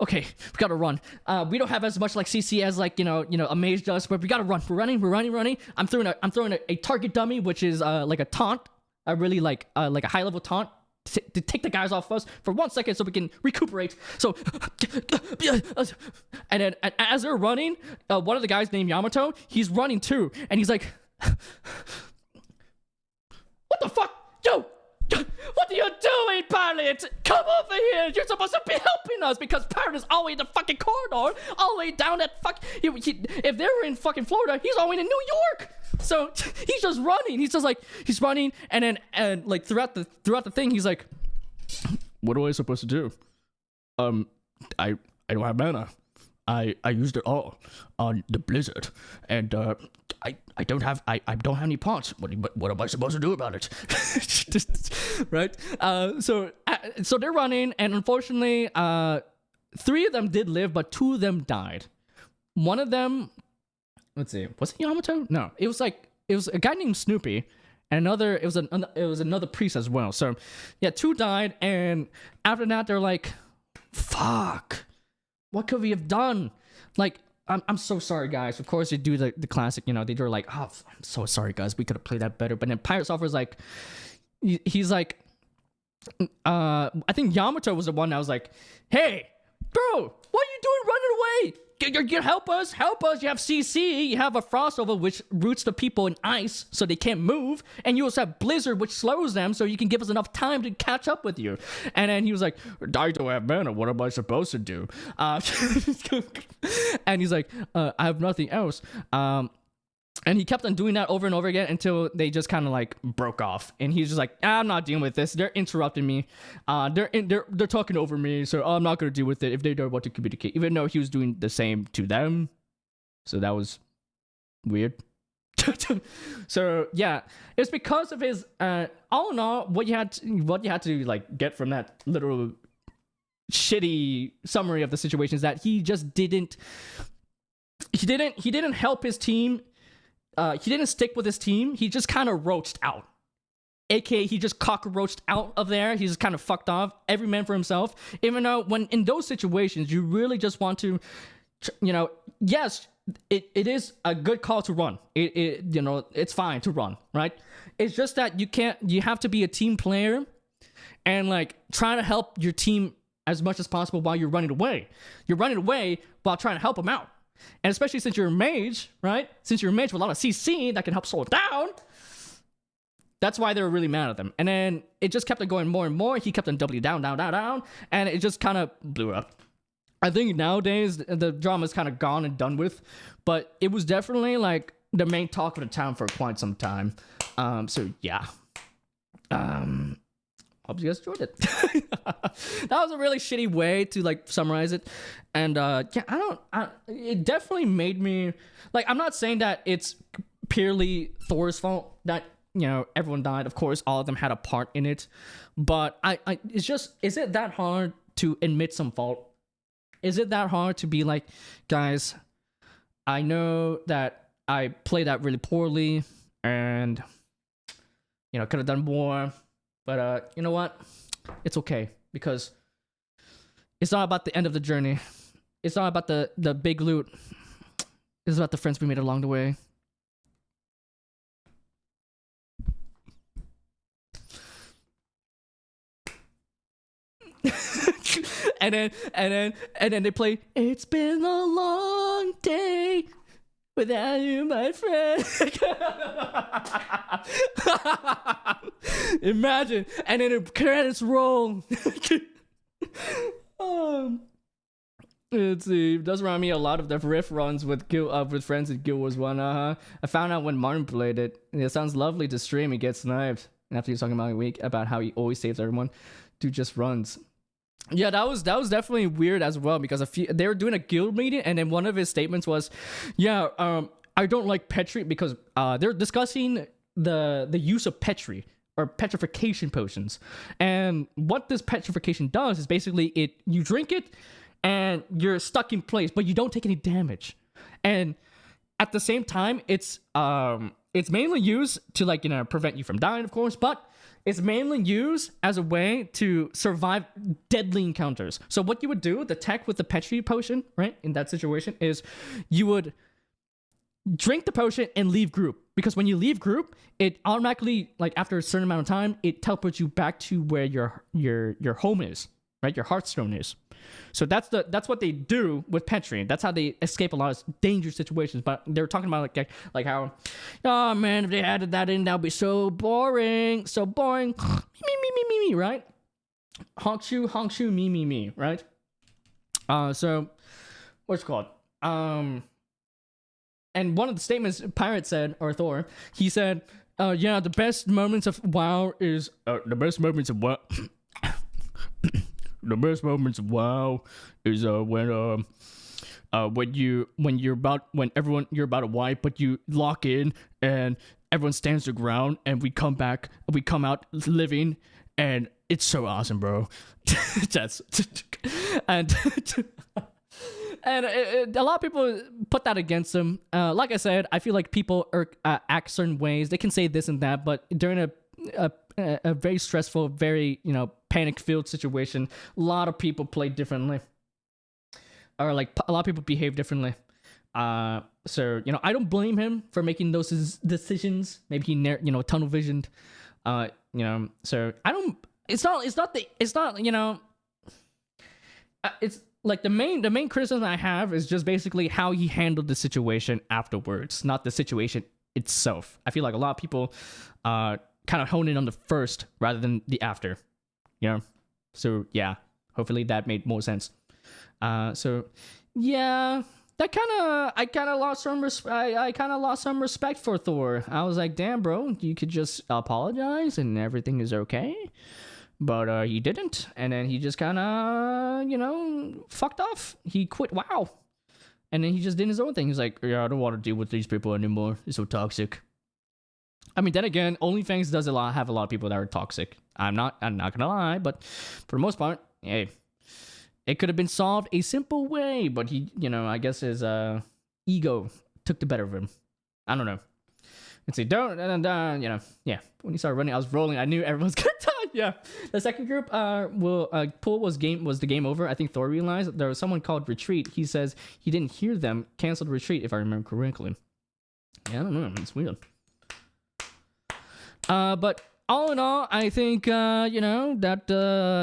okay, we gotta run. We don't have as much like CC as like a mage does, but we gotta run. We're running. I'm throwing a target dummy, which is like a taunt, a really like a high level taunt to take the guys off us for 1 second so we can recuperate. So, and then as they're running, one of the guys named Yamato, he's running too, and he's like, what the fuck, yo. What are you doing, Pirate? Come over here! You're supposed to be helping us, because Pirate is all the way in the fucking corridor, all the way down that if they were in fucking Florida, he's all the way in New York. So he's just running. He's running, and then like throughout the thing, he's like, what am I supposed to do? I don't have mana. I used it all on the blizzard, and I don't have any pots. What am I supposed to do about it? Right? So they're running, and unfortunately, 3 of them did live, but 2 of them died. One of them, let's see, was it Yamato? No, it was a guy named Snoopy, and it was another priest as well. So yeah, 2 died, and after that, they're like, fuck. What could we have done? Like, I'm so sorry, guys. Of course, they do the classic, they do like, oh, I'm so sorry, guys. We could have played that better. But then Pirate Software's like, he's like, I think Yamato was the one that was like, hey, bro, what are you doing running away? You help us. You have CC, you have a frost over which roots the people in ice so they can't move, and you also have blizzard which slows them so you can give us enough time to catch up with you. And then he was like, I don't have mana, what am I supposed to do? And he's like, I have nothing else. And he kept on doing that over and over again until they just kind of like broke off. And he's just like, I'm not dealing with this. They're interrupting me. They're talking over me, so I'm not gonna deal with it if they don't want to communicate. Even though he was doing the same to them, so that was weird. So yeah, it's because of his. All in all, what you had to like get from that literal shitty summary of the situation is that he just didn't. He didn't help his team. He didn't stick with his team. He just kind of roached out. AKA, he just cockroached out of there. He just kind of fucked off. Every man for himself. Even though when in those situations, you really just want to, yes, it is a good call to run. It's fine to run, right? It's just that you have to be a team player and like try to help your team as much as possible while you're running away. You're running away while trying to help them out. And especially since you're a mage, right? Since you're a mage with a lot of CC that can help slow it down, that's why they were really mad at them. And then it just kept on going more and more. He kept on doubling down, and it just kind of blew up. I think nowadays the drama's kind of gone and done with, but it was definitely like the main talk of the town for quite some time. So yeah. Hope you guys enjoyed it. That was a really shitty way to like summarize it. And yeah, it definitely made me like, I'm not saying that it's purely Thor's fault that, you know, everyone died. Of course, all of them had a part in it. But it's just, is it that hard to admit some fault? Is it that hard to be like, guys, I know that I played that really poorly and, you know, could have done more. But you know what? It's okay, because it's not about the end of the journey. It's not about the big loot. It's about the friends we made along the way. and then they play "It's Been a Long Day Without You, My Friend." Imagine, and then the credits roll. Let's see. It does remind me a lot of the riff runs with with friends in Guild Wars 1. I found out when Martin played it. It sounds lovely to stream. He gets sniped. And after he's talking about a week about how he always saves everyone, dude just runs. Yeah, that was definitely weird as well, because they were doing a guild meeting, and then one of his statements was, "Yeah, I don't like Petri," because they're discussing the use of Petri or petrification potions, and what this petrification does is basically you drink it and you're stuck in place, but you don't take any damage, and at the same time it's mainly used to, like, you know, prevent you from dying, of course, but it's mainly used as a way to survive deadly encounters. So what you would do, the tech with the Petri potion, right, in that situation, is you would drink the potion and leave group. Because when you leave group, it automatically, like, after a certain amount of time, it teleports you back to where your home is, right? Your Hearthstone is. So that's what they do with Petri. That's how they escape a lot of dangerous situations. But they're talking about like how, oh man, if they added that in, that would be so boring. So boring. Me, right? Honk shoe, me, right? So what's it called? And one of the statements Pirate said, or Thor, he said, yeah, the best moments of WoW is the best moments of WoW. The best moments of WoW is when you're about to wipe, but you lock in and everyone stands their ground, and we come out living, and it's so awesome, bro. That's and a lot of people put that against them. Like I said, I feel like people act certain ways. They can say this and that, but during a very stressful, very, you know, panic-filled situation, a lot of people play differently, or like a lot of people behave differently. So, you know, I don't blame him for making those decisions. Maybe he, you know, tunnel visioned. You know, so I don't. It's not. You know, it's like the main criticism I have is just basically how he handled the situation afterwards, not the situation itself. I feel like a lot of people kind of hone in on the first rather than the after, you know? So yeah, hopefully that made more sense. So yeah, I kind of lost some respect for Thor. I was like, damn, bro, you could just apologize and everything is okay. But he didn't, and then he just kind of, you know, fucked off. He quit WoW, and then he just did his own thing. He's like, yeah, I don't want to deal with these people anymore. It's so toxic. I mean, then again, OnlyFans does have a lot of people that are toxic. I'm not gonna lie, but for the most part, hey, it could have been solved a simple way. But he, you know, I guess his ego took the better of him. I don't know. Let's see, you know, yeah. When he started running, I was rolling. I knew everyone's gonna die. Yeah. The second group, pool was the game over. I think Thor realized there was someone called Retreat. He says he didn't hear them canceled Retreat, if I remember correctly. Yeah, I don't know. It's weird. But all in all, I think that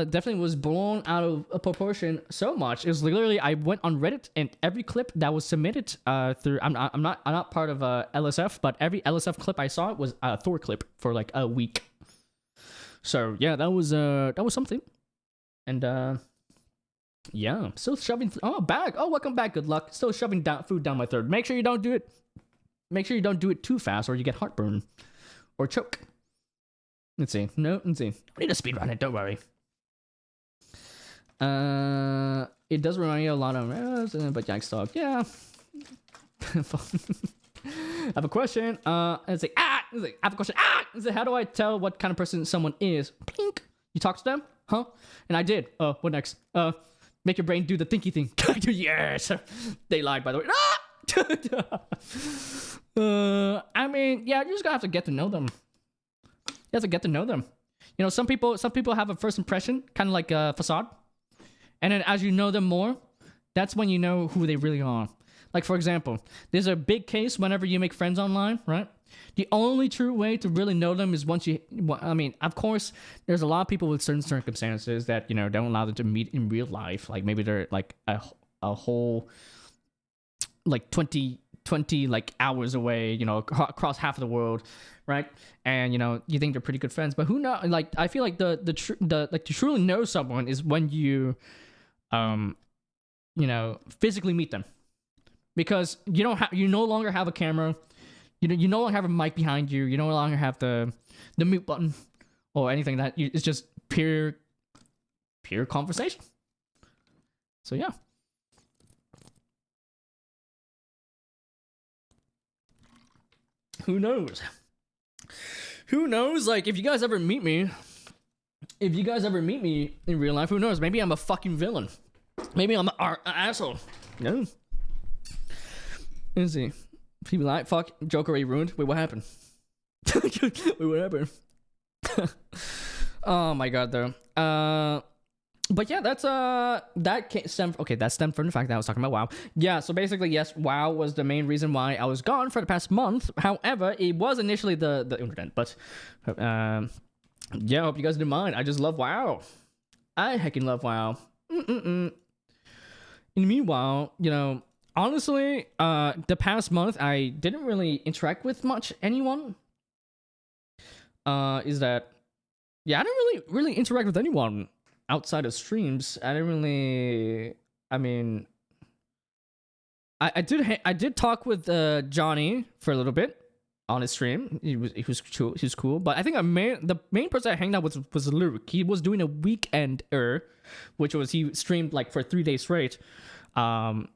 definitely was blown out of proportion so much. It was literally I went on Reddit and every clip that was submitted through I'm not part of LSF, but every LSF clip I saw was a Thor clip for like a week. So yeah, that was something. And yeah, still shoving. Back. Oh, welcome back. Good luck. Still shoving food down my throat. Make sure you don't do it. Make sure you don't do it too fast, or you get heartburn or choke. Let's see. No, let's see. I need to speed run it. Don't worry. It does remind me a lot of, but Jack's dog. Yeah. I have a question. It's like I have a question. It's like, how do I tell what kind of person someone is? Plink. You talk to them, huh? And I did. What next? Make your brain do the thinky thing. Yes. They lied, by the way. I mean, yeah, you just gotta have to get to know them. You have to get to know them. You know, some people have a first impression, kind of like a facade, and then as you know them more, that's when you know who they really are. Like, for example, there's a big case whenever you make friends online, right? The only true way to really know them is once you. I mean, of course, there's a lot of people with certain circumstances that don't allow them to meet in real life. Like maybe they're like a whole like 20 like hours away, across half of the world, right? And you think they're pretty good friends, but who knows? Like I feel like the like to truly know someone is when you physically meet them, because you no longer have a camera, you no longer have a mic behind you, you no longer have the mute button or anything it's just pure conversation. So yeah. Who knows? Who knows? Like, if you guys ever meet me in real life, who knows? Maybe I'm a fucking villain. Maybe I'm an asshole. No. Let's see. People like, fuck, joke already ruined. Wait, what happened? Wait, what happened? Oh my god, though. But yeah, that's that stemmed from the fact that I was talking about WoW. Yeah, so basically, yes, WoW was the main reason why I was gone for the past month. However, it was initially the internet, but yeah, I hope you guys didn't mind. I just love WoW. I heckin' love WoW. And meanwhile, honestly, the past month I didn't really interact with much anyone. I didn't really interact with anyone outside of streams. I didn't really. I mean, I did talk with Johnny for a little bit on his stream. He was cool. But I think the main person I hanged out with was Luke. He was doing a weekender, which was he streamed like for 3 days straight. And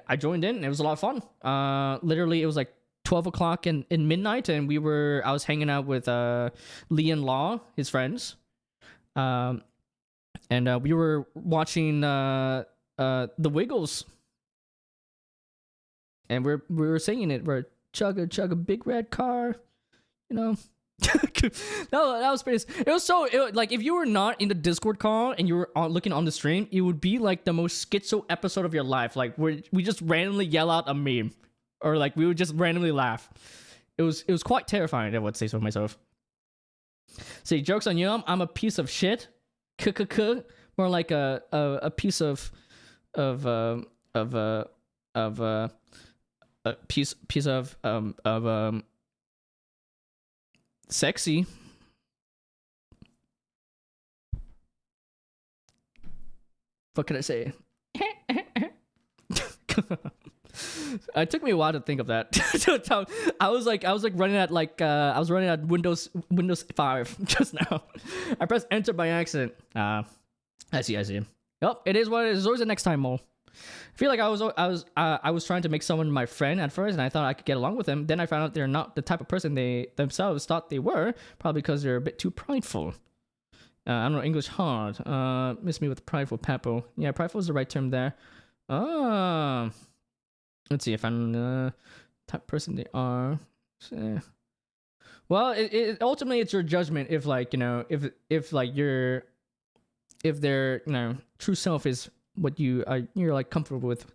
I joined in, and it was a lot of fun. Literally, it was like 12 o'clock in midnight, and I was hanging out with Lee and Law, his friends. And we were watching the Wiggles, and we were singing it. We're chug a big red car, that was pretty. It was like if you were not in the Discord call and you were looking on the stream, it would be like the most schizo episode of your life. Like we just randomly yell out a meme, or like we would just randomly laugh. It was quite terrifying, I would say so myself. See, joke's on you. I'm a piece of shit. More like a piece of a piece of sexy. What can I say? It took me a while to think of that. I was running at Windows 5 just now. I pressed enter by accident. I see. Yep, it is what it is. There's always the next time, Mo. I feel like I was trying to make someone my friend at first, and I thought I could get along with them. Then I found out they're not the type of person they themselves thought they were, probably because they're a bit too prideful. I don't know, English hard. Miss me with prideful Papo. Yeah, prideful is the right term there. Let's see if I'm the type of person they are. Well, it ultimately it's your judgment if like if their true self is what you're like comfortable with.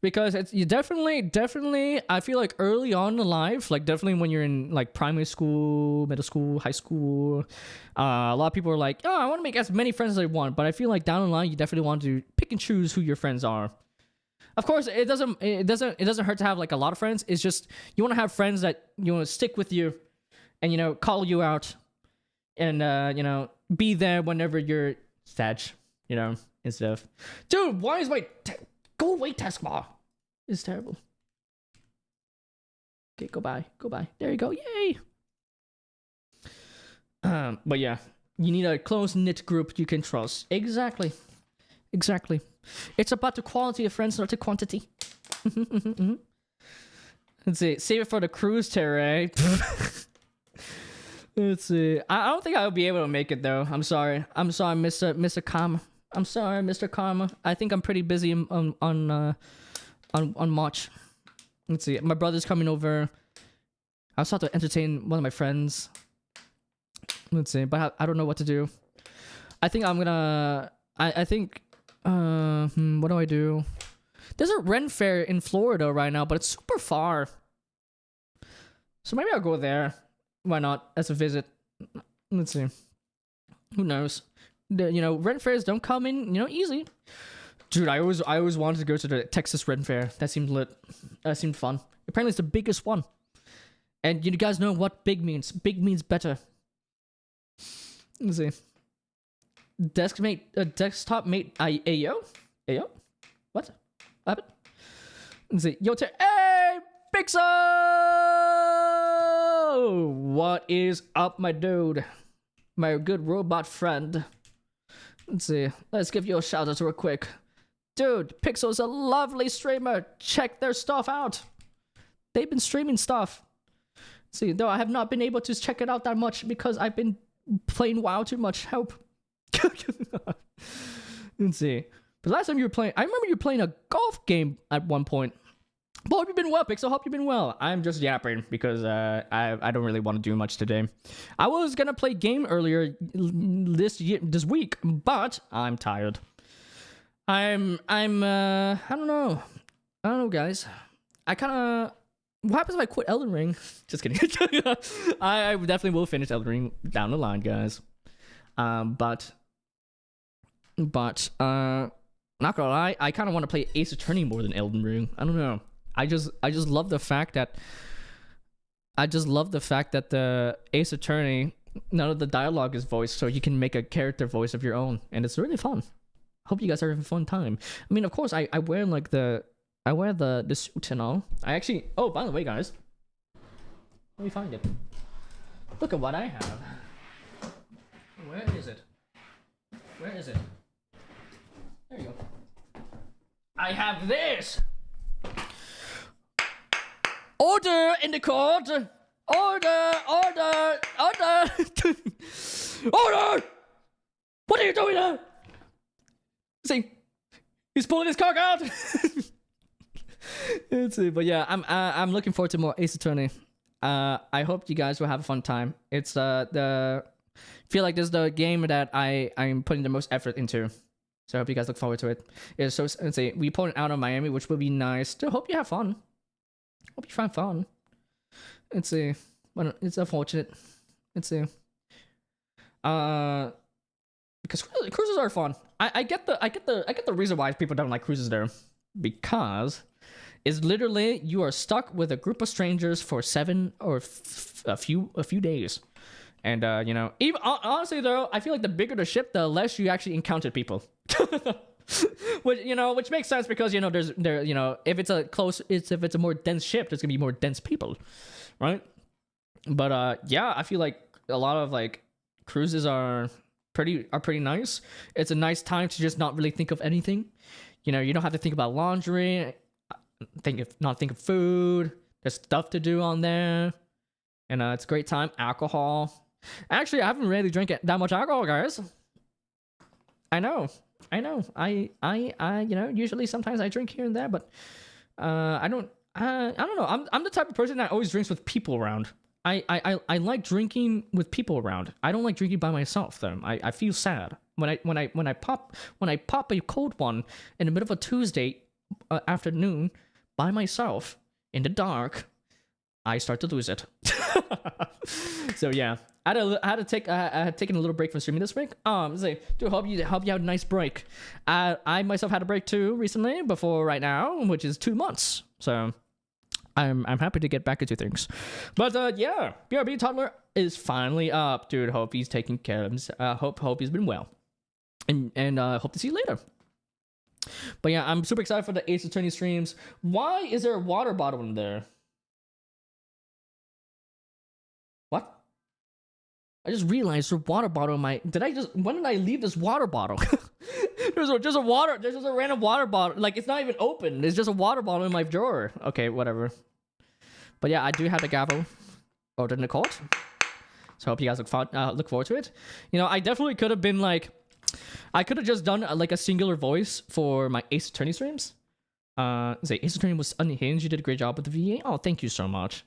because it's you definitely I feel like early on in life, like definitely when you're in like primary school, middle school, high school, a lot of people are like, oh, I want to make as many friends as I want, but I feel like down the line you definitely want to pick and choose who your friends are. Of course, it doesn't hurt to have like a lot of friends. It's just you want to have friends that you want to stick with you, and call you out, and be there whenever you're sad, and stuff. Dude, why is my go away taskbar? It's terrible. Okay, go by. There you go. Yay. But yeah, you need a close knit group you can trust. Exactly. It's about the quality of friends, not the quantity. Let's see. Save it for the cruise, TERAY. Let's see. I don't think I'll be able to make it though. I'm sorry, Mr. Karma. I'm sorry, Mr. Karma. I think I'm pretty busy on March. Let's see. My brother's coming over. I also have to entertain one of my friends. Let's see, but I don't know what to do. I think I'm gonna. I think. What do I do? There's a Ren Fair in Florida right now, but it's super far. So maybe I'll go there. Why not? As a visit. Let's see. Who knows? Ren Fairs don't come in, easy. Dude, I always wanted to go to the Texas Ren Fair. That seemed lit. That seemed fun. Apparently it's the biggest one. And you guys know what big means. Big means better. Let's see. Desktop mate Ayo? What happened? Let's see. Yo, hey, Pixel! What is up, my dude? My good robot friend. Let's see. Let's give you a shout out real quick. Dude, Pixel's a lovely streamer. Check their stuff out. They've been streaming stuff. See, though I have not been able to check it out that much because I've been playing WoW too much. Help. Let's see. But last time you were playing, I remember you were playing a golf game at one point. But hope you've been well, Pixel. Hope you've been well. I'm just yapping because I don't really want to do much today. I was gonna play game earlier this week, but I'm tired. I don't know, guys. I kind of. What happens if I quit Elden Ring? Just kidding. I definitely will finish Elden Ring down the line, guys. But not gonna lie, I kind of want to play Ace Attorney more than Elden Ring. I don't know. I just love the fact that the Ace Attorney, none of the dialogue is voiced, so you can make a character voice of your own, and it's really fun. Hope you guys are having a fun time. I mean, of course, I wear like the suit and all. I actually. Oh, by the way, guys, let me find it. Look at what I have. Where is it? There you go. I have this. Order in the court. Order. Order. What are you doing there? See, he's pulling his cock out. Let's see, but yeah, I'm looking forward to more Ace Attorney. I hope you guys will have a fun time. It's feel like this is the game that I'm putting the most effort into. So I hope you guys look forward to it. Yeah, so let's see, we pulled it out of Miami, which will be nice. I hope you have fun. Hope you find fun. Let's see. Well, it's unfortunate. Let's see. Because cruises are fun. I get the reason why people don't like cruises there. Because it's literally you are stuck with a group of strangers for 7 or a few days. And even honestly though, I feel like the bigger the ship, the less you actually encounter people. which makes sense because if it's a more dense ship, there's gonna be more dense people, right? But yeah, I feel like a lot of like cruises are pretty nice. It's a nice time to just not really think of anything. You don't have to think about laundry, think of food. There's stuff to do on there, and it's a great time. Alcohol. Actually, I haven't really drank that much alcohol, guys. I know. I usually sometimes I drink here and there, but I don't know. I'm the type of person that always drinks with people around. I like drinking with people around. I don't like drinking by myself though. I feel sad when I pop a cold one in the middle of a Tuesday afternoon by myself in the dark, I start to lose it. So yeah, I had taken a little break from streaming this week. Dude, hope you had a nice break. I myself had a break too recently before right now, which is 2 months. So I'm happy to get back into things. But yeah, BRB toddler is finally up, dude. Hope he's taking care of himself. Hope he's been well, and hope to see you later. But yeah, I'm super excited for the Ace Attorney streams. Why is there a water bottle in there? What? I just realized there's a water bottle in my. When did I leave this water bottle? There's just a random water bottle. Like, it's not even open. There's just a water bottle in my drawer. Okay, whatever. But yeah, I do have the gavel ordered in the court. So I hope you guys look forward to it. You know, I definitely could have been like, I could have just done like a singular voice for my Ace Attorney streams. Ace Attorney was unhinged. You did a great job with the VA. Oh, thank you so much.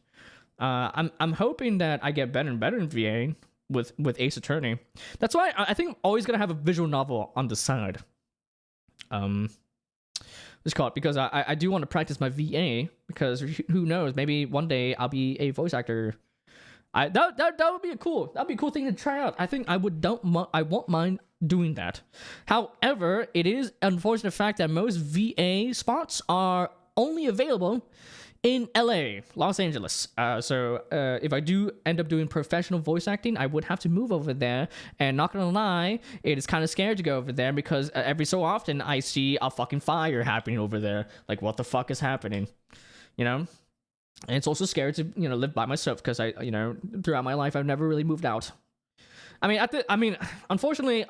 I'm hoping that I get better and better in VA with Ace Attorney. That's why I think I'm always gonna have a visual novel on the side. It's called because I do want to practice my VA because who knows, maybe one day I'll be a voice actor. That would be that'd be a cool thing to try out. I think I won't mind doing that. However, it is unfortunate fact that most VA spots are only available in LA, Los Angeles. So if I do end up doing professional voice acting, I would have to move over there. And not gonna lie, it is kind of scared to go over there because every so often I see a fucking fire happening over there. Like, what the fuck is happening? You know? And it's also scary to, you know, live by myself because I, you know, throughout my life I've never really moved out. Unfortunately,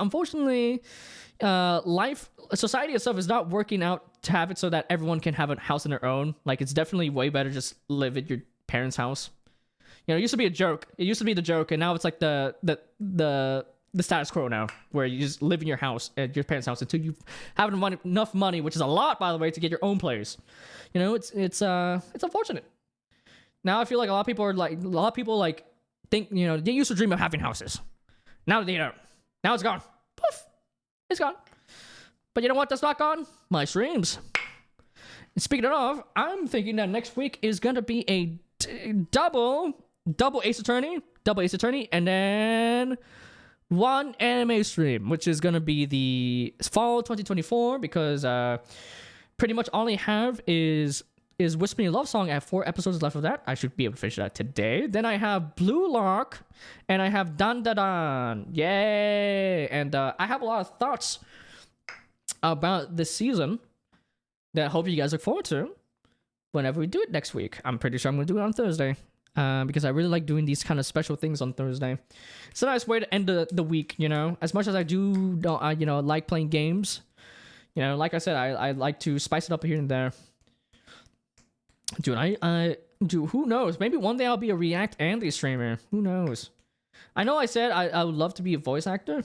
society itself is not working out to have it so that everyone can have a house on their own. Like, it's definitely way better just live at your parents' house. You know, it used to be a joke. It used to be the joke, and now it's like the status quo now, where you just live in your house at your parents' house until you have enough money, which is a lot, by the way, to get your own place. You know, it's unfortunate. Now I feel like a lot of people think, you know, they used to dream of having houses. Now they don't. Now it's gone. Poof. It's gone. But you know what? That's not gone. My streams. And speaking of, I'm thinking that next week is gonna be a double Ace Attorney, and then one anime stream, which is gonna be the fall 2024, because pretty much all I have is Whispering Love Song. I have 4 episodes left of that. I should be able to finish that today. Then I have Blue Lock, and I have Dan Da Dan. Yay! And I have a lot of thoughts about this season that I hope you guys look forward to whenever we do it next week. I'm pretty sure I'm going to do it on Thursday because I really like doing these kind of special things on Thursday. It's a nice way to end the week, you know? As much as I like playing games, you know, like I said, I like to spice it up here and there. Dude, who knows? Maybe one day I'll be a React Andy streamer. Who knows? I know I said I would love to be a voice actor,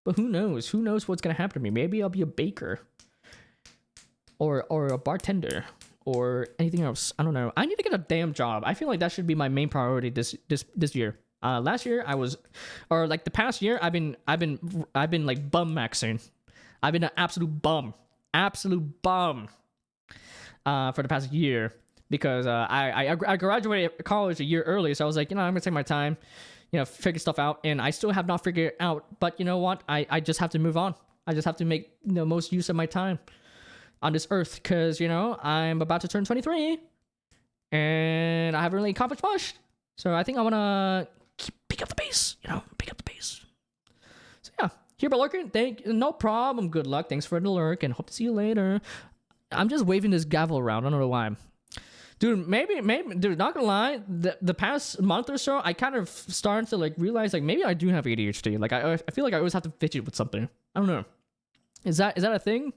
but who knows? Who knows what's gonna happen to me? Maybe I'll be a baker, or a bartender, or anything else. I don't know. I need to get a damn job. I feel like that should be my main priority this year. Last year the past year I've been like bum maxing. I've been an absolute bum for the past year. Because I graduated college a year early, so I was like, you know, I'm gonna take my time, you know, figure stuff out, and I still have not figured it out. But you know what? I just have to move on. I just have to make the most use of my time on this earth, because you know I'm about to turn 23, and I haven't really accomplished much. So I think I wanna pick up the pace. You know, pick up the pace. So yeah, here by lurking. No problem. Good luck. Thanks for the lurk, and hope to see you later. I'm just waving this gavel around. I don't know why. Dude, maybe, dude, not gonna lie, the past month or so, I kind of started to like realize like maybe I do have ADHD. Like I feel like I always have to fidget with something. I don't know. Is that a thing?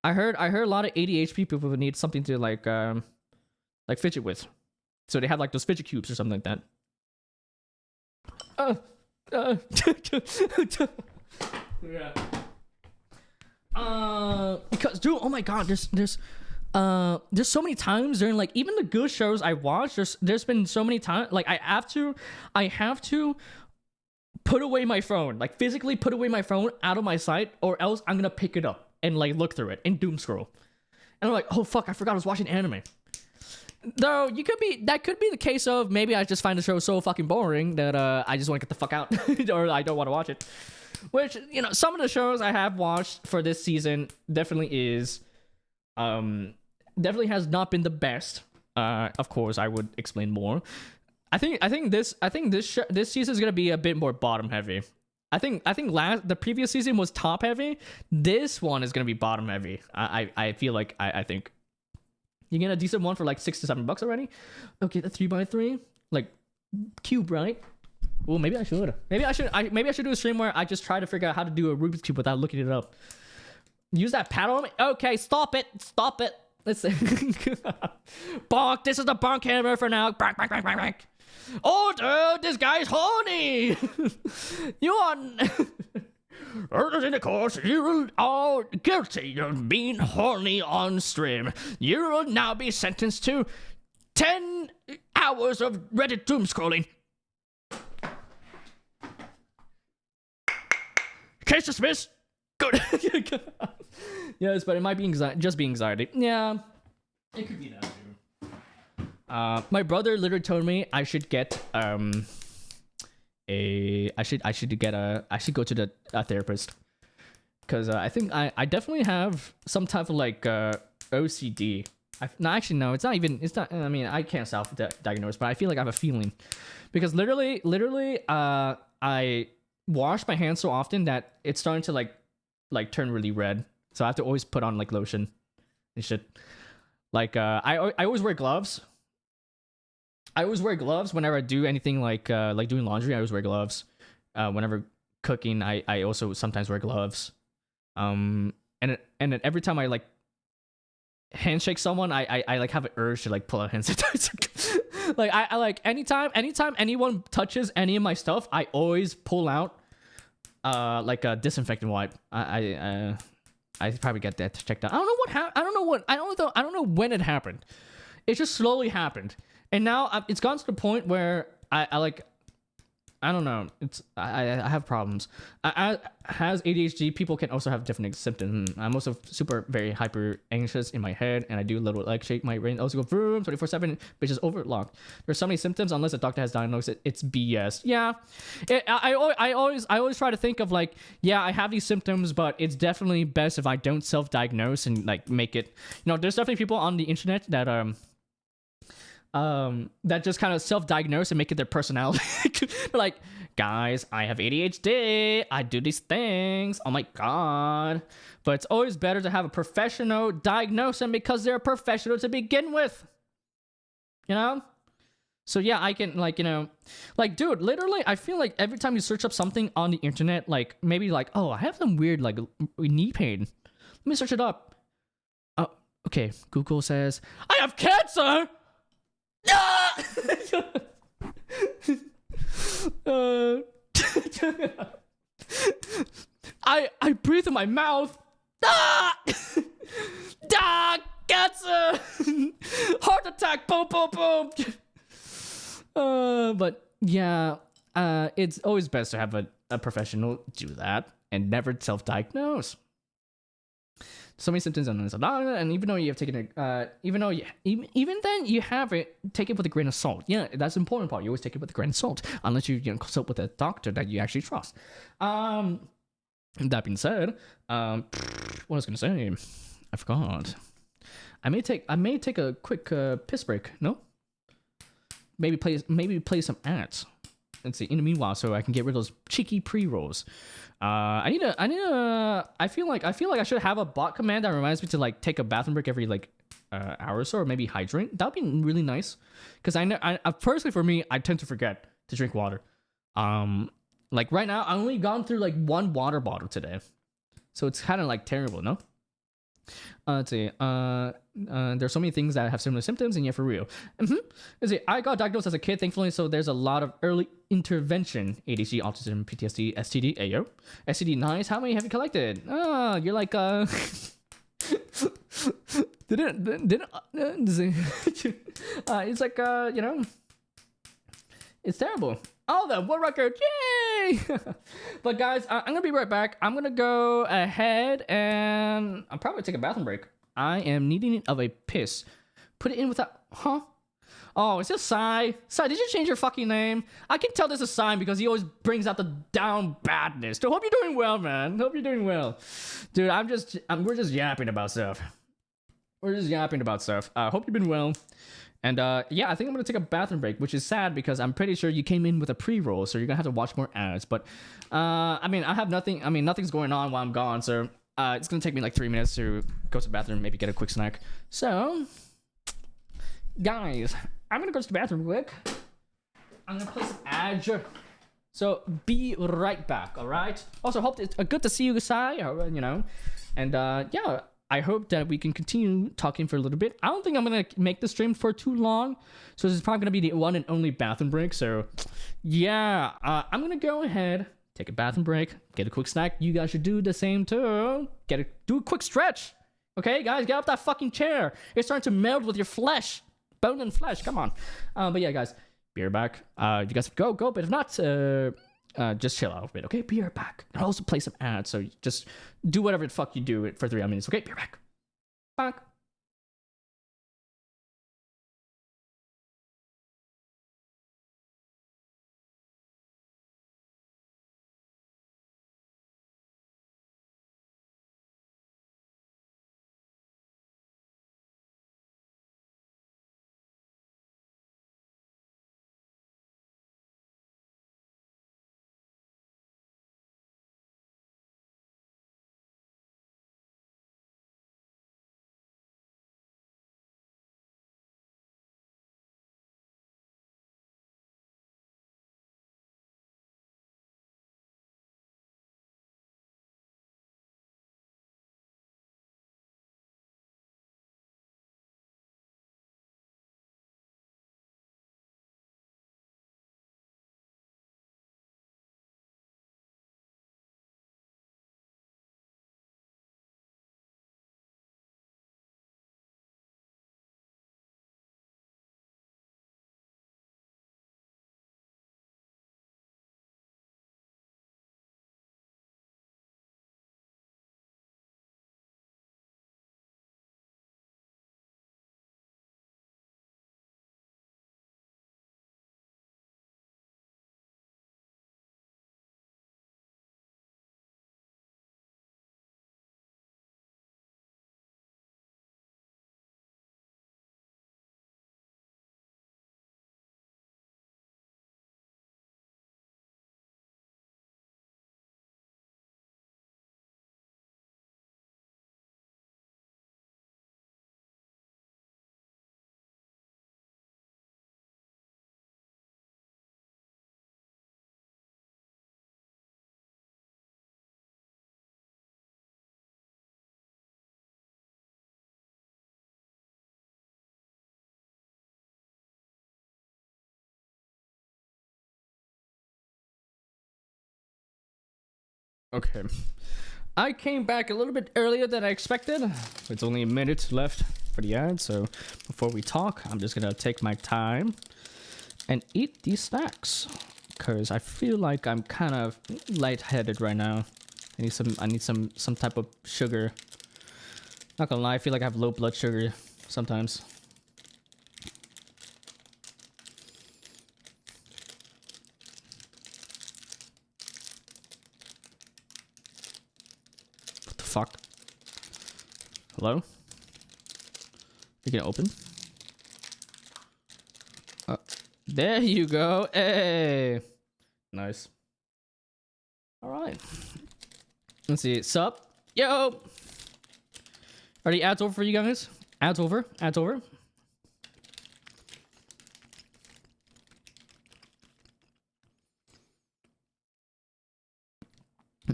I heard a lot of ADHD people who need something to like fidget with, so they have like those fidget cubes or something like that. Yeah. Because dude, oh my god, there's so many times during like even the good shows I watch, there's been so many times like I have to put away my phone, like physically put away my phone out of my sight, or else I'm gonna pick it up and like look through it and doom scroll. I'm like, oh fuck, I forgot I was watching anime. Though that could be the case of maybe I just find the show so fucking boring that I just want to get the fuck out or I don't want to watch it. Which, you know, some of the shows I have watched for this season definitely has not been the best. Of course, I would explain more. I think this season is gonna be a bit more bottom heavy. I think the previous season was top heavy. This one is gonna be bottom heavy. I feel like I think you get a decent one for like $6 to $7 already. Okay, the 3x3 like cube, right? Well, maybe I should. Maybe I should do a stream where I just try to figure out how to do a Rubik's cube without looking it up. Use that paddle on me. Okay, stop it. Let's see. Bonk. This is the bonk hammer for now. Bonk, bonk, bonk, bonk, bonk. Oh, dude, this guy's horny. You are. In the course, you are guilty of being horny on stream. You will now be sentenced to 10 hours of Reddit doom scrolling. Case dismissed. Good. Yes, but it might be anxiety. Yeah, it could be that too. My brother literally told me I should get I should go to a therapist, because I think I definitely have some type of like OCD. No, it's not. I mean, I can't self-diagnose, but I feel like I have a feeling, because literally, I wash my hands so often that it's starting to like turn really red. So I have to always put on like lotion and shit. Like I always wear gloves. I always wear gloves whenever I do anything like doing laundry. I always wear gloves. Whenever cooking, I also sometimes wear gloves. And then every time I like handshake someone, I like have an urge to like pull out hand sanitizer. Like I like anytime anyone touches any of my stuff, I always pull out like a disinfectant wipe. I probably get that checked out. I don't know what happened. I don't know when it happened. It just slowly happened, and now it's gone to the point where I don't know. I have problems. Has ADHD. People can also have different symptoms. I'm also very hyper anxious in my head, and I do a little leg shake. My brain also go vroom 24/7, which is overlocked. There's so many symptoms. Unless a doctor has diagnosed it, it's BS. Yeah, I always try to think of like, yeah, I have these symptoms, but it's definitely best if I don't self-diagnose and like make it. You know, there's definitely people on the internet that that just kind of self-diagnose and make it their personality. Like, guys, I have ADHD, I do these things, oh my god. But it's always better to have a professional diagnose them, because they're a professional to begin with, you know. So yeah, I can like, you know, like, dude, literally I feel like every time you search up something on the internet, like maybe like, oh, I have some weird like knee pain, let me search it up. Okay, Google says I have cancer. I breathe in my mouth. Cancer. Heart attack. Boom, boom, boom. But yeah, it's always best to have a professional do that and never self-diagnose. So many symptoms and even though you have taken it, even then you have it, take it with a grain of salt. Yeah, that's the important part. You always take it with a grain of salt, unless you consult with a doctor that you actually trust. That being said, what I was gonna say, I forgot. I may take a quick piss break. No, maybe play some ads. Let's see. In the meanwhile, so I can get rid of those cheeky pre-rolls. I feel like I should have a bot command that reminds me to like take a bathroom break every like hour or so, or maybe hydrate. That'd be really nice, because I know personally for me, I tend to forget to drink water. Like right now, I only gone through like one water bottle today, so it's kind of like terrible, no? Let's see. There's so many things that have similar symptoms, and yeah, for real. Let's see. I got diagnosed as a kid, thankfully, so there's a lot of early intervention. ADHD, autism, PTSD, STD, Ayo. STD, nice. How many have you collected? Oh, you're like it's like you know, it's terrible. Oh, the world record! Yay! But guys, I'm gonna be right back. I'm gonna go ahead and I'll probably take a bathroom break. I am needing of a piss. Put it in without... Huh? Oh, is this Sai? Sai, did you change your fucking name? I can tell this is Sai because he always brings out the down badness. Dude, hope you're doing well, man. Hope you're doing well. Dude, we're just yapping about stuff. We're just yapping about stuff. Hope you've been well. And yeah, I think I'm gonna take a bathroom break, which is sad because I'm pretty sure you came in with a pre-roll, so you're gonna have to watch more ads. But I mean, I have nothing. I mean, nothing's going on while I'm gone, so it's gonna take me like 3 minutes to go to the bathroom, maybe get a quick snack. So, guys, I'm gonna go to the bathroom quick. I'm gonna play some ads. So be right back. All right. Also, hope it's good to see you, Sai. You know, and yeah. I hope that we can continue talking for a little bit. I don't think I'm going to make the stream for too long. So this is probably going to be the one and only bathroom break. So yeah, I'm going to go ahead, take a bathroom break, get a quick snack. You guys should do the same too. Do a quick stretch. Okay, guys, get off that fucking chair. It's starting to meld with your flesh. Bone and flesh, come on. But yeah, guys, be right back. You guys go. But if not, just chill out a bit, okay? Be right back. I'll also play some ads, so just do whatever the fuck you do for 3 minutes, okay? Be right back. Back. Okay. I came back a little bit earlier than I expected. It's only a minute left for the ad, so before we talk, I'm just gonna take my time and eat these snacks because I feel like I'm kind of lightheaded right now. I need some type of sugar. Not gonna lie, I feel like I have low blood sugar sometimes. What the fuck? Hello? You can open? There you go. Hey. Nice. All right. Let's see. Sup? Yo. Are the ads over for you guys? Ads over. Ads over.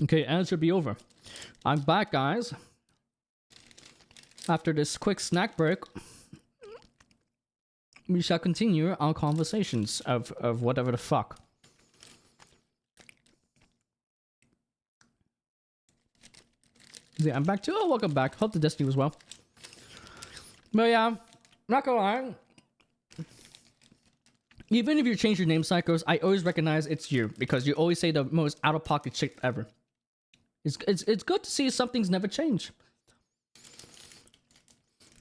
Okay, ads should be over. I'm back, guys. After this quick snack break, we shall continue our conversations of whatever the fuck. Yeah, I'm back too. Oh, welcome back. Hope the Destiny was well. But yeah, not gonna lie. Even if you change your name, Psychos, I always recognize it's you because you always say the most out-of-pocket shit ever. It's good to see some things never change.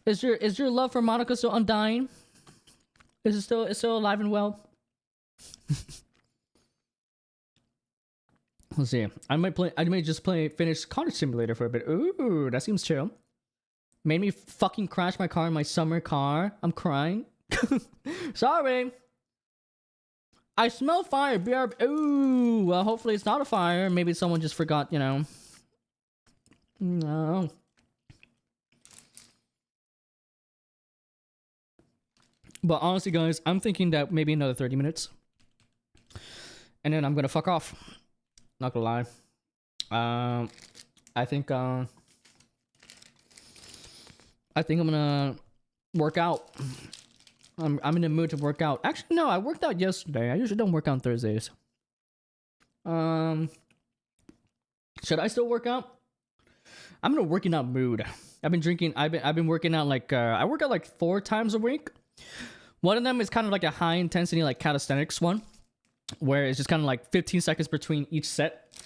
Is your love for Monica still undying? Is it still alive and well? Let's see. I might just finish Cottage Simulator for a bit. Ooh, that seems chill. Made me fucking crash my car in my summer car. I'm crying. Sorry. I smell fire. BRB. Ooh, well, hopefully it's not a fire. Maybe someone just forgot, you know. No. But honestly, guys, I'm thinking that maybe another 30 minutes. And then I'm gonna fuck off. Not gonna lie. I think I'm gonna work out. I'm in the mood to work out. Actually, no, I worked out yesterday. I usually don't work out on Thursdays. Should I still work out? I'm in a working out mood. I've been working out like I work out like 4 times a week. One of them is kind of like a high intensity like calisthenics one, where it's just kind of like 15 seconds between each set,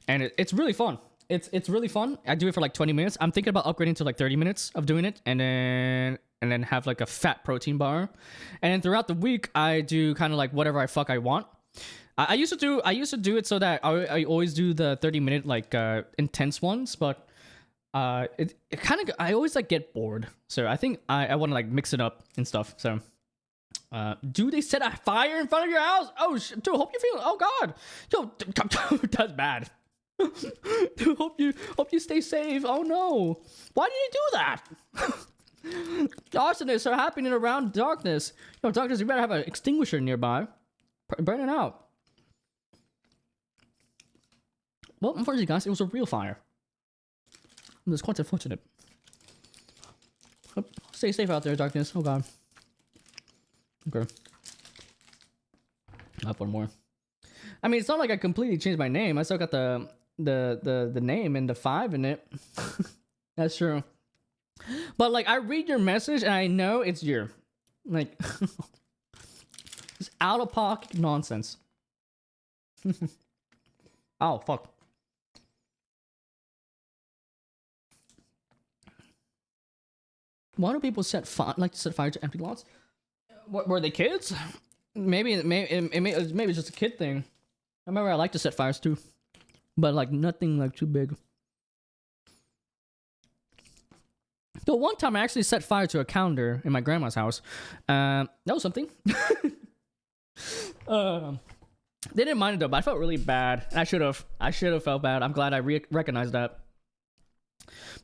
and it's really fun. It's really fun. I do it for like 20 minutes. I'm thinking about upgrading to like 30 minutes of doing it, and then have like a fat protein bar, and then throughout the week I do kind of like whatever I want. I used to do it so that I always do the 30-minute like intense ones, but it kind of, I always like get bored, so I think I want to like mix it up and stuff. So do they set a fire in front of your house? Oh dude, hope you feel, oh god, yo, that's bad. Dude, hope you stay safe. Oh no, why did you do that? Arsonists are happening around darkness. Yo, darkness, you better have an extinguisher nearby. Burn it out. Well, unfortunately, guys, it was a real fire. It's quite unfortunate. Stay safe out there, darkness. Oh god. Okay. I have one more. I mean, it's not like I completely changed my name. I still got the name and the 5 in it. That's true. But like, I read your message and I know it's your, like, it's out of pocket nonsense. Oh fuck. Why do people like to set fire to empty lots? What, were they kids? Maybe it's just a kid thing. I remember I like to set fires too, but like nothing like too big. The one time I actually set fire to a calendar in my grandma's house. That was something. They didn't mind it though, but I felt really bad. I should have felt bad. I'm glad I recognized that.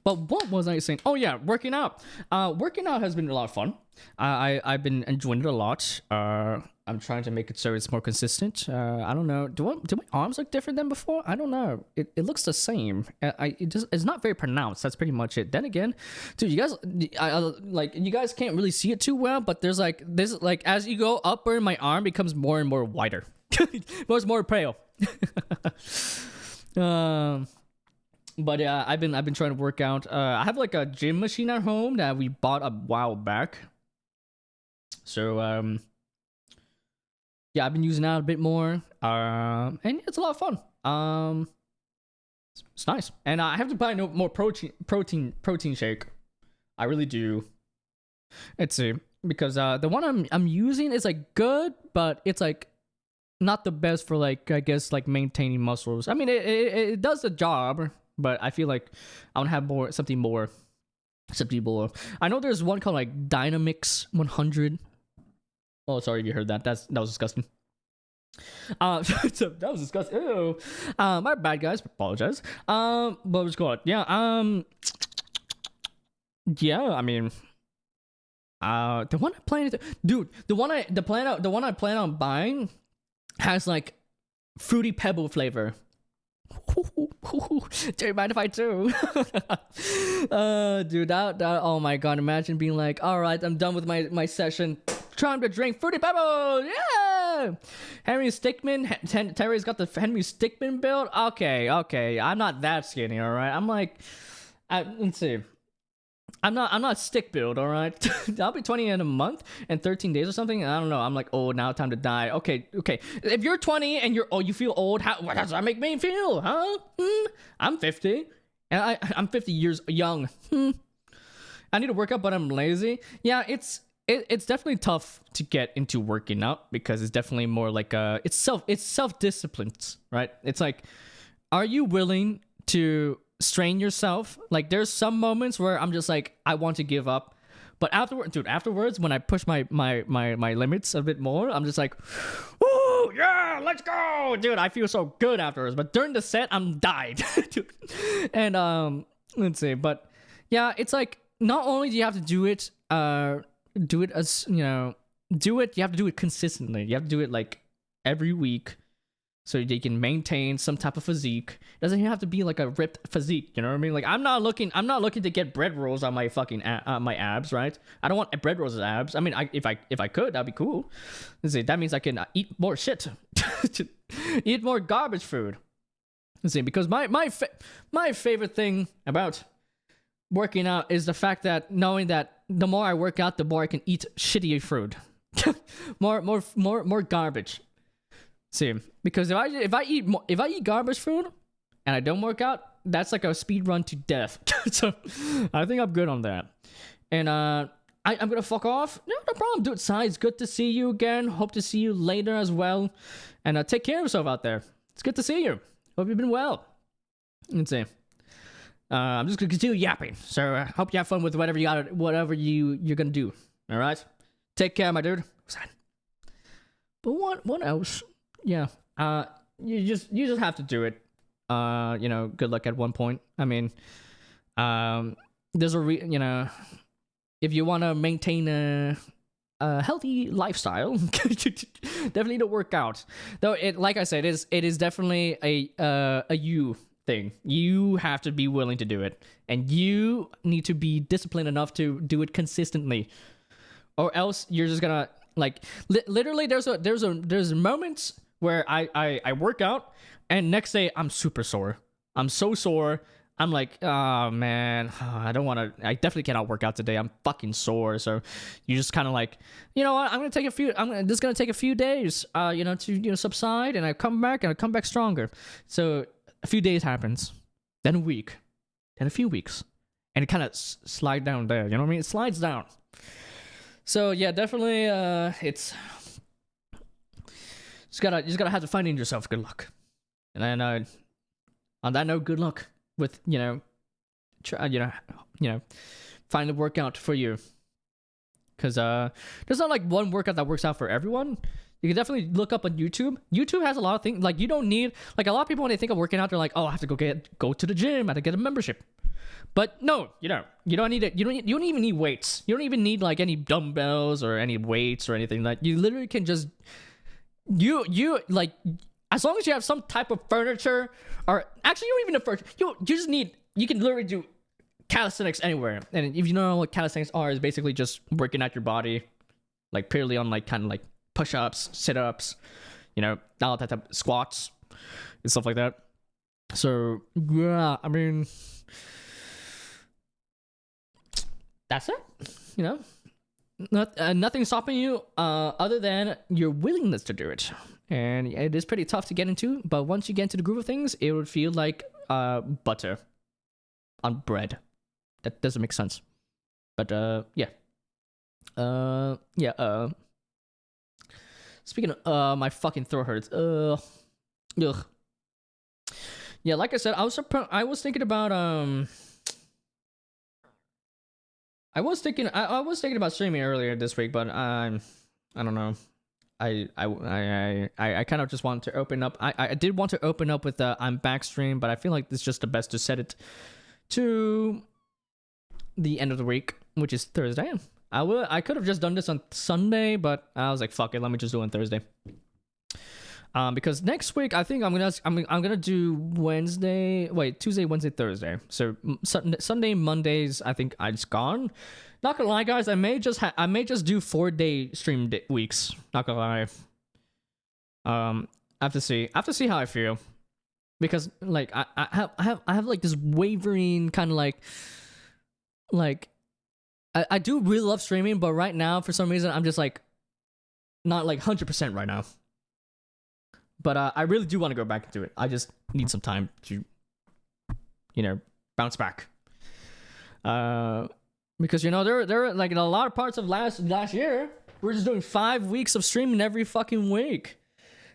But what was I saying? Oh yeah, working out. Working out has been a lot of fun. I've been enjoying it a lot. I'm trying to make it so it's more consistent. I don't know. Do my arms look different than before? I don't know. It looks the same. It's not very pronounced. That's pretty much it. Then again, dude, you guys, you guys can't really see it too well. But there's like this, like as you go upward, my arm becomes more and more wider. It's more pale. But yeah, I've been trying to work out. I have like a gym machine at home that we bought a while back. So yeah, I've been using that a bit more. And it's a lot of fun. It's nice. And I have to buy no more protein shake. I really do. Let's see, because the one I'm using is like good, but it's like not the best for like, I guess, like maintaining muscles. I mean, it does the job, but I feel like I want to have something more. I know there's one called like Dynamix 100. Oh, sorry if you heard that. That was disgusting. So that was disgusting. Ew. My bad, guys. Apologize. But what's going on? Yeah. Yeah. I mean, the one I plan, dude. The one I plan on buying has like fruity pebble flavor. Do you mind if I do? Dude, that oh my god, imagine being like, all right, I'm done with my session, trying to drink fruity pebbles. Yeah, Henry Stickmin. Terry's got the Henry Stickmin build. Okay, I'm not that skinny, all right. I'm like, let's see, I'm not stick build, all right. I'll be 20 in a month and 13 days or something. I don't know. I'm like, oh, now time to die. Okay. If you're 20 and you feel old, what does that make me feel? Huh? I'm 50 and I'm 50 years young. I need to work out, but I'm lazy. Yeah, it's definitely tough to get into working out because it's definitely more like it's self discipline, right? It's like, are you willing to strain yourself? Like, there's some moments where I'm just like, I want to give up, but afterwards, when I push my limits a bit more, I'm just like, "Ooh, yeah, let's go, dude!" I feel so good afterwards. But during the set, I'm died, dude. And let's see, but yeah, it's like not only do you have to do it, do it as do it. You have to do it consistently. You have to do it like every week, so they can maintain some type of physique. It doesn't have to be like a ripped physique, you know what I mean? Like, I'm not looking to get bread rolls on my fucking my abs, right? I don't want bread rolls as abs. I mean, if I could, that'd be cool. Let's see, that means I can eat more shit, eat more garbage food. Let's see, because my favorite thing about working out is the fact that knowing that the more I work out, the more I can eat shittier food, more garbage. See, because if I eat garbage food and I don't work out, that's like a speed run to death. So I think I'm good on that. And I'm gonna fuck off. No problem, dude. Sai, it's good to see you again. Hope to see you later as well. And take care of yourself out there. It's good to see you. Hope you've been well. Let's see. I'm just gonna continue yapping. So hope you have fun with whatever you're gonna do. All right. Take care, my dude. But what else? Yeah. You just have to do it. Good luck at one point. I mean, there's if you want to maintain a healthy lifestyle, definitely need to work out. Though like I said, it is definitely a you thing. You have to be willing to do it, and you need to be disciplined enough to do it consistently, or else you're just gonna literally. There's moments where I work out and next day I'm super sore. I'm so sore. I'm like, oh man, I definitely cannot work out today. I'm fucking sore. So you just kind of like, you know what? This is gonna take a few days, to subside, and I come back stronger. So a few days happens, then a week, then a few weeks, and it kind of slide down there. You know what I mean? It slides down. So yeah, definitely, it's just gotta have to find in yourself. Good luck. And then on that note, good luck with find a workout for you, because there's not like one workout that works out for everyone. You can definitely look up on YouTube. YouTube has a lot of things. Like, you don't need, like, a lot of people when they think of working out, they're like, oh, I have to go to the gym, I have to get a membership. But no, you don't need it. You don't even need weights. You don't even need like any dumbbells or any weights or anything. Like, you literally can just you like, as long as you have some type of furniture, or actually you don't even have furniture. You can literally do calisthenics anywhere. And if you know what calisthenics are, is basically just working out your body, like purely on like kind of like push-ups, sit-ups, all that type of squats and stuff like that. So yeah, I mean, that's it. Nothing stopping you other than your willingness to do it. And it is pretty tough to get into, but once you get into the groove of things, it would feel like butter on bread. That doesn't make sense. But yeah. Speaking of my fucking throat hurts. Ugh. Yeah, like I said, I was thinking about I was thinking about streaming earlier this week, but I don't know. I kind of just wanted to open up. I did want to open up with the I'm back stream, but I feel like it's just the best to set it to the end of the week, which is Thursday. I could have just done this on Sunday, but I was like, fuck it, let me just do it on Thursday. Because next week I think I'm gonna do Tuesday, Wednesday, Thursday. So Sunday, Mondays I think I just gone. Not gonna lie, guys, I may just do 4-day stream weeks. Not gonna lie. I have to see how I feel, because like I have like this wavering kind of like I do really love streaming, but right now for some reason I'm just like not like 100% right now. But I really do want to go back into it. I just need some time to bounce back. Because you know there like in a lot of parts of last year we're just doing 5 weeks of streaming every fucking week,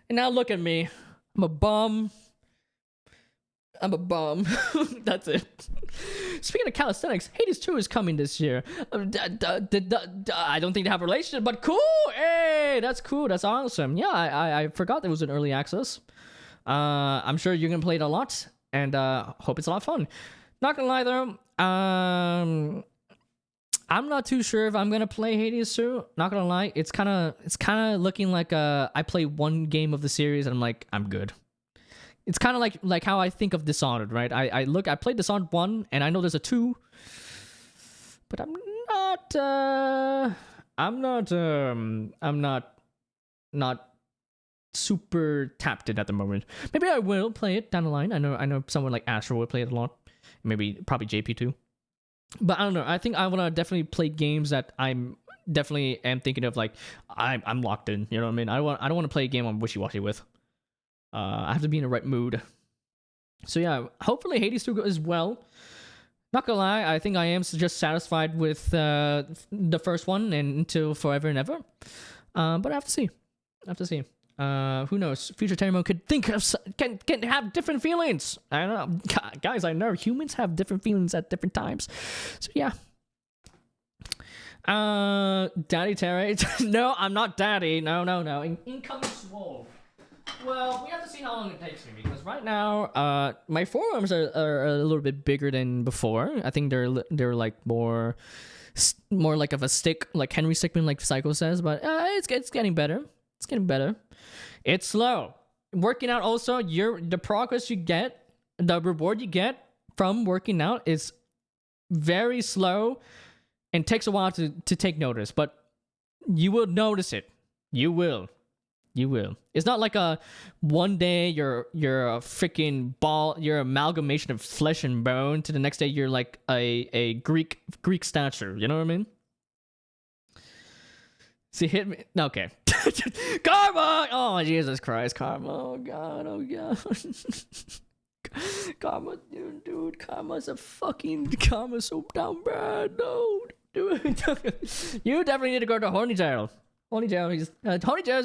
and now look at me, I'm a bum. That's it. Speaking of calisthenics, Hades 2 is coming this year. I don't think they have a relationship, but cool. Hey, that's cool. That's awesome. Yeah, I forgot there was an early access. I'm sure you're gonna play it a lot, and hope it's a lot of fun. Not gonna lie though, I'm not too sure if I'm gonna play Hades 2. Not gonna lie, it's kind of looking like I play one game of the series and I'm like, I'm good. It's kind of like how I think of Dishonored, right? I played Dishonored 1 and I know there's a 2, but I'm not super tapped in at the moment. Maybe I will play it down the line. I know someone like Astro will play it a lot. Probably JP too. But I don't know. I think I want to definitely play games that I'm definitely am thinking of, like I'm locked in. You know what I mean? I don't want to play a game I'm wishy-washy with. I have to be in the right mood. So yeah, hopefully Hades 2 as well. Not gonna lie, I think I am just satisfied with the first one and until forever and ever. But I have to see. Who knows? Future Teramo could can have different feelings. I don't know, guys. I know humans have different feelings at different times. So yeah. Daddy Terry. No, I'm not daddy. No. Incoming swole. Well, we have to see how long it takes me, because right now, my forearms are a little bit bigger than before. I think they're like more like of a stick, like Henry Stickmin, like Psycho says. But it's getting better. It's getting better. It's slow. Working out also, the progress you get, the reward you get from working out is very slow and takes a while to take notice, but you will notice it. You will. It's not like a one day you're a freaking ball, you're an amalgamation of flesh and bone, to the next day you're like a Greek stature. You know what I mean? See, hit me. Okay. Karma! Oh, Jesus Christ. Karma. Oh, God. Karma, dude. Karma's so down bad. No, do it. You definitely need to go to Horny Jail. Horny Jail is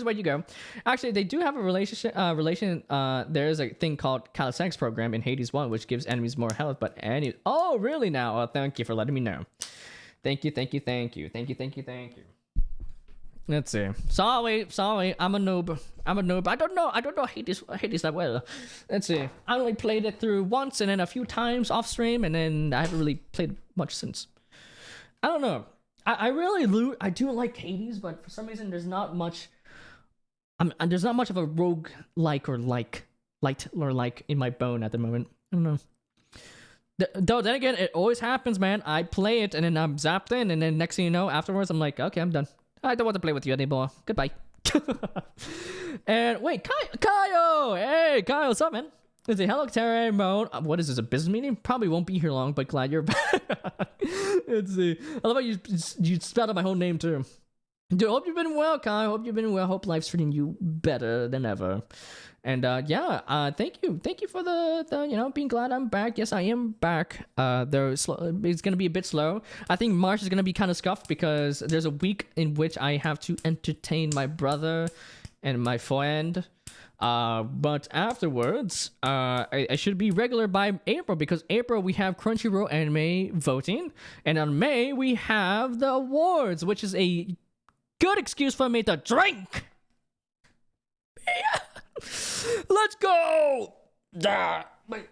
where you go. Actually, they do have a relation. There is a thing called Calisthenics program in Hades 1, which gives enemies more health. But oh, really now? Oh, thank you for letting me know. Thank you. Let's see. Sorry. I'm a noob. I don't know Hades that well. Let's see. I only played it through once and then a few times off stream, and then I haven't really played much since. I don't know. I do like Hades, but for some reason there's not much. There's not much of a rogue light or like in my bone at the moment. I don't know. Though then again, it always happens, man. I play it and then I'm zapped in, and then next thing you know, afterwards I'm like, okay, I'm done. I don't want to play with you anymore. Goodbye. And wait, Kyle! Hey, Kyle, what's up, man? It's a hello Terray mode. What is this, a business meeting? Probably won't be here long, but glad you're back. Let's see. I love how you spelled out my whole name too. Dude, hope you've been well, Kyle. Hope you've been well. Hope life's treating you better than ever. And thank you for the being glad I'm back. Yes, I am back. It's gonna be a bit slow. I think March is gonna be kind of scuffed because there's a week in which I have to entertain my brother and my friend. But afterwards, I should be regular by April, because April we have Crunchyroll anime voting, and on May we have the awards, which is a good excuse for me to drink. Yeah. Let's go. But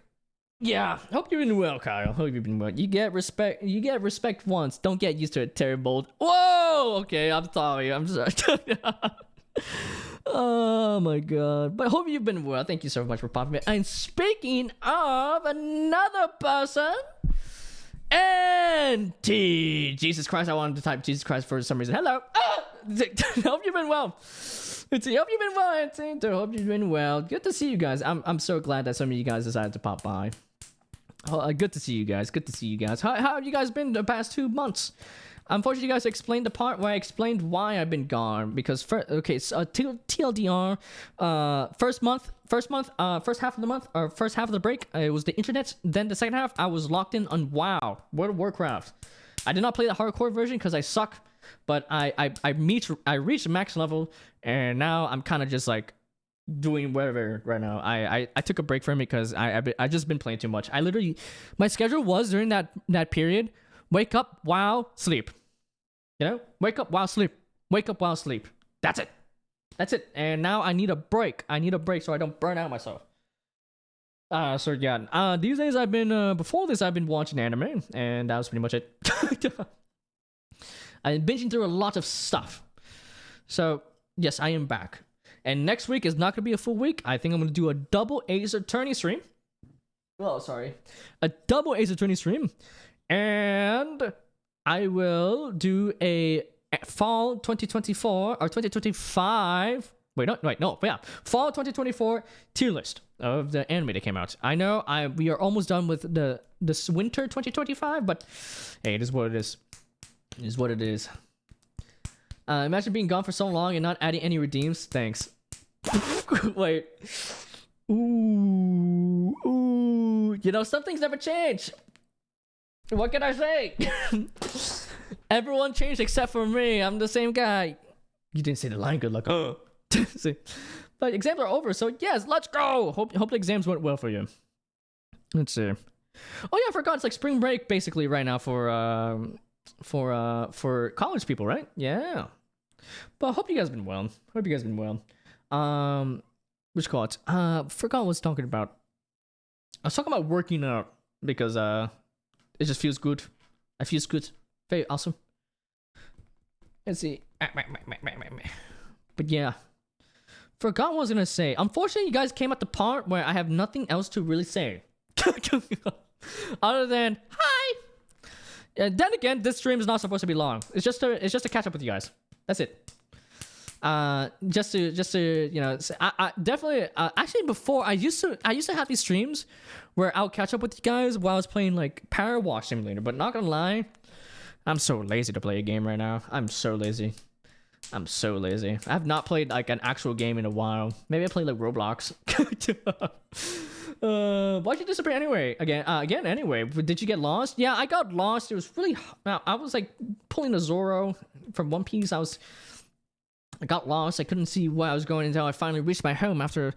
yeah, hope you've been well, Kyle. Hope you've been well. You get respect once. Don't get used to it, Terry Bold. Whoa. Okay, I'm sorry. Oh my god. But hope you've been well. Thank you so much for popping in. And speaking of another person, and Jesus Christ, I wanted to type Jesus Christ for some reason. Hello. Hope you've been well. Hope you've been well, Auntie. Hope you've been well. Good to see you guys. I'm so glad that some of you guys decided to pop by. Good to see you guys. How have you guys been the past 2 months? Unfortunately, you guys explained the part where I explained why I've been gone. Because TLDR, first half of the month, or first half of the break, it was the internet. Then the second half, I was locked in on WoW, World of Warcraft. I did not play the hardcore version because I suck, but I reached max level, and now I'm kind of just like doing whatever right now. I took a break from it because I just been playing too much. I literally, my schedule was during that period, wake up, wow, sleep. You know, wake up, wow, sleep. Wake up, wow, sleep. That's it. And now I need a break. So I don't burn out myself. So yeah. These days I've been before this I've been watching anime, and that was pretty much it. I've been binging through a lot of stuff. So yes, I am back. And next week is not gonna be a full week. I think I'm gonna do a double Ace Attorney stream. Oh, sorry. A double Ace Attorney stream. And I will do a fall 2024 or 2025. Fall 2024 tier list of the anime that came out. I know we are almost done with this winter 2025, but hey, it is what it is. It is what it is. Imagine being gone for so long and not adding any redeems. Thanks. Wait. Ooh. You know, some things never change. What can I say? Everyone changed except for me. I'm the same guy. You didn't say the line good luck. But exams are over, so yes, let's go. Hope the exams went well for you. Let's see. Oh yeah, I forgot. It's like spring break basically right now for college people, right? Yeah. But I hope you guys been well. Which call it? Forgot what I was talking about. I was talking about working out because it just feels good. I feels good. Very awesome. Let's see. But yeah. Forgot what I was gonna say. Unfortunately, you guys came at the part where I have nothing else to really say. Other than hi. Then again, this stream is not supposed to be long. It's just to catch up with you guys. That's it. Just to you know, I definitely actually before I used to have these streams where I'll catch up with you guys while I was playing like Power Wash Simulator. But not gonna lie, I'm so lazy to play a game right now. I'm so lazy. I have not played like an actual game in a while. Maybe I played like Roblox. Why'd you disappear anyway? Again anyway. Did you get lost? Yeah, I got lost. It was really I was like pulling a Zoro from One Piece. I got lost. I couldn't see where I was going until I finally reached my home after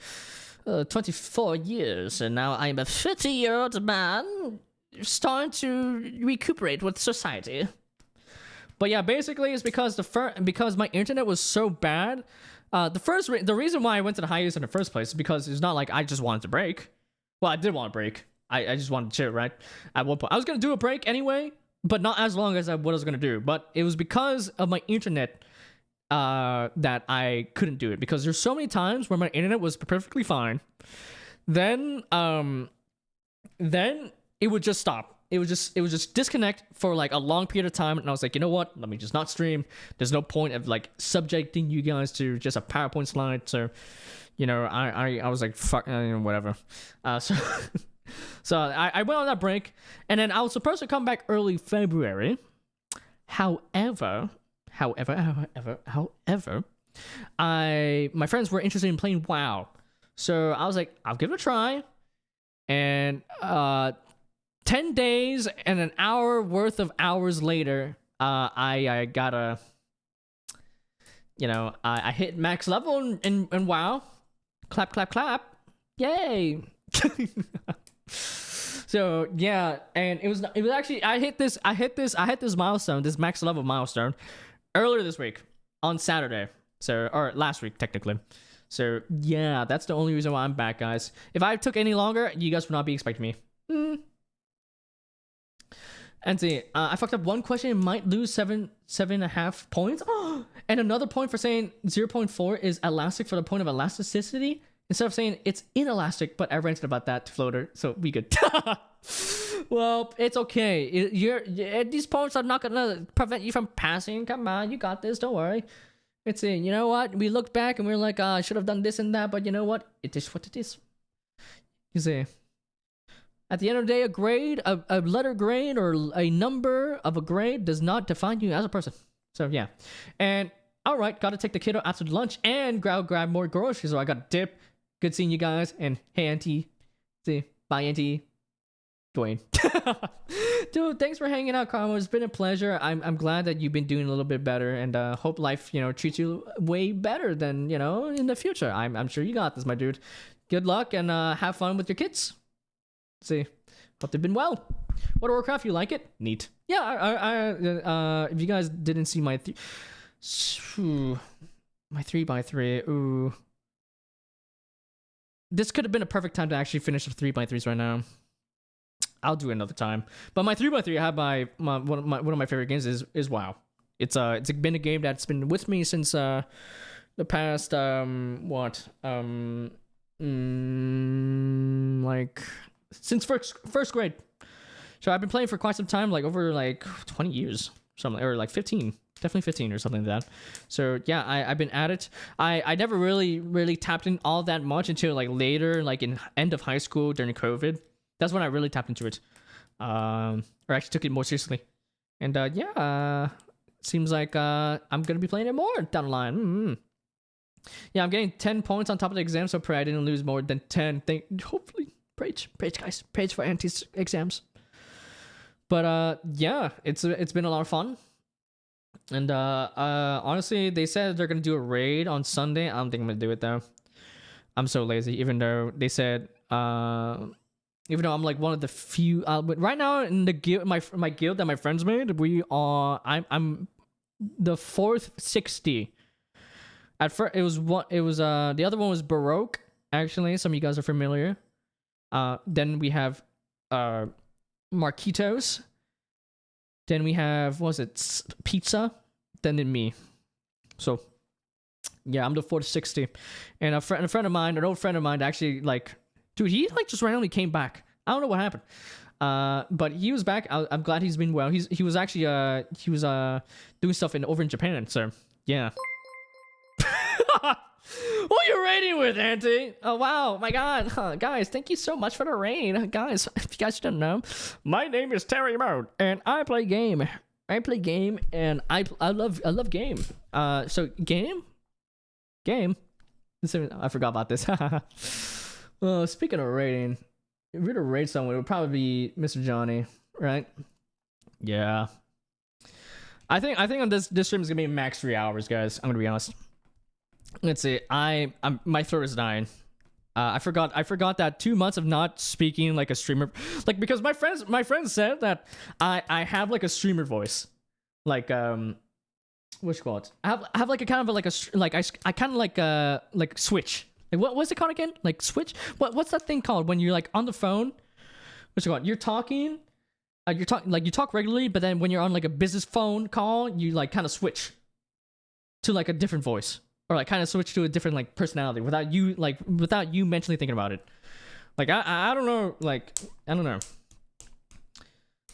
24 years, and now I'm a 50-year-old man starting to recuperate with society. But yeah, basically it's because because my internet was so bad. The reason why I went to the hiatus in the first place is because it's not like I just wanted to break. Well, I did want to break. I just wanted to chill, right? At one point, I was gonna do a break anyway, but not as long as what I was gonna do. But it was because of my internet that I couldn't do it, because there's so many times where my internet was perfectly fine. Then it would just stop. It would just disconnect for like a long period of time, and I was like, you know what? Let me just not stream. There's no point of like subjecting you guys to just a PowerPoint slide. So, you know, I was like, fuck, whatever. So I went on that break, and then I was supposed to come back early February. However, my friends were interested in playing WoW, so I was like, I'll give it a try. And 10 days and an hour worth of hours later, I got I hit max level in WoW. Clap, clap, clap. Yay. So yeah, and it was actually I hit this milestone, this max level milestone, earlier this week on Saturday. Or last week technically. So yeah, that's the only reason why I'm back, guys. If I took any longer, you guys would not be expecting me. And see, I fucked up one question. It might lose 7.5 points. Oh, and another point for saying 0.4 is elastic for the point of elasticity, instead of saying it's inelastic. But I ranted about that to Floater, so we good. Well, it's okay. These points are not gonna prevent you from passing. Come on, you got this. Don't worry. It's you know what? We look back and we're like, I should have done this and that, but you know what? It is what it is. You see. At the end of the day, a grade, a letter grade, or a number of a grade does not define you as a person. So yeah. And all right, gotta take the kiddo after lunch and grab more groceries. So I got a dip. Good seeing you guys. And hey, Auntie. See, bye, Auntie. Dwayne. Dude, thanks for hanging out, Carmo. It's been a pleasure. I'm glad that you've been doing a little bit better, and hope life, treats you way better than, in the future. I'm sure you got this, my dude. Good luck, and have fun with your kids. See, hope they've been well. What Warcraft, you like it? Neat. Yeah, if you guys didn't see my 3x3, ooh. This could have been a perfect time to actually finish the 3x3s right now. I'll do it another time. But my 3x3, I have one of my favorite games is WoW. It's been a game that's been with me since the past like since first grade. So I've been playing for quite some time, like over like 20 years, something, or like 15. Definitely 15 or something like that. So yeah, I've been at it. I never really tapped in all that much until like later, like in end of high school during COVID. That's when I really tapped into it. Or actually took it more seriously. And seems like I'm gonna be playing it more down the line. Mm-hmm. Yeah, I'm getting 10 points on top of the exam, so pray I didn't lose more than 10. Hopefully, praise guys, praise for Auntie's exams. But yeah, it's been a lot of fun. And honestly, they said they're gonna do a raid on Sunday. I don't think I'm gonna do it though. I'm so lazy. Even though they said, even though I'm like one of the few, but right now in the guild, my guild that my friends made, I'm the fourth 60. At first, the other one was Baroque. Actually, some of you guys are familiar. Then we have Marquitos. Then we have, what was it, Pizza, then me. So, yeah, I'm the 460. And a friend of mine, an old friend of mine, actually, like, dude, he, like, just randomly came back. I don't know what happened. But he was back. I'm glad he's been well. He was actually, doing stuff over in Japan, so, yeah. Who are you raiding with, Auntie? Oh, wow. My God. Guys, thank you so much for the raid. Guys, if you guys don't know, my name is Terry Mode, and I play game. And I love game. So, game? I forgot about this. Speaking of raiding, if we were to raid someone, it would probably be Mr. Johnny, right? Yeah. I think on this stream is going to be max 3 hours, guys. I'm going to be honest. Let's see. My throat is dying. I forgot that 2 months of not speaking like a streamer, like, because my friends said that I have like a streamer voice, like what's it called? I have like a kind of I kind of like Switch. Like what's it called again? Like Switch? What's that thing called when you're like on the phone? What's it called? You're talking. You talk regularly, but then when you're on like a business phone call, you like kind of switch to like a different voice. Or like kind of switch to a different like personality without you mentally thinking about it. Like I don't know, like I don't know.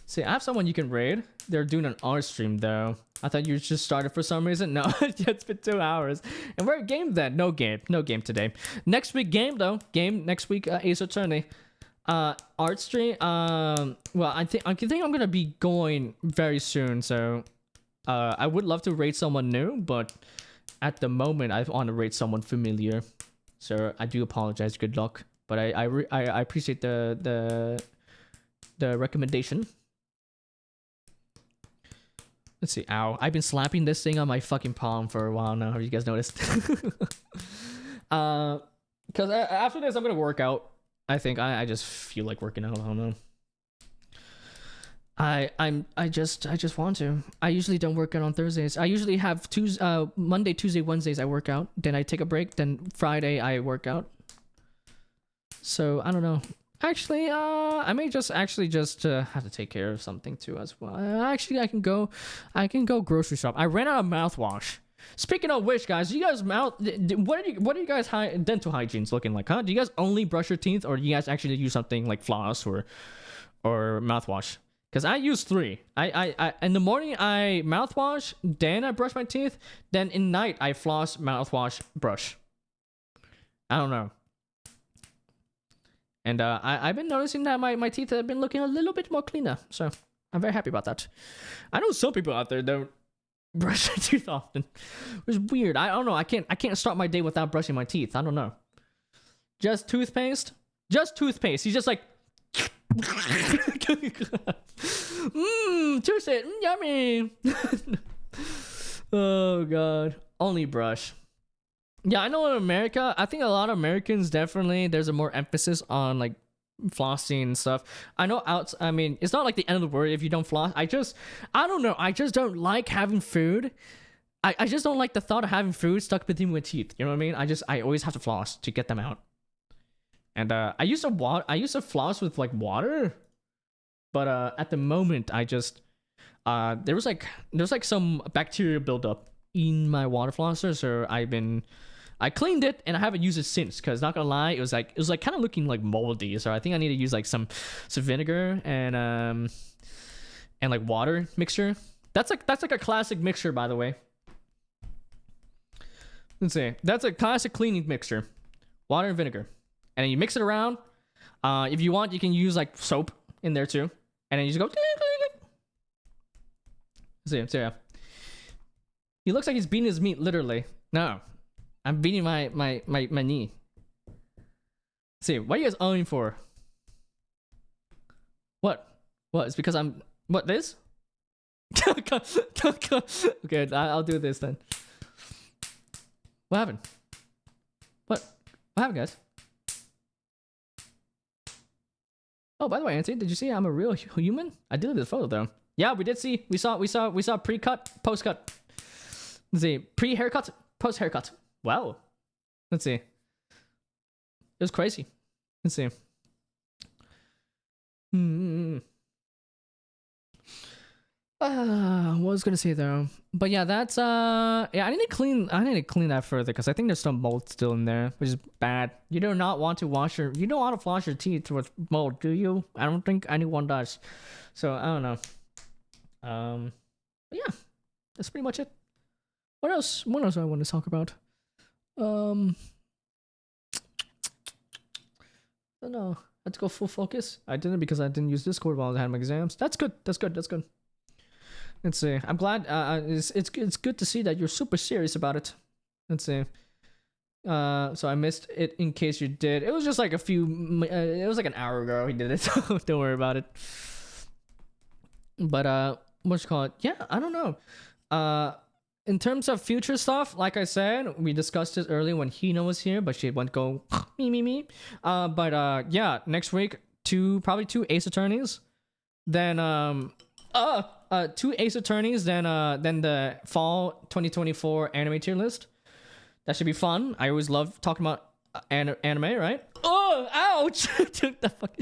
See, I have someone you can raid. They're doing an art stream though. I thought you just started for some reason. No, it's been 2 hours. And we're at game then. No game today. Next week game though. Game next week, Ace Attorney. Art stream. Well, I think I'm gonna be going very soon. So, I would love to raid someone new, but at the moment, I want to rate someone familiar, so I do apologize. Good luck, but I appreciate the recommendation. Let's see. Ow! I've been slapping this thing on my fucking palm for a while now. Have you guys noticed? Because after this, I'm gonna work out. I think I just feel like working out. I don't know. I just want to. I usually don't work out on Thursdays. I usually have Monday, Tuesday, Wednesdays I work out. Then I take a break. Then Friday I work out. So I don't know. Actually, I may just have to take care of something too as well. Actually, I can go grocery shop. I ran out of mouthwash. Speaking of which, guys, do you guys what are you guys dental hygienes looking like? Huh? Do you guys only brush your teeth, or do you guys actually use something like floss or mouthwash? Because I use 3. I in the morning I mouthwash, then I brush my teeth, then in night I floss, mouthwash, brush. I don't know. And I've been noticing that my teeth have been looking a little bit more cleaner, so I'm very happy about that. I know some people out there don't brush their teeth often. It's weird. I don't know. I can't start my day without brushing my teeth. I don't know. Just toothpaste. He's just like Juice it, yummy. Oh god, only brush. Yeah, I know in America, I think a lot of Americans definitely there's a more emphasis on like flossing and stuff. I know I mean, it's not like the end of the world if you don't floss. I don't know. I just don't like having food. I just don't like the thought of having food stuck between my teeth. You know what I mean? I always have to floss to get them out. And I used to floss with like water, but at the moment I just there was like some bacteria buildup in my water flosser, so I cleaned it and I haven't used it since, because not gonna lie, it was like kind of looking like moldy, so I think I need to use like some vinegar and like water mixture. That's like a classic mixture, by the way. Let's see, that's a classic cleaning mixture, water and vinegar, and then you mix it around. If you want, you can use like soap in there too, and then you just go. See, yeah. He looks like he's beating his meat, literally. No, I'm beating my knee. See, what are you guys owing for? What? It's because I'm... What, this? Okay, I'll do this then. What happened? What happened, guys? Oh, by the way, Auntie, did you see I'm a real human? I deleted the photo, though. Yeah, we did see. We saw pre-cut, post-cut. Let's see. Pre-haircut, post-haircut. Wow. Let's see. It was crazy. Let's see. What was gonna say though? But yeah, that's yeah, I need to clean that further, because I think there's some mold still in there, which is bad. You do not want to you don't want to floss your teeth with mold, do you? I don't think anyone does. So I don't know. But yeah, that's pretty much it. What else do I want to talk about? I don't know. Let's go full focus. I didn't, because I didn't use Discord while I had my exams. That's good. Let's see. I'm glad. It's good to see that you're super serious about it. Let's see. So I missed it in case you did. It was just like it was like an hour ago he did it, so don't worry about it. But what's it called? Yeah, I don't know. In terms of future stuff, like I said, we discussed it earlier when Hina was here, but she went go me. But yeah, next week probably two Ace Attorneys, then 2 Ace Attorneys, then the fall 2024 anime tier list. That should be fun. I always love talking about anime, right? Oh, ouch! The fuck.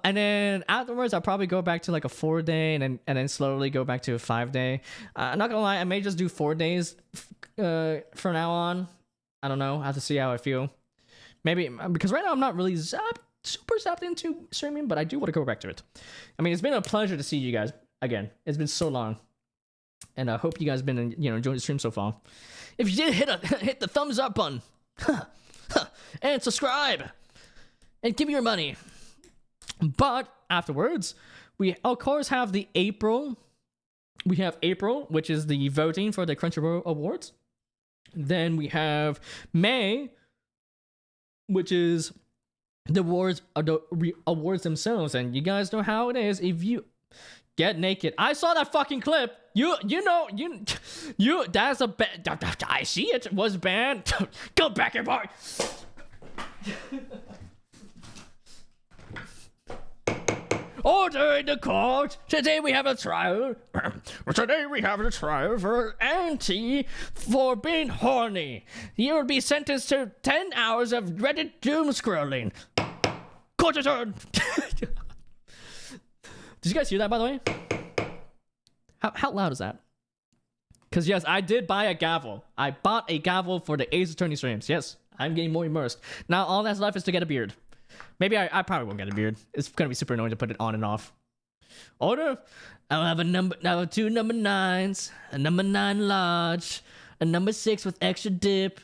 And then afterwards, I'll probably go back to like a 4-day, and then slowly go back to a 5-day. I'm not gonna lie, I may just do 4 days from now on. I don't know. I have to see how I feel. Maybe because right now I'm not really super zapped into streaming, but I do want to go back to it. I mean, it's been a pleasure to see you guys again. It's been so long, and I hope you guys been enjoying the stream so far. If you did, hit the thumbs up button, and subscribe, and give me your money. But afterwards, we of course have the April. We have April, which is the voting for the Crunchyroll Awards. Then we have May, which is the awards themselves, and you guys know how it is. If you get naked, I saw that fucking clip. You that's a I see it was banned. Go back here, boy. Order in the court. Today we have a trial. Today we have a trial for Auntie for being horny. You will be sentenced to 10 hours of Reddit doom scrolling. Court adjourned. Did you guys hear that, by the way? How loud is that? Because yes, I did buy a gavel. I bought a gavel for the Ace Attorney streams. Yes, I'm getting more immersed. Now all that's left is to get a beard. Maybe I probably won't get a beard. It's gonna be super annoying to put it on and off. Order. I'll have a 2 number 9s, a number 9 large, a number 6 with extra dip,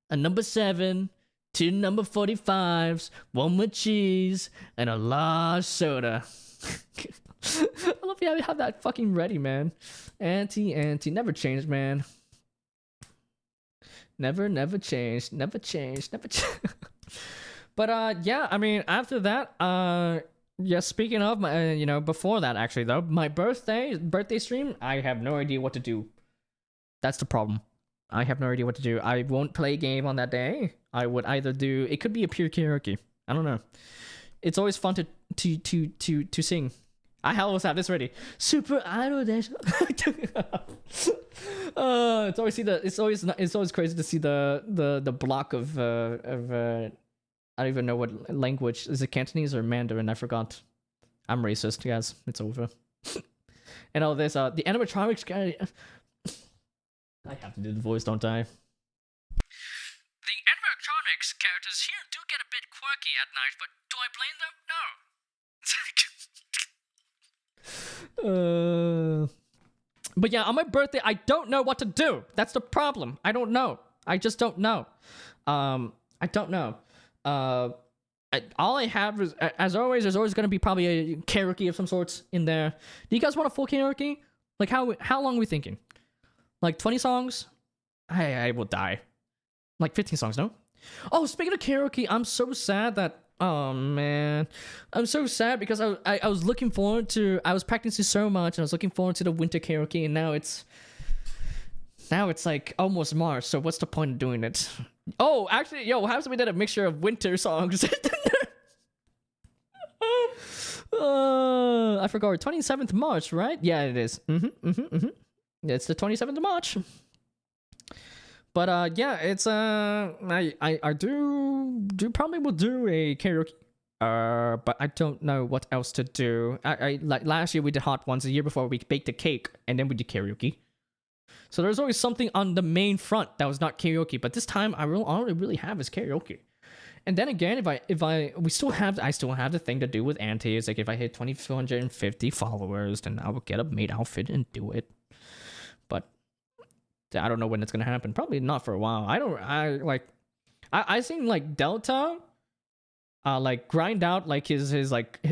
a number 7, 2 number 45s, 1 with cheese, and a large soda. I love you have that fucking ready, man. Auntie, never changed, man. Never changed. But yeah, I mean, after that, Yeah, speaking of my, before that actually though, my birthday stream, I have no idea what to do. That's the problem. I have no idea what to do. I won't play a game on that day. I would either do, it could be a pure karaoke. I don't know. It's always fun to sing. I always have this ready. Super Idol Dash. It's always crazy to see the block of I don't even know what language is, it Cantonese or Mandarin? I forgot. I'm racist, guys. It's over. And all this the animatronics guy. I have to do the voice, don't I? The animatronics characters here do get a bit quirky at night, but do I blame them? No. But yeah, on my birthday, I don't know what to do. That's the problem. I don't know. I just don't know. I don't know. All I have is, as always, there's always going to be probably a karaoke of some sorts in there. Do you guys want a full karaoke? Like, how long are we thinking? Like 20 songs? I will die. Like 15 songs, no? Oh, speaking of karaoke, I'm so sad that... Oh, man. I'm so sad because I was looking forward to... I was practicing so much and I was looking forward to the winter karaoke, and now it's... Now it's like almost March, so what's the point of doing it? Oh, actually, yo, how we did a mixture of winter songs? I forgot. 27th March, right? Yeah, it is. It's the 27th of March. But yeah, it's I do probably will do a karaoke. But I don't know what else to do. I like last year we did hot ones. A year before we baked a cake and then we did karaoke. So there's always something on the main front that was not karaoke. But this time all I really have is karaoke. And then again, I still have the thing to do with Auntie. It's like if I hit 2,450 followers, then I will get a maid outfit and do it. But I don't know when it's gonna happen. Probably not for a while. I seen like Delta like grind out like his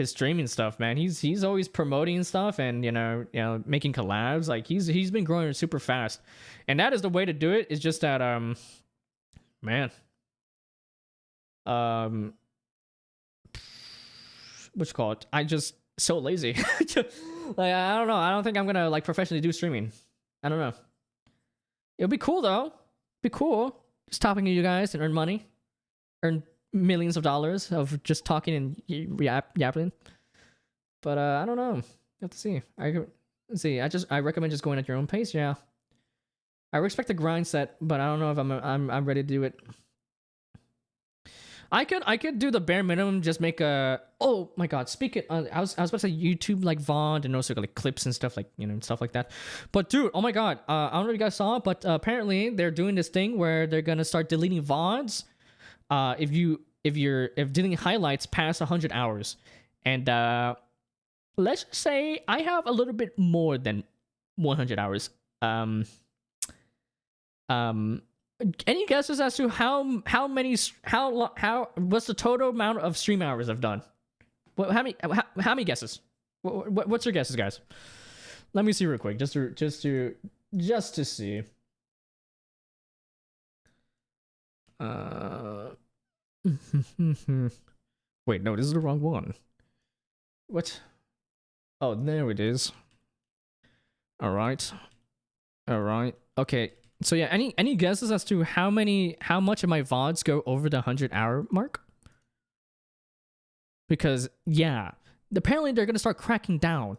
streaming stuff, man. He's always promoting stuff and making collabs. Like he's been growing super fast. And that is the way to do it, is just that man. What's it called? I just so lazy. Like I don't know. I don't think I'm gonna like professionally do streaming. I don't know. It'll be cool though. Be cool. Just talking to you guys and earn money. Earn millions of dollars of just talking and yapping. But I don't know. You have to see. I recommend just going at your own pace. Yeah. I respect the grind set, but I don't know if I'm ready to do it. I could do the bare minimum, just make a... Oh my god, speaking... I was about to say YouTube like VOD and also like clips and stuff like, stuff like that. But dude, oh my god, I don't know if you guys saw, but apparently they're doing this thing where they're gonna start deleting VODs if deleting highlights past 100 hours. And let's just say I have a little bit more than 100 hours. Any guesses as to how what's the total amount of stream hours I've done? How many guesses? What's your guesses, guys? Let me see real quick, just to see. Wait, no, this is the wrong one. What? Oh, there it is. All right. Okay. So yeah, any guesses as to how much of my VODs go over the 100-hour mark? Because yeah, apparently they're gonna start cracking down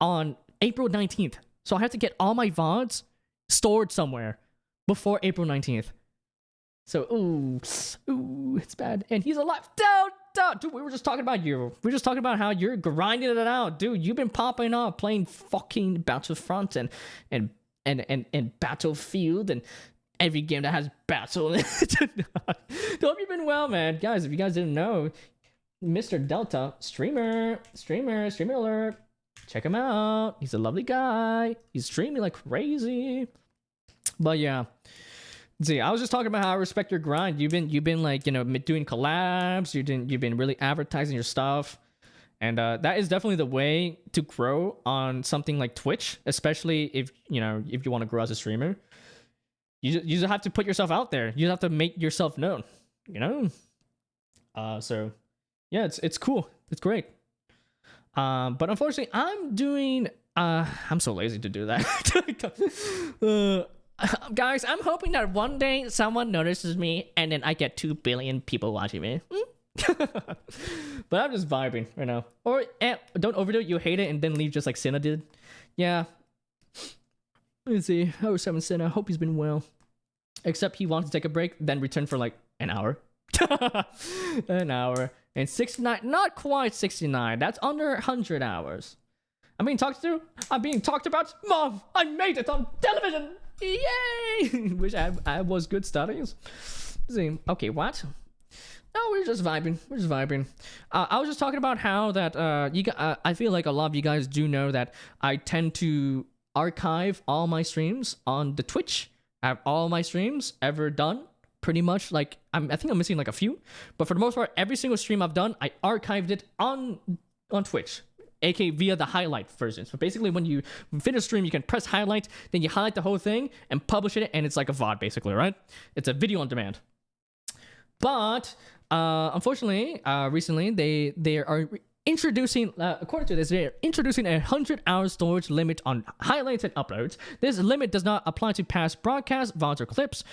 on April 19th. So I have to get all my VODs stored somewhere before April 19th. So ooh, it's bad. And he's alive. Dude, we were just talking about you. We were just talking about how you're grinding it out, dude. You've been popping up playing fucking Battlefront and Battlefield and every game that has battle in it. Hope you've been well, man. Guys, if you guys didn't know, Mr. Delta, streamer alert. Check him out. He's a lovely guy. He's streaming like crazy. But yeah. See, I was just talking about how I respect your grind. You've been like, doing collabs. You've been really advertising your stuff. And that is definitely the way to grow on something like Twitch, especially if you want to grow as a streamer. You just have to put yourself out there. You have to make yourself known, So yeah, it's cool. It's great. But unfortunately, I'm doing. I'm so lazy to do that. Guys, I'm hoping that one day someone notices me and then I get 2 billion people watching me. But I'm just vibing right now. Or don't overdo it. You hate it and then leave just like Cinna did. Yeah. Let's see. Oh, 7 Cinna. Hope he's been well. Except he wants to take a break, then return for like an hour. An hour. And 69. Not quite 69. That's under 100 hours. I'm being talked to. I'm being talked about. Mom, I made it on television. Yay! Wish I was good studies. See. Okay, what? No, we're just vibing. We're just vibing. I was just talking about how that I feel like a lot of you guys do know that I tend to archive all my streams on the Twitch. I have all my streams ever done. Pretty much, like I think I'm missing like a few, but for the most part, every single stream I've done, I archived it on Twitch, aka via the highlight version. So basically, when you finish a stream, you can press highlight, then you highlight the whole thing and publish it, and it's like a VOD basically, right? It's a video on demand. But unfortunately, recently they are introducing, according to this, they're introducing a 100-hour storage limit on highlights and uploads. This limit does not apply to past broadcasts, VODs, or clips.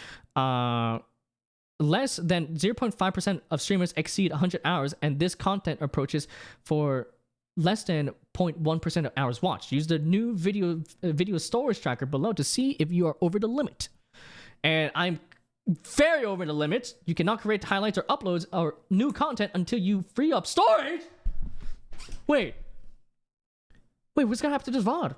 Less than 0.5% of streamers exceed 100 hours, and this content approaches for less than 0.1% of hours watched. Use the new video storage tracker below to see if you are over the limit. And I'm very over the limit. You cannot create highlights or uploads or new content until you free up storage. Wait, what's gonna happen to this VOD?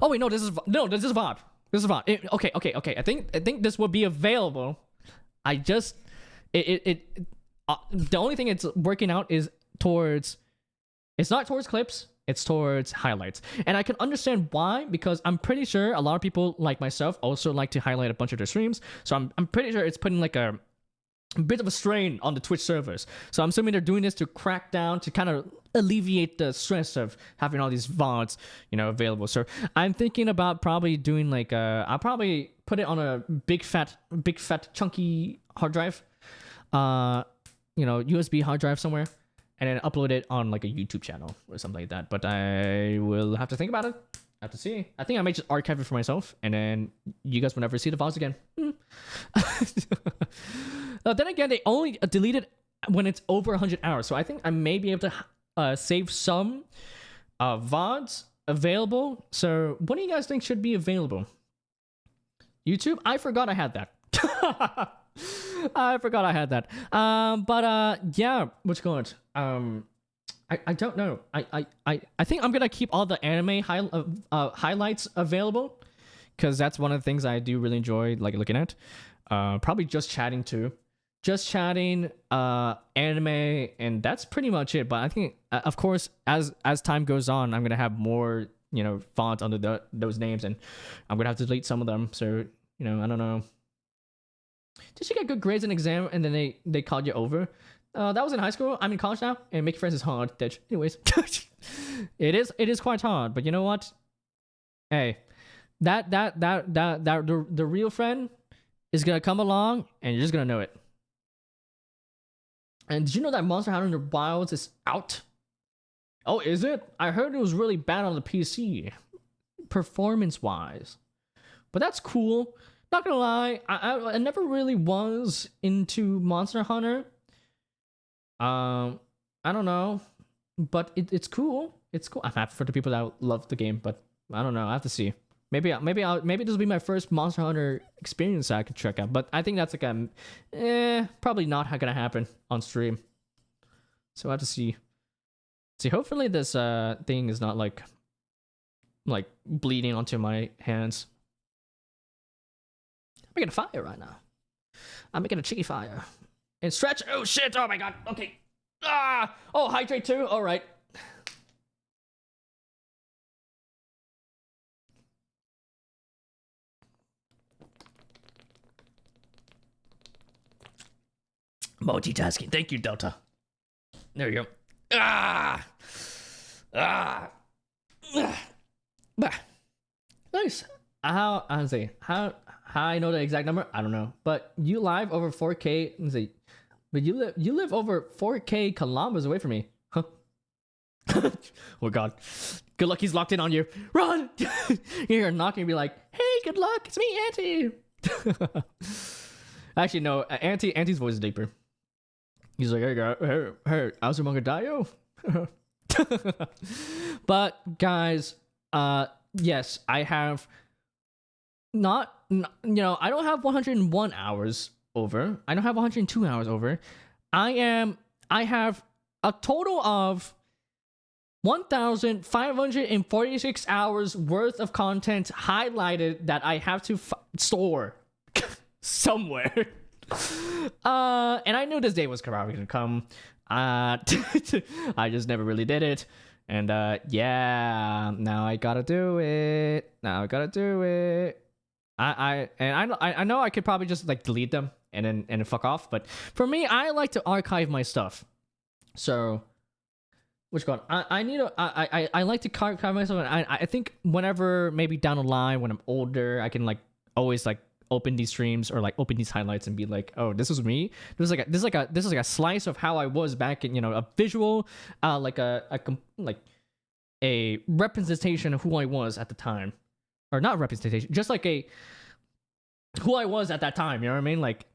Oh wait, no, this is VOD. This is VOD. Okay. I think this will be available. I just the only thing it's working out is towards. It's not towards clips. It's towards highlights, and I can understand why, because I'm pretty sure a lot of people like myself also like to highlight a bunch of their streams. So I'm pretty sure it's putting like a bit of a strain on the Twitch servers. So I'm assuming they're doing this to crack down, to kind of alleviate the stress of having all these VODs, available. So I'm thinking about probably doing like I'll probably put it on a big fat chunky hard drive, USB hard drive somewhere, and then upload it on like a YouTube channel or something like that. But I will have to think about it. I have to see. I think I might just archive it for myself, and then you guys will never see the VODs again. Then again, they only delete it when it's over 100 hours. So I think I may be able to save some VODs available. So what do you guys think should be available? YouTube? I forgot I had that. I forgot I had that. Yeah, what's going on? I don't know. I think I'm gonna keep all the anime highlights available, because that's one of the things I do really enjoy like looking at. Probably just chatting too. Just chatting, anime, and that's pretty much it. But I think, of course, as time goes on, I'm gonna have more, fonts under those names, and I'm gonna have to delete some of them. So, I don't know. Did you get good grades in exam and then they called you over? That was in high school. I'm in college now, and making friends is hard. Anyways, it is quite hard. But you know what? Hey, the real friend is gonna come along, and you're just gonna know it. And did you know that Monster Hunter Wilds is out? Oh, is it? I heard it was really bad on the PC, performance-wise. But that's cool. Not gonna lie, I never really was into Monster Hunter. I don't know, but it's cool. It's cool. I'm happy for the people that love the game, but I don't know. I have to see. Maybe this will be my first Monster Hunter experience that I could check out. But I think that's like probably not gonna happen on stream. So I have to see. Hopefully this thing is not like bleeding onto my hands. I'm making a fire right now. I'm making a cheeky fire. And stretch. Oh shit! Oh my god. Okay. Oh, hydrate too. All right. Multitasking. Thank you, Delta. There you go. Nice. How I know the exact number? I don't know. But you live over 4K. Let's see. But you live over 4K kilometers away from me. Huh? Oh god. Good luck, he's locked in on you. Run! You hear him knocking and be like, hey, good luck, it's me, Auntie. Actually, no, Auntie's voice is deeper. He's like, hey, how's your Dio? But guys, yes, I have I don't have 101 hours over. I don't have 102 hours over. I have a total of 1,546 hours worth of content highlighted that I have to store somewhere. And I knew this day was probably gonna come. I just never really did it. And yeah, now I gotta do it. I know I could probably just like delete them and then fuck off, but for me, I like to archive my stuff. So which one? I like to archive myself, and I think whenever maybe down the line when I'm older, I can like always like open these streams or like open these highlights and be like, oh, this is me. This is like a slice of how I was back in, a visual, like a representation of who I was at the time, or not representation, just like who I was at that time. You know what I mean? Like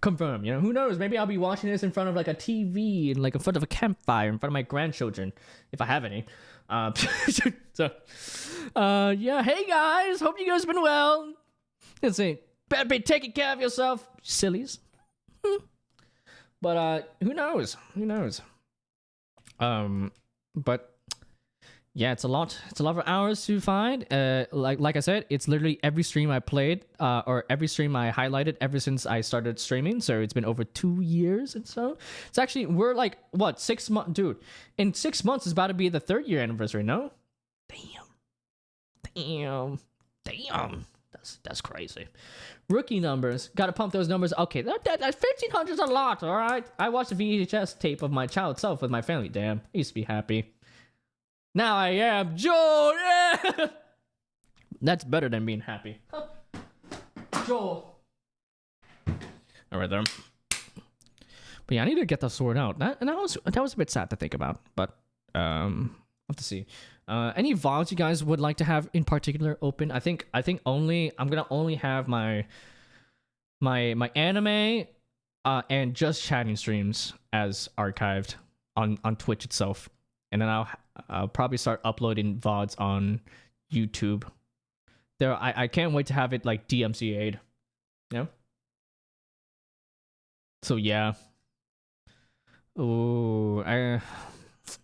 confirm. Who knows? Maybe I'll be watching this in front of like a TV and like in front of a campfire in front of my grandchildren if I have any. So, yeah. Hey guys, hope you guys have been well. Let's see. Better be taking care of yourself, sillies. But who knows? But yeah, it's a lot. It's a lot of hours to find. Like I said, it's literally every stream I played, or every stream I highlighted ever since I started streaming. So it's been over 2 years, and so it's actually we're like what 6 months, dude. In 6 months is about to be the 3rd year anniversary. No, damn. That's crazy. Rookie numbers. Gotta pump those numbers. Okay, that 1,500 is a lot, alright? I watched a VHS tape of my child self with my family. Damn, I used to be happy. Now I am Joel, yeah! That's better than being happy. Huh. Joel. Alright then. But yeah, I need to get the sword out. That was a bit sad to think about, but I'll have to see. Any VODs you guys would like to have in particular open? I think I'm gonna only have my anime and just chatting streams as archived on Twitch itself, and then I'll probably start uploading VODs on YouTube. I can't wait to have it like DMCA'd, So yeah. Oh, it's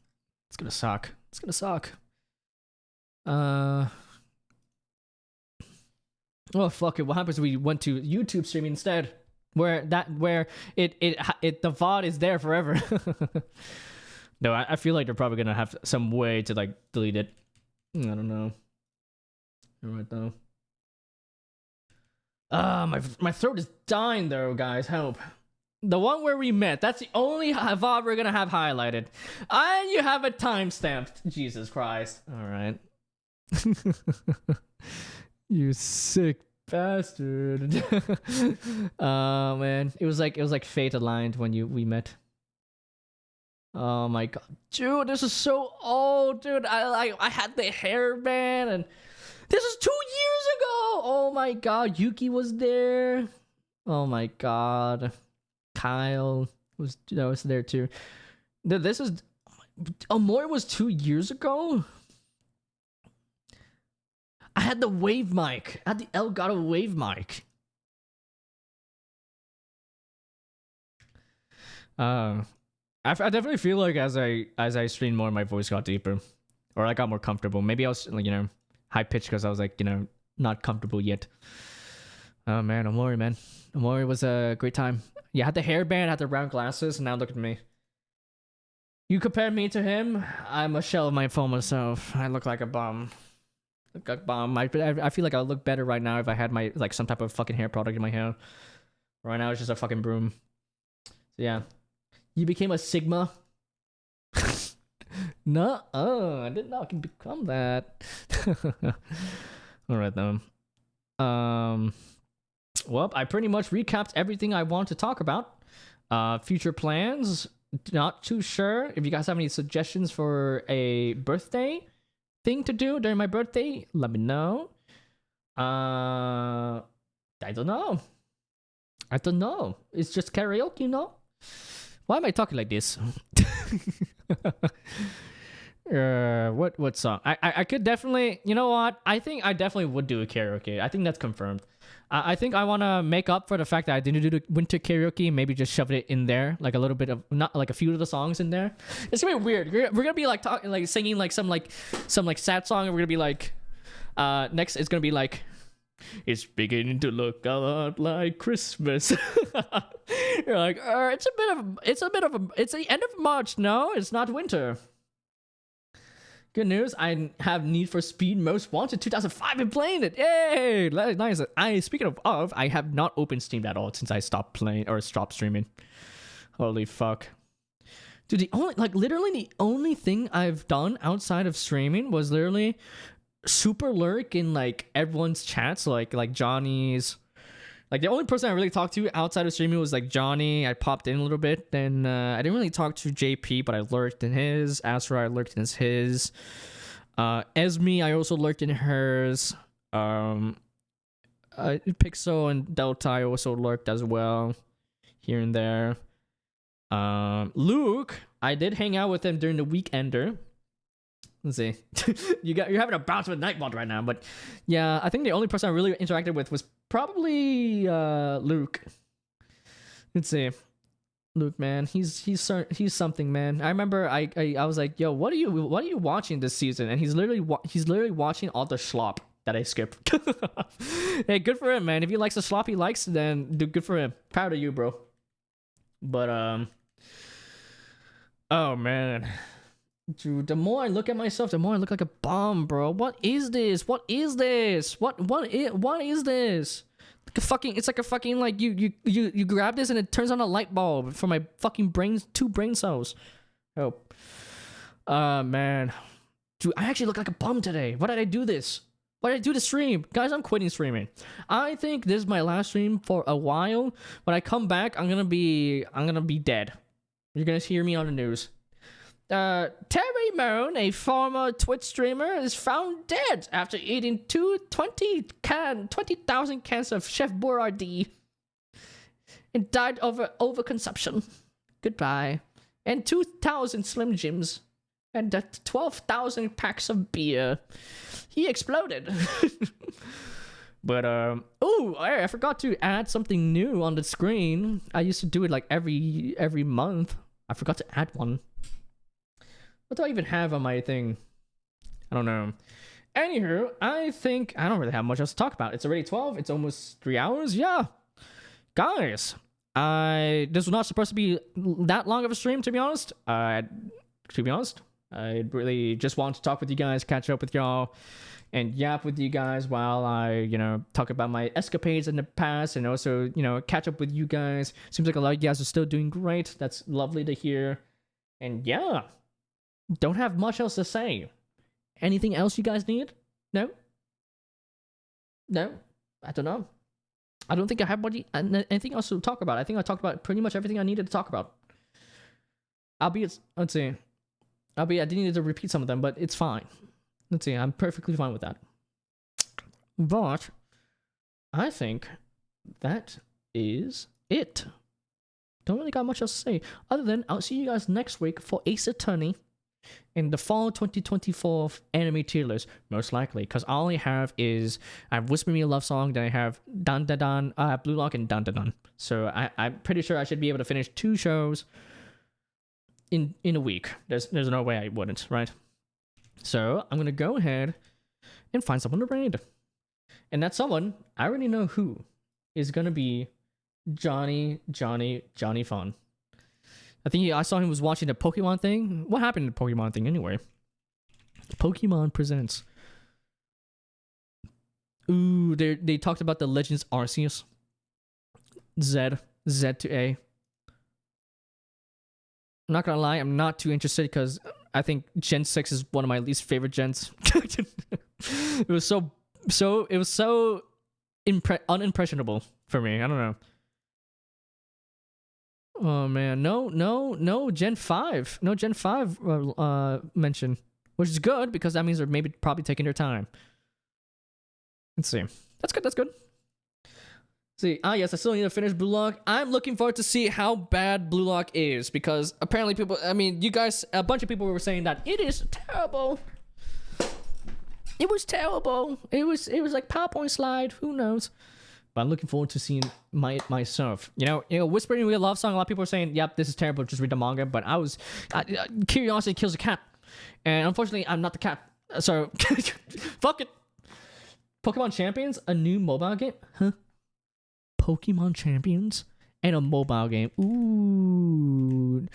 gonna suck. Oh fuck it! What happens if we went to YouTube streaming instead, where it the VOD is there forever? No, I feel like they're probably gonna have some way to like delete it. I don't know. Alright though. My throat is dying though, guys. Help. The one where we met. That's the only VOD we're gonna have highlighted. And you have it timestamped. Jesus Christ. Alright. You sick bastard. Oh man. It was like fate aligned when we met. Oh my god. Dude, this is so old, dude. I had the hairband, and this is 2 years ago. Oh my god. Yuki was there. Oh my god. Kyle was there too. This is Amore was 2 years ago. I had the wave mic. I had the Elgato wave mic. I definitely feel like as I streamed more, my voice got deeper, or I got more comfortable. Maybe I was like high pitched because I was like not comfortable yet. Oh man, Amore, man. Amore was a great time. Yeah, I had the hairband, had the round glasses, and now look at me. You compare me to him, I'm a shell of my former self. I look like a bum. I feel like I would look better right now if I had my like some type of fucking hair product in my hair. Right now it's just a fucking broom. So yeah. You became a Sigma? No, I did not become that. Alright then. Well, I pretty much recapped everything I want to talk about. Future plans, not too sure. If you guys have any suggestions for a birthday thing to do during my birthday, let me know. I don't know. It's just karaoke, you know? Why am I talking like this? What song? I could definitely, you know what? I think I definitely would do a karaoke. I think that's confirmed. I think I want to make up for the fact that I didn't do the winter karaoke. Maybe just shove it in there, like a little bit of, not like a few of the songs in there. It's gonna be weird. We're gonna be like talking, like singing like some sad song, and we're gonna be like, next it's gonna be like, it's beginning to look a lot like Christmas. You're like, it's the end of March. No, it's not winter. Good news, I have Need for Speed Most Wanted 2005 and playing it. Yay! Nice. Speaking of, I have not opened Steam at all since I stopped playing or stopped streaming. Holy fuck. Dude, literally the only thing I've done outside of streaming was literally super lurk in like everyone's chats, like Johnny's. Like the only person I really talked to outside of streaming was like Johnny. I popped in a little bit. Then I didn't really talk to JP, but I lurked in his. Astra, I lurked in his. Esme, I also lurked in hers. Pixel and Delta, I also lurked as well, here and there. Luke, I did hang out with him during the weekender. Let's see. You're having a bounce with Nightbot right now, but yeah, I think the only person I really interacted with was probably Luke. Let's see. Luke, man, he's something, man. I remember I was like, yo, what are you watching this season? And he's literally watching all the slop that I skipped. Hey, good for him, man. If he likes the slop he likes, then good for him. Proud of you, bro. But oh man. Dude, the more I look at myself, the more I look like a bum, bro. What is this? What is this? What is this? Like a fucking, it's like a fucking, like you grab this and it turns on a light bulb for my fucking two brain cells. Oh. Man. Dude, I actually look like a bum today. Why did I do this? Why did I do the stream? Guys, I'm quitting streaming. I think this is my last stream for a while. When I come back, I'm gonna be dead. You're gonna hear me on the news. Terry Moon, a former Twitch streamer, is found dead after eating 20,000 cans of Chef Boyardee and died of overconsumption. Goodbye. And 2,000 Slim Jims and 12,000 packs of beer. He exploded. But oh, I forgot to add something new on the screen. I used to do it like every month. I forgot to add one. What do I even have on my thing? I don't know. Anywho, I think I don't really have much else to talk about. It's already 12. It's almost 3 hours. Yeah. Guys, this was not supposed to be that long of a stream, to be honest. I really just want to talk with you guys, catch up with y'all, and yap with you guys while I, talk about my escapades in the past and also, catch up with you guys. Seems like a lot of you guys are still doing great. That's lovely to hear. And yeah. Don't have much else to say. Anything else you guys need? No? I don't know. I don't think I have anything else to talk about. I think I talked about pretty much everything I needed to talk about. Let's see. I did need to repeat some of them, but it's fine. Let's see. I'm perfectly fine with that. But I think that is it. Don't really got much else to say. Other than I'll see you guys next week for Ace Attorney in the fall 2024 anime tier list, most likely, because all I have is I have Whisper Me a Love Song, then I have Dan Dan Dan, Blue Lock, and Dan Dan Dan. So I'm pretty sure I should be able to finish 2 shows in a week. There's no way I wouldn't, right? So I'm gonna go ahead and find someone to raid, and that someone I already know who is gonna be Johnny Fun. I think I saw him was watching the Pokemon thing. What happened to the Pokemon thing anyway? Pokemon Presents. Ooh, they talked about the Legends Arceus. Z to A. I'm not gonna lie, I'm not too interested because I think Gen 6 is one of my least favorite gens. It was so unimpressionable for me. I don't know. Oh man, no Gen 5. No Gen 5 mention. Which is good because that means they're maybe probably taking their time. Let's see. That's good, that's good. See, yes, I still need to finish Blue Lock. I'm looking forward to see how bad Blue Lock is because apparently people, I mean, you guys, a bunch of people were saying that it is terrible. It was terrible. It was like PowerPoint slide. Who knows? But I'm looking forward to seeing myself. You know, Whispering Real Love Song. A lot of people are saying, "Yep, this is terrible. Just read the manga." But curiosity kills a cat, and unfortunately, I'm not the cat. So, fuck it. Pokemon Champions, a new mobile game, huh? Pokemon Champions and a mobile game. Ooh.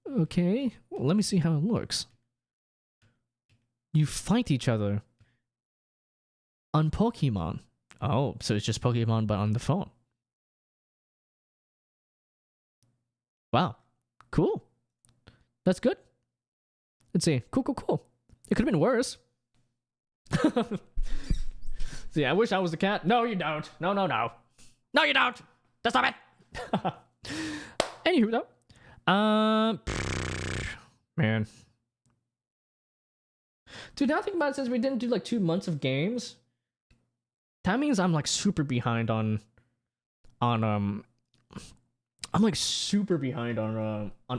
Okay, well, let me see how it looks. You fight each other on Pokemon. Oh, so it's just Pokemon but on the phone. Wow, cool. That's good. Let's see. Cool. It could have been worse. See, I wish I was the cat. No, you don't. No. No, you don't. Just stop it. Anywho, though. Man. Dude, now think about it, since we didn't do like 2 months of games, that means I'm like super behind on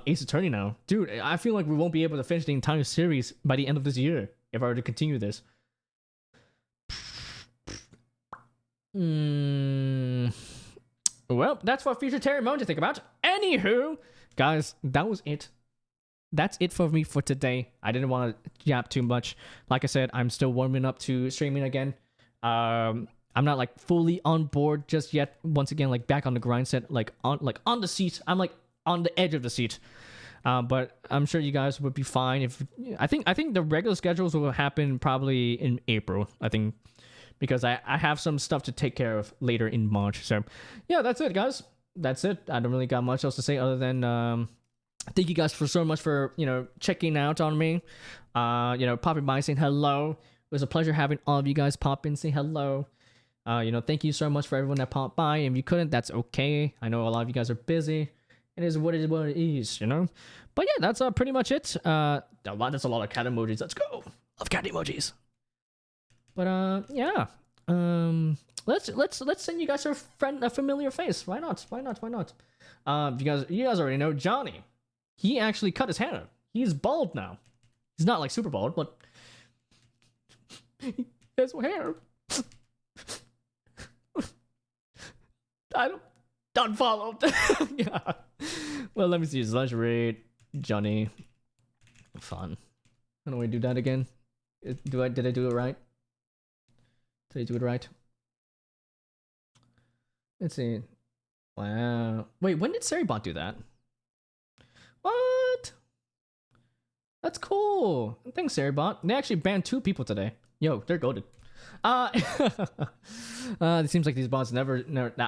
Ace Attorney now. Dude, I feel like we won't be able to finish the entire series by the end of this year if I were to continue this. Well, that's for future Terry moment to think about. Anywho, guys, that was it. That's it for me for today. I didn't want to yap too much. Like I said, I'm still warming up to streaming again. I'm not like fully on board just yet. Once again, like back on the grind set, like on the seat. I'm like on the edge of the seat. But I'm sure you guys would be fine if I think the regular schedules will happen probably in April. I think because I have some stuff to take care of later in March. So yeah, that's it, guys. That's it. I don't really got much else to say other than thank you guys so much for checking out on me. Popping by, saying hello. It was a pleasure having all of you guys pop in, say hello. Thank you so much for everyone that popped by. If you couldn't, that's okay. I know a lot of you guys are busy. It is what it is, But yeah, that's pretty much it. That's a lot of cat emojis. Let's go. Love cat emojis. But yeah. Let's send you guys a familiar face. Why not? You guys already know Johnny. He actually cut his hair. He's bald now. He's not like super bald, but he has hair. I don't follow. Yeah. Well, let me see. Slash rate Johnny. Fun. How do I do that again? Did I do it right? Did I do it right? Let's see. Wow. Wait, when did Seribot do that? What? That's cool. Thanks, Seribot. They actually banned 2 people today. Yo, they're goated. It seems like these bots never. Thank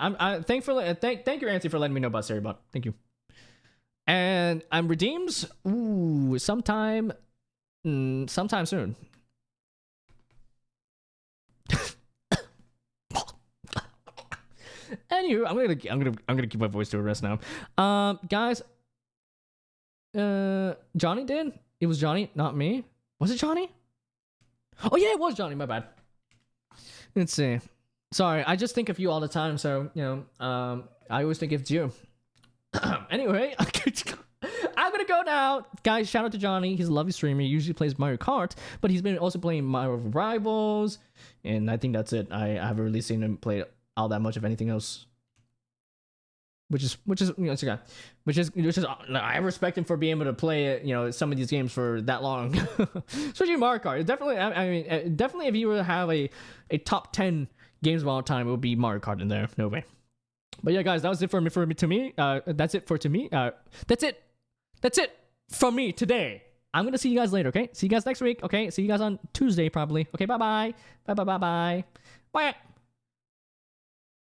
you, Anthony, for letting me know about Seribot. Thank you. And I'm redeems. Ooh, sometime soon. Anywho, I'm gonna keep my voice to a rest now. Guys. Johnny did. It was Johnny, not me. Was it Johnny? Oh yeah, it was Johnny. My bad. Let's see. Sorry, I just think of you all the time, so I always think it's you. Anyway, I'm gonna go now, guys. Shout out to Johnny. He's a lovely streamer. He usually plays Mario Kart, but he's been also playing Mario Rivals, and I think that's it. I haven't really seen him play all that much of anything else. Which is I respect him for being able to play some of these games for that long, especially Mario Kart. Definitely, definitely if you were to have a top 10 games of all time, it would be Mario Kart in there. No way. But yeah, guys, that was it for me. That's it from me today. I'm gonna see you guys later. Okay, see you guys next week. Okay, see you guys on Tuesday probably. Okay, bye. Bye.